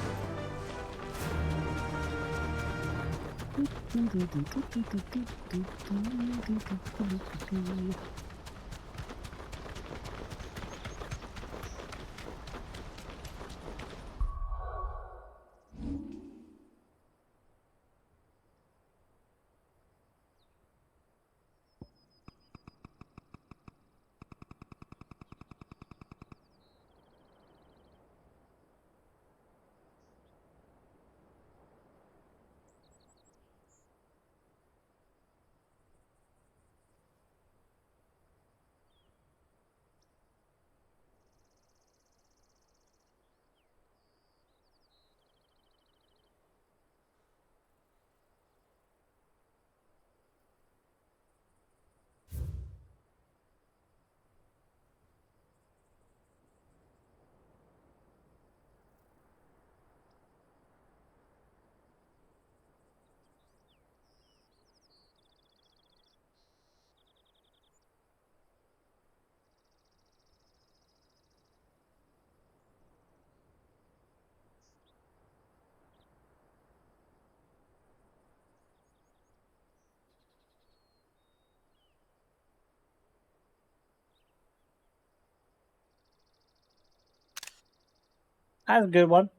That's a good one.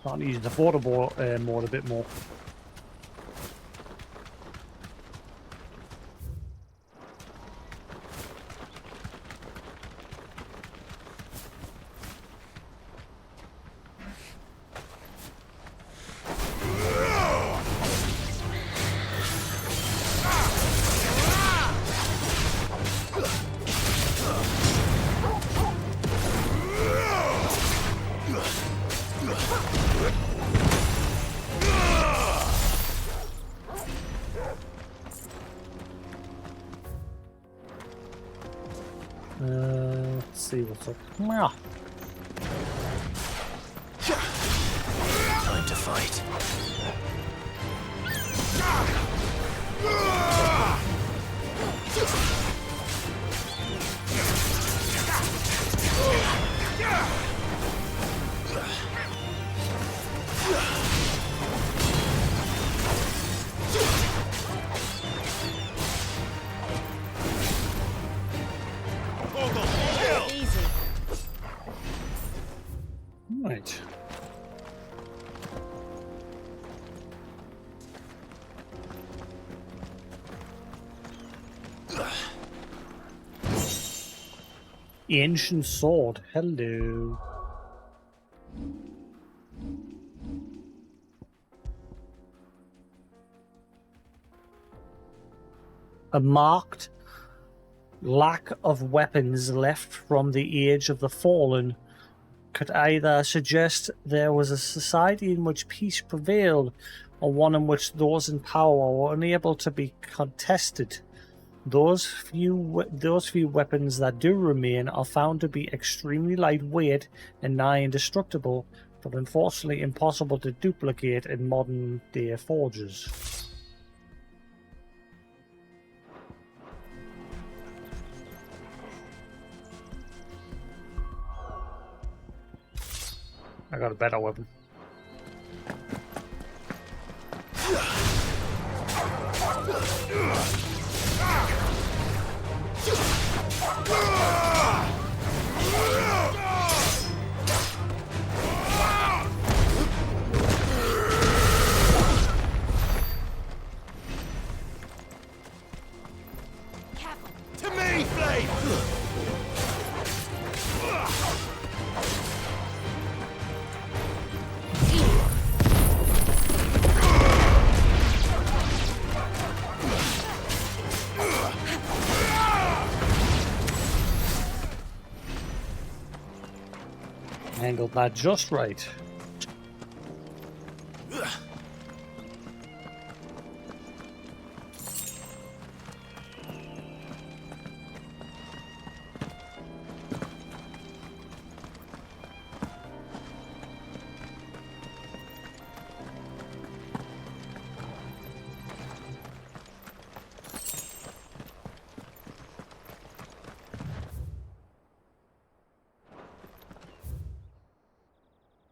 Starting to use the photo mode a bit more. Let's see what's up. Mwah. Time to fight. Easy. Right. Ancient sword. Hello. A marked lack of weapons left from the Age of the Fallen could either suggest there was a society in which peace prevailed, or one in which those in power were unable to be contested. Those few weapons that do remain are found to be extremely lightweight and nigh indestructible, but unfortunately impossible to duplicate in modern day forges. I got a better weapon. To me, Flame! Angled that just right.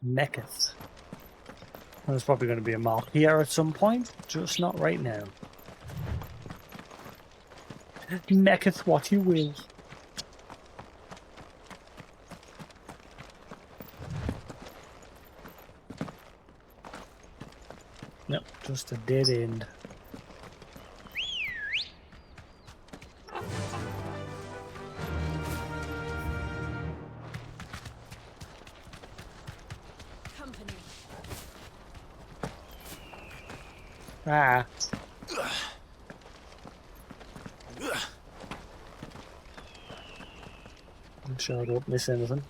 Mecheth. There's probably going to be a mark here at some point, just not right now. Mecheth what you will. Nope, just a dead end. Ah. I'm sure I don't miss anything.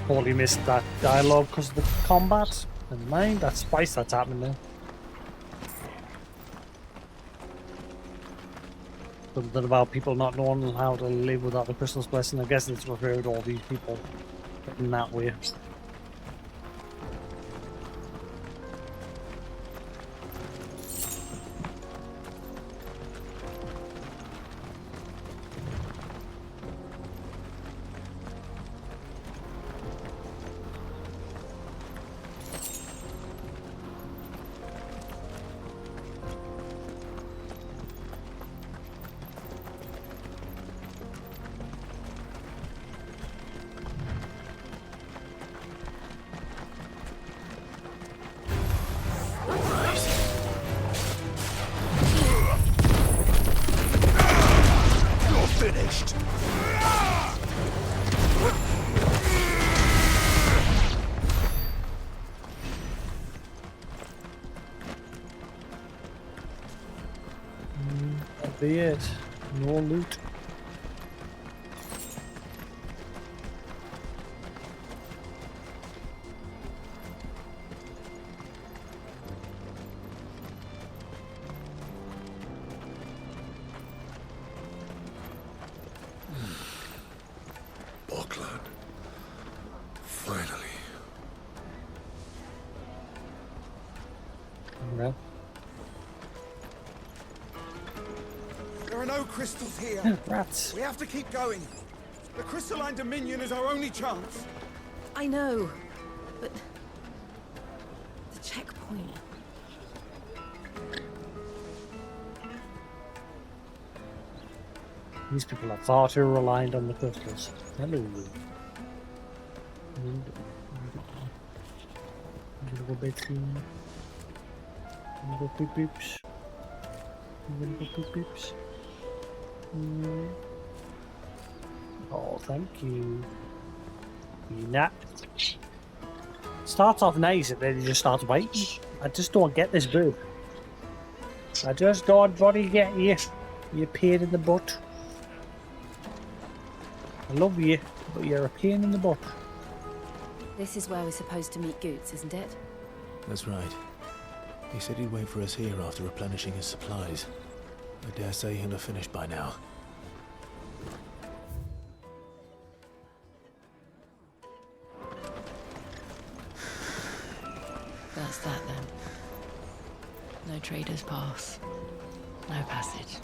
Totally missed that dialogue because of the combat. Never mind, that's twice that's happening now. Something about people not knowing how to live without the Crystal's blessing. I guess it's referred to all these people in that way. be it. No loot. Auckland. Finally. Well. There are no crystals here. Rats. We have to keep going. The crystalline dominion is our only chance. I know, but the checkpoint. These people are far too reliant on the crystals. Hello. Little bitsy. Little poop poops. Little poop poops. Oh, thank you. Nah. Starts off nice and then he just starts waiting. I just don't get this boo. I just don't bloody get you. You pain in the butt. I love you, but you're a pain in the butt. This is where we're supposed to meet Goots, isn't it? That's right. He said he'd wait for us here after replenishing his supplies. I dare say he'll have finished by now. That's that then. No trader's pass. No passage.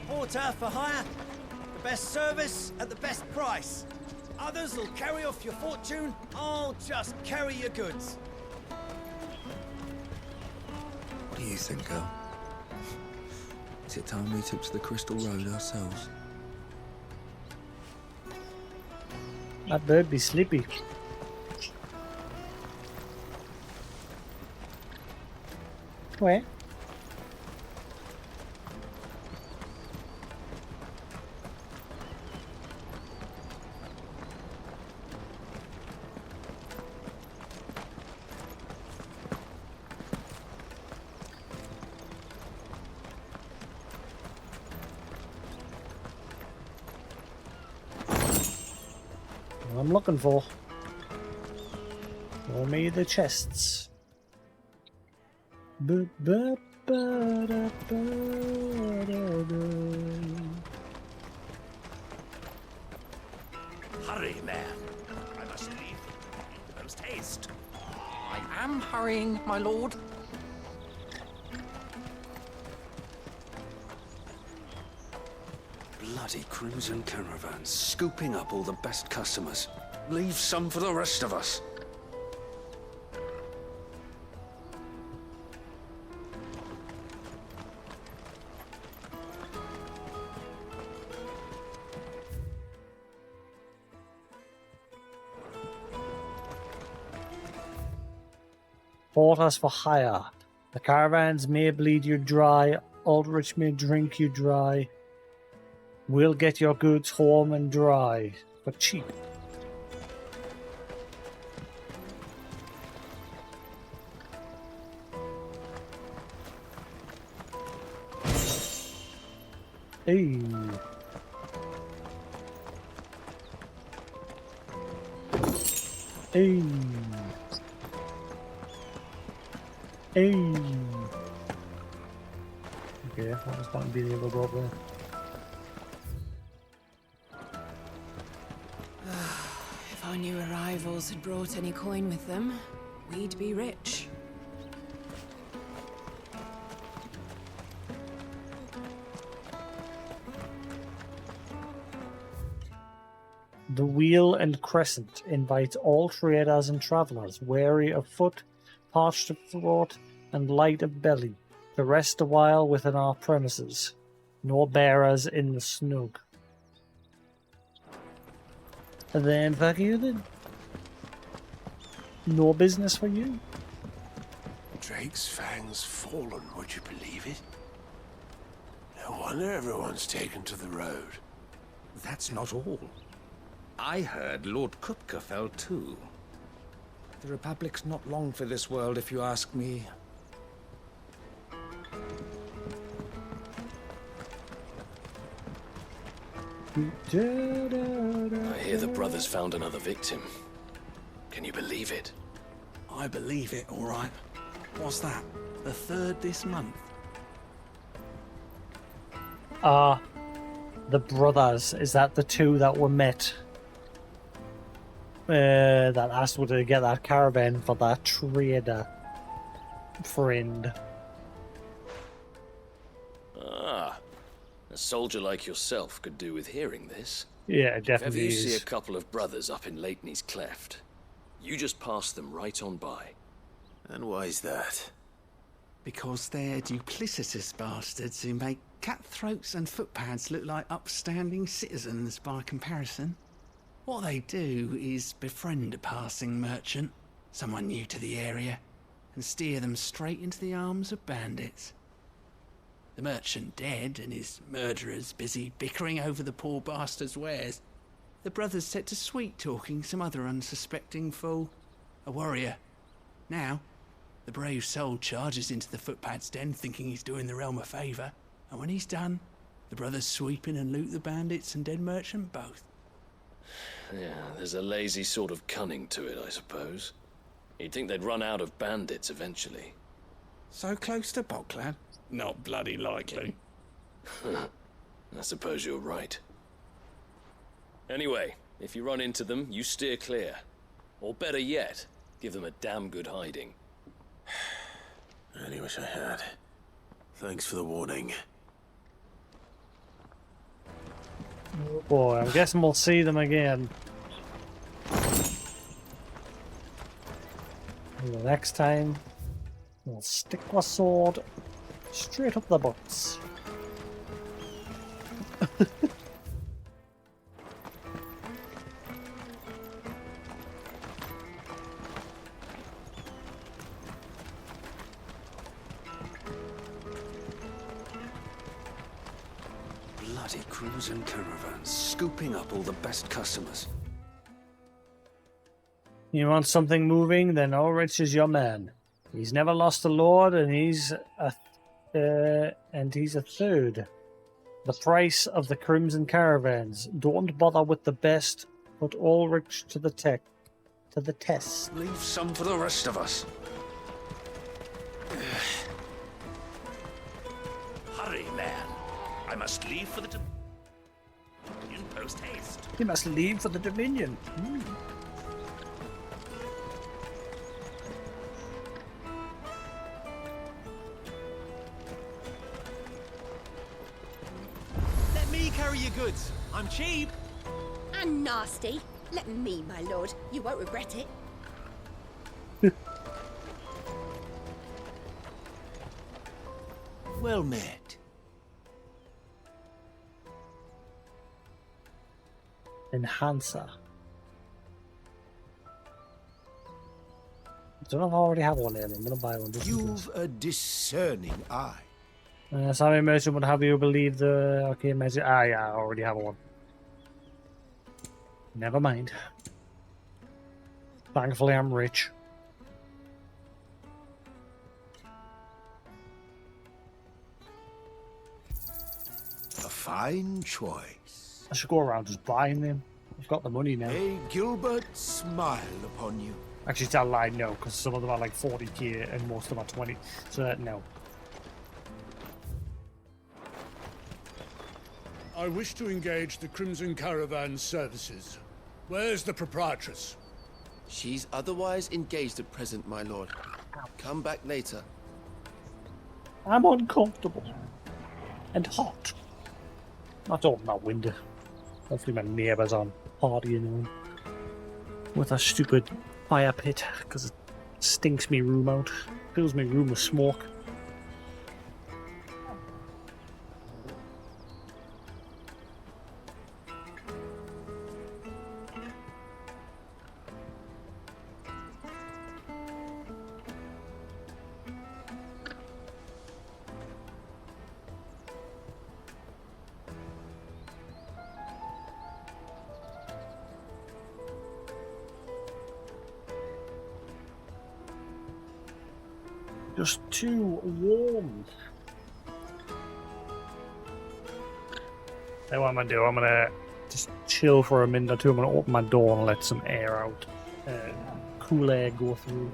Porter for hire. The best service at the best price. Others will carry off your fortune. I'll just carry your goods. What do you think, girl? Is it time we took to the Crystal Road ourselves? That bird be sleepy. Where? I'm looking for. Show me the chests. Hurry, man. I must leave. Post haste. I am hurrying, my lord. Bloody crimson caravans, scooping up all the best customers. Leave some for the rest of us. Porters for hire. The caravans may bleed you dry. Aldrich may drink you dry. We'll get your goods home and dry for cheap. Hey. Hey. Hey. Okay, I just want to be able to go up there. If our new arrivals had brought any coin with them, we'd be rich. The Wheel and Crescent invites all traders and travellers, weary of foot, parched of throat, and light of belly, to rest a while within our premises. No bearers in the snug. And then fuck you then. No business for you. Drake's fangs fallen, would you believe it? No wonder everyone's taken to the road. That's not all. I heard Lord Kupka fell too. The Republic's not long for this world, if you ask me. I hear the brothers found another victim. Can you believe it? I believe it, all right. What's that? The third this month? The brothers, is that the two that were met? That asked whether to get that caravan for that trader friend. Ah, a soldier like yourself could do with hearing this. Yeah, it If ever definitely you is. see a couple of brothers up in Lateney's Cleft, you just pass them right on by. And why is that? Because they're duplicitous bastards who make cutthroats and footpads look like upstanding citizens by comparison. What they do is befriend a passing merchant, someone new to the area, and steer them straight into the arms of bandits. The merchant dead and his murderers busy bickering over the poor bastard's wares. The brothers set to sweet-talking some other unsuspecting fool, a warrior. Now, the brave soul charges into the footpad's den thinking he's doing the realm a favour, and when he's done, the brothers sweep in and loot the bandits and dead merchant both. Yeah, there's a lazy sort of cunning to it, I suppose. You'd think they'd run out of bandits eventually. So close to Boklad? Not bloody likely. I suppose you're right. Anyway, if you run into them, you steer clear. Or better yet, give them a damn good hiding. I really wish I had. Thanks for the warning. Oh boy, I'm guessing we'll see them again. And the next time, we'll stick our sword straight up the butts. Bloody crews and caravans, scooping up all the best customers. You want something moving? Then Ulrich is your man. He's never lost a lord, and he's a third. The price of the Crimson Caravans. Don't bother with the best. Put Ulrich to the test. Leave some for the rest of us. Hurry, man. I must leave for the Dominion post haste. You must leave for the Dominion. Let me carry your goods. I'm cheap. And nasty. Let me, my lord. You won't regret it. Well met. Enhancer. I don't know if I already have one here. I'm going to buy one. You've a discerning eye. Sorry, merchant would have you believe the... Okay, merchant... Ah, yeah, I already have one. Never mind. Thankfully, I'm rich. A fine choice. I should go around just buying them. I've got the money now. May Gilbert smile upon you. Actually, it's a lie, no, because some of them are like 40k and most of them are 20. So, no. I wish to engage the Crimson Caravan services. Where's the proprietress? She's otherwise engaged at present, my lord. Come back later. I'm uncomfortable. And hot. Not open that window. Hopefully my neighbours aren't partying on with a stupid fire pit, because it stinks me room out. Fills me room with smoke. Just too warm. Now what I'm gonna do, I'm gonna just chill for a minute or two. I'm gonna open my door and let some air out. Cool air go through.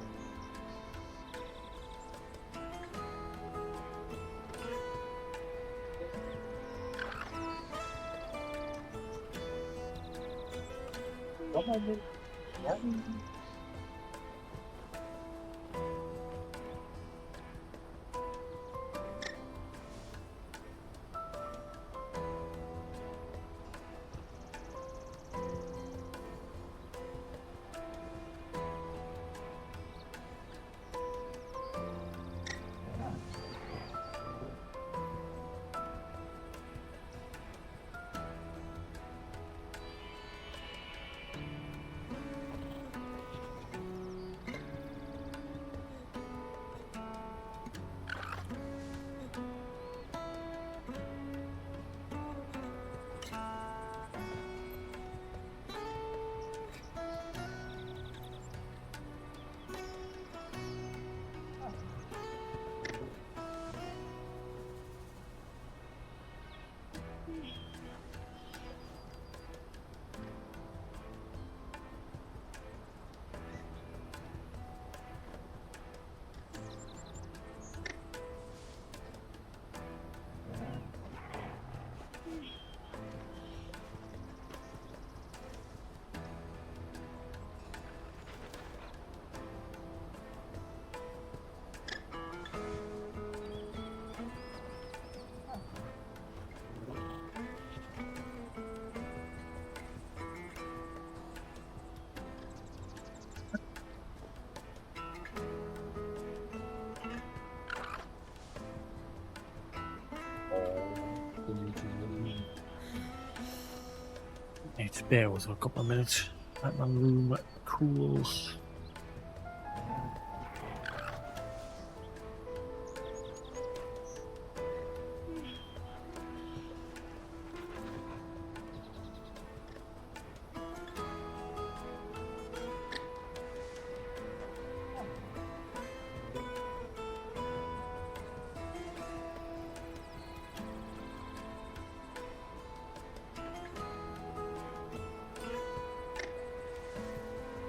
Need to bear with a couple of minutes. Let my room cools.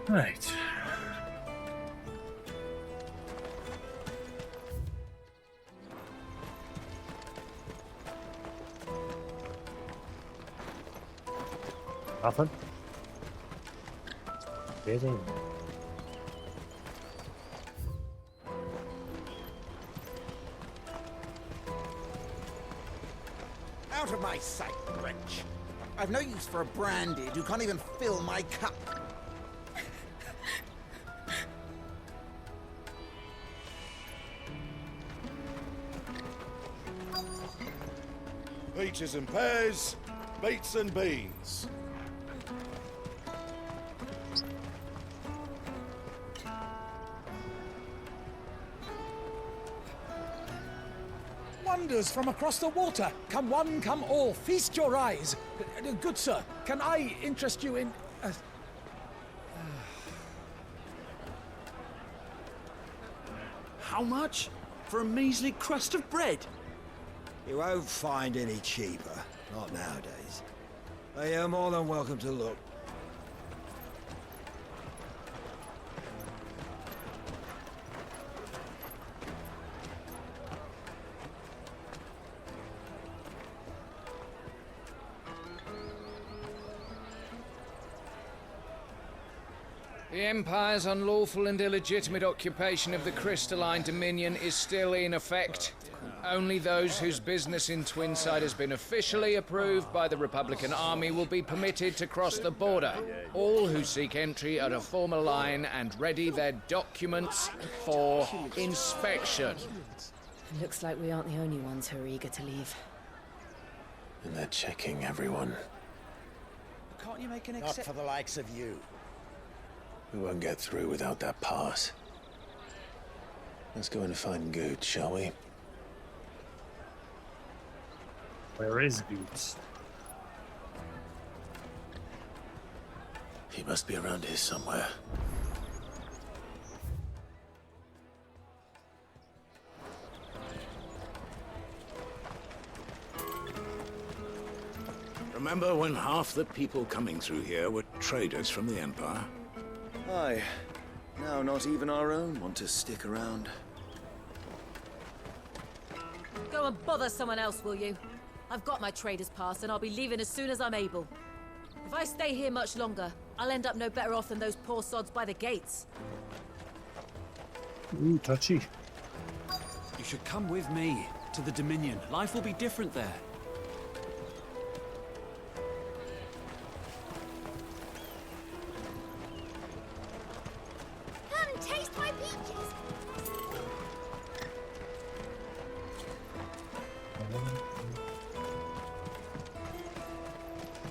Right. Nothing. Busy. Out of my sight, wretch. I've no use for a branded who can't even fill my cup. Peaches and pears, beets and beans. Wonders from across the water. Come one, come all. Feast your eyes. Good sir, can I interest you in... How much? For a measly crust of bread? You won't find any cheaper. Not nowadays. But you're more than welcome to look. The Empire's unlawful and illegitimate occupation of the crystalline dominion is still in effect. Only those whose business in Twinside has been officially approved by the Republican Army will be permitted to cross the border. All who seek entry are to form a line and ready their documents for inspection. Looks like we aren't the only ones who are eager to leave. And they're checking everyone. Can't you make an Not for the likes of you. We won't get through without that pass. Let's go and find Good, shall we? Where is Boots? He must be around here somewhere. Remember when half the people coming through here were traders from the Empire? Aye. Now not even our own want to stick around. Go and bother someone else, will you? I've got my trader's pass and I'll be leaving as soon as I'm able. If I stay here much longer, I'll end up no better off than those poor sods by the gates. Ooh, touchy. You should come with me to the Dominion. Life will be different there. Come taste my peaches.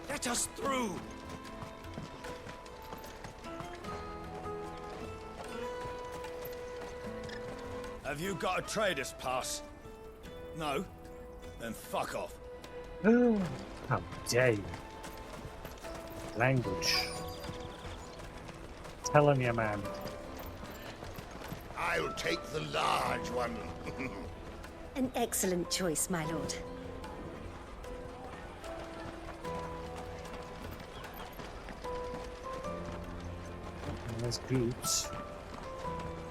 Let us through! Have you got a trader's pass? No? Then fuck off. Oh, how dare you. Language. Telling you, man. I'll take the large one. An excellent choice, my lord. And there's boots.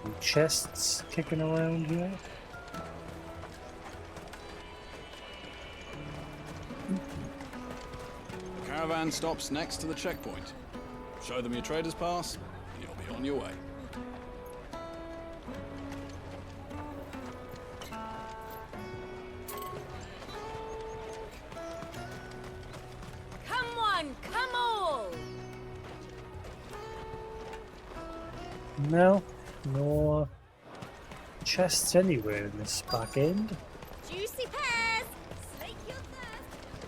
And chests kicking around here. Caravan stops next to the checkpoint. Show them your trader's pass, and you'll be on your way. Come on, come all! No, no chests anywhere in this back end. Juicy pears! Slake your thirst!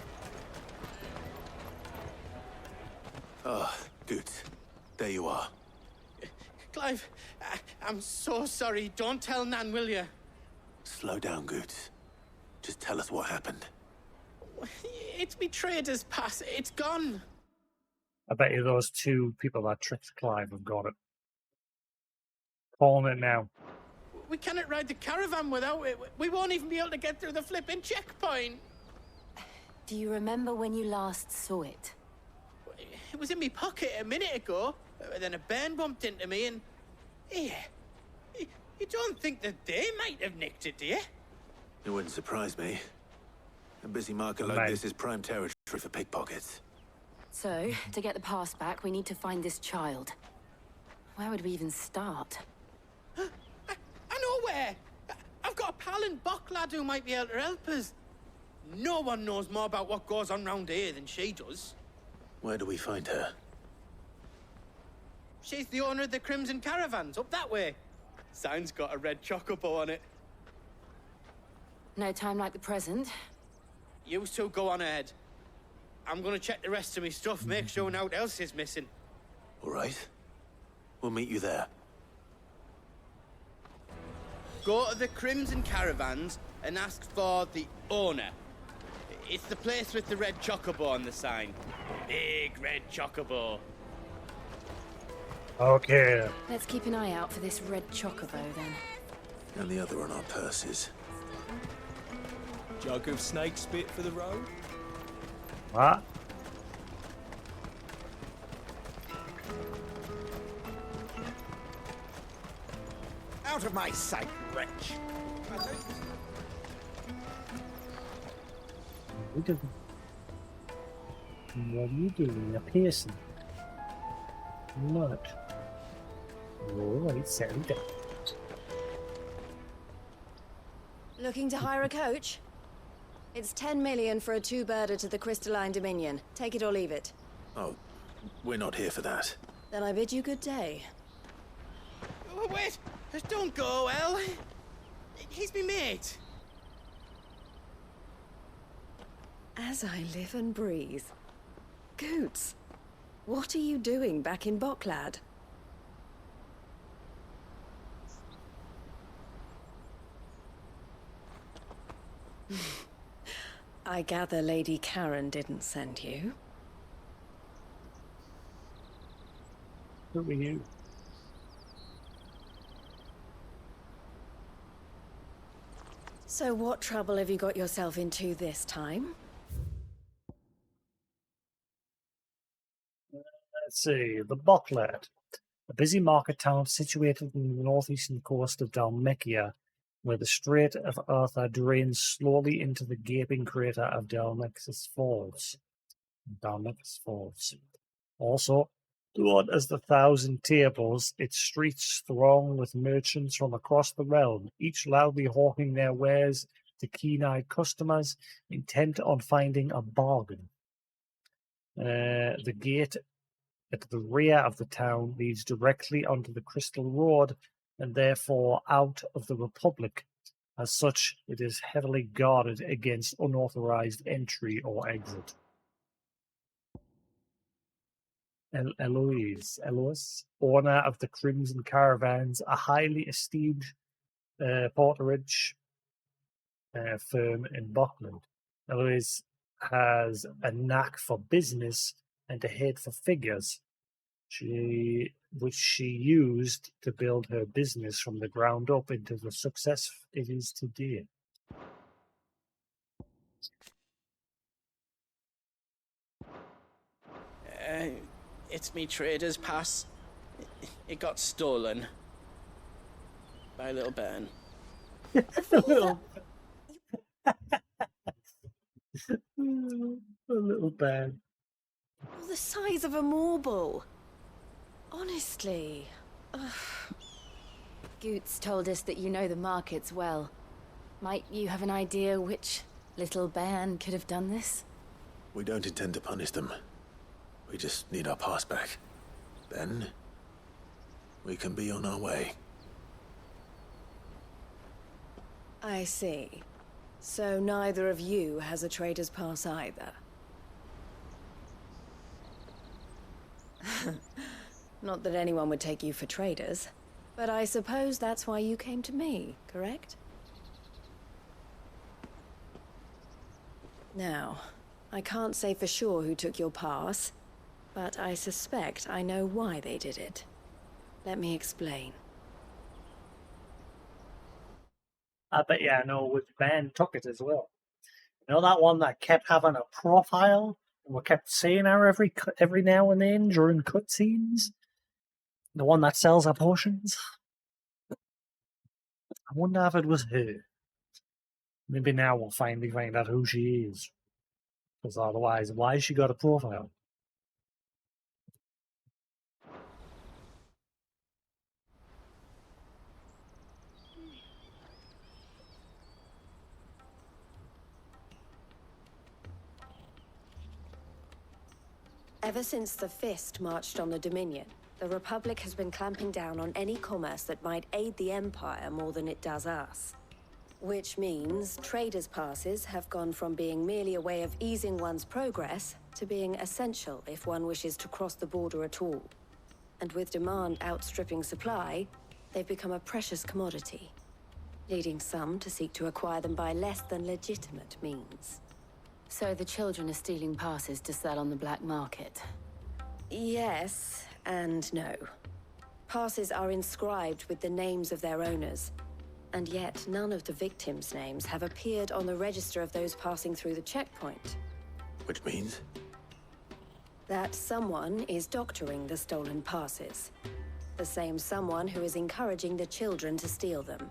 Ah, good. There you are. Clive, I'm so sorry. Don't tell Nan, will you? Slow down, Goots. Just tell us what happened. It's me trader's pass. It's gone. I bet you those two people that tricked Clive have got it. Calling it now. We cannot ride the caravan without it. We won't even be able to get through the flipping checkpoint. Do you remember when you last saw it? It was in my pocket a minute ago. Then a bairn bumped into me and... Yeah. You don't think that they might have nicked it, do you? It wouldn't surprise me. A busy market like this is prime territory for pickpockets. So, to get the pass back, we need to find this child. Where would we even start? I know where! I've got a pal in Bock lad who might be able to help us. No one knows more about what goes on round here than she does. Where do we find her? She's the owner of the Crimson Caravans, up that way. Sign's got a red chocobo on it. No time like the present. You two go on ahead. I'm gonna check the rest of my stuff, make sure naught else is missing. All right. We'll meet you there. Go to the Crimson Caravans and ask for the owner. It's the place with the red chocobo on the sign. Big red chocobo. Okay. Let's keep an eye out for this red chocobo, then. And the other on our purses. Jug of snake spit for the road? What? Out of my sight, wretch! What are you doing? You're piercing. Not. Alright, settle down. Looking to hire a coach? It's 10 million for a two-birder to the Crystalline Dominion. Take it or leave it. Oh, we're not here for that. Then I bid you good day. Oh, wait! Don't go, El. He's me mate. As I live and breathe. Goots, what are you doing back in Bocklad? I gather Lady Karen didn't send you. Who are you? So what trouble have you got yourself into this time? Let's see, the Bocklet, a busy market town situated on the northeastern coast of Dalmekia, where the Strait of Arthur drains slowly into the gaping crater of Dalnexus Falls. Also, known as the Thousand Tables, its streets throng with merchants from across the realm, each loudly hawking their wares to keen-eyed customers intent on finding a bargain. The gate at the rear of the town leads directly onto the Crystal Road and therefore out of the Republic. As such, it is heavily guarded against unauthorized entry or exit. Eloise, owner of the Crimson Caravans, a highly esteemed porterage firm in Buckland. Eloise has a knack for business and a head for figures, which she used to build her business from the ground up into the success it is today. It's me trader's pass. It got stolen by little Ben. A little Ben. Well, the size of a marble. Honestly. Ugh. Goots told us that you know the markets well. Might you have an idea which little band could have done this? We don't intend to punish them. We just need our pass back. Then, we can be on our way. I see. So neither of you has a trader's pass either. Not that anyone would take you for traders, but I suppose that's why you came to me, correct? Now, I can't say for sure who took your pass, but I suspect I know why they did it. Let me explain. I bet you I know which band took it as well. You know that one that kept having a profile? And we kept seeing her every now and then during cutscenes? The one that sells her potions? I wonder if it was her. Maybe now we'll finally find out who she is. Because otherwise, why has she got a profile? Ever since the Fist marched on the Dominion, the Republic has been clamping down on any commerce that might aid the Empire more than it does us. Which means traders' passes have gone from being merely a way of easing one's progress to being essential if one wishes to cross the border at all. And with demand outstripping supply, they've become a precious commodity, leading some to seek to acquire them by less than legitimate means. So the children are stealing passes to sell on the black market? Yes and no. Passes are inscribed with the names of their owners, and yet none of the victims' names have appeared on the register of those passing through the checkpoint. Which means? That someone is doctoring the stolen passes. The same someone who is encouraging the children to steal them.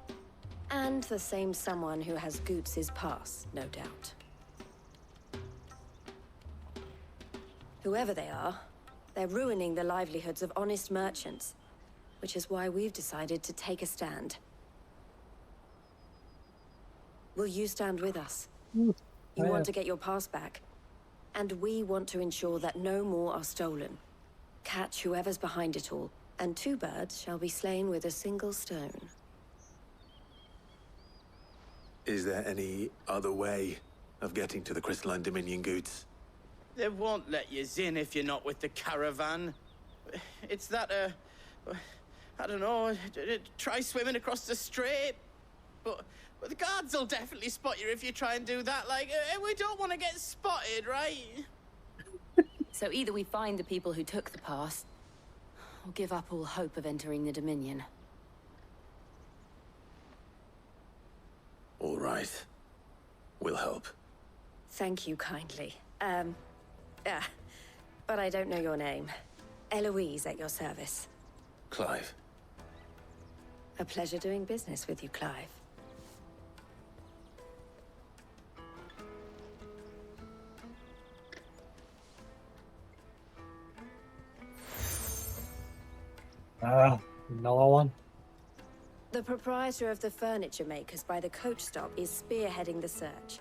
And the same someone who has Goots' pass, no doubt. Whoever they are, they're ruining the livelihoods of honest merchants, which is why we've decided to take a stand. Will you stand with us? You want to get your pass back, and we want to ensure that no more are stolen. Catch whoever's behind it all, and two birds shall be slain with a single stone. Is there any other way of getting to the Crystalline Dominion, Goots? They won't let you in if you're not with the caravan. It's that, I don't know, try swimming across the strait. But the guards will definitely spot you if you try and do that. Like, we don't want to get spotted, right? So either we find the people who took the pass, or give up all hope of entering the Dominion. All right. We'll help. Thank you kindly. But I don't know your name. Eloise at your service. Clive. A pleasure doing business with you, Clive. Another one. The proprietor of the furniture makers by the coach stop is spearheading the search.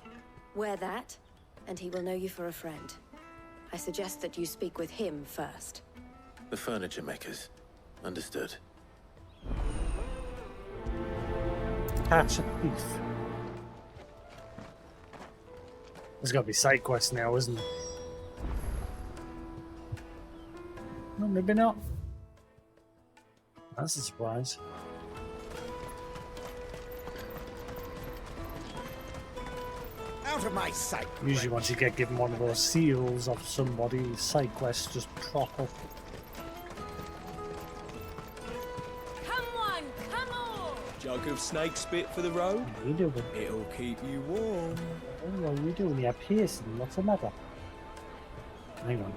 Wear that, and he will know you for a friend. I suggest that you speak with him first. The furniture makers. Understood. Catch a thief. There's gotta be side quests now, isn't there? No, maybe not. That's a surprise. Out of my sight. Usually once you get given one of those seals of somebody, side quests just prop up. Come on, come on! Jug of snake spit for the road? What are you doing? It'll keep you warm. Oh, what are you doing? You're piercing. What's the matter? Hang on.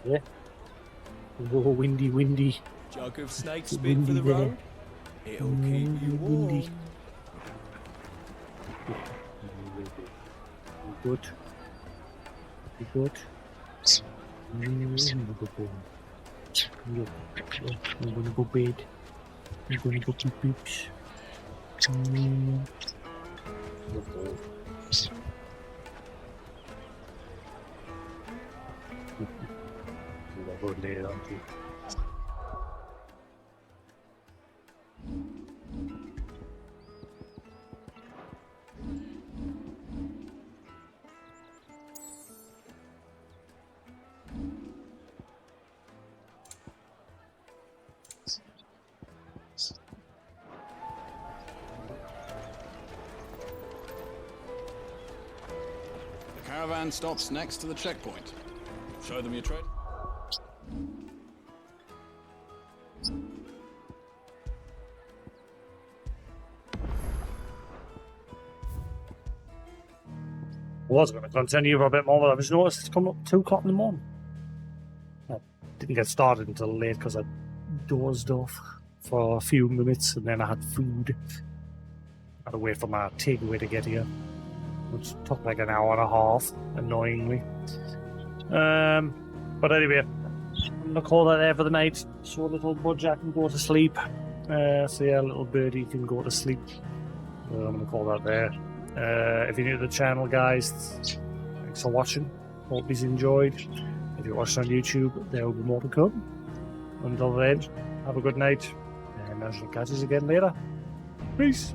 Yeah. Whoa, windy, windy. Jug of snake spit Windy for the there. road? It'll keep you warm. Windy. Good. Good. I'm gonna go bed. I'm gonna go keep poops. Go lay it on you. The caravan stops next to the checkpoint. Show them your trade. I was going to continue for a bit more, but I just noticed it's coming up 2 o'clock in the morning. I didn't get started until late because I dozed off for a few minutes and then I had food. I had to wait for my takeaway to get here, which took like an hour and a half, annoyingly. But anyway, I'm going to call that there for the night so little Budjack can go to sleep. So yeah, little birdie can go to sleep. I'm going to call that there. If you're new to the channel, guys, thanks for watching. Hope you've enjoyed. If you're watching on YouTube, there will be more to come. Until then, have a good night, and I shall catch you again later. Peace.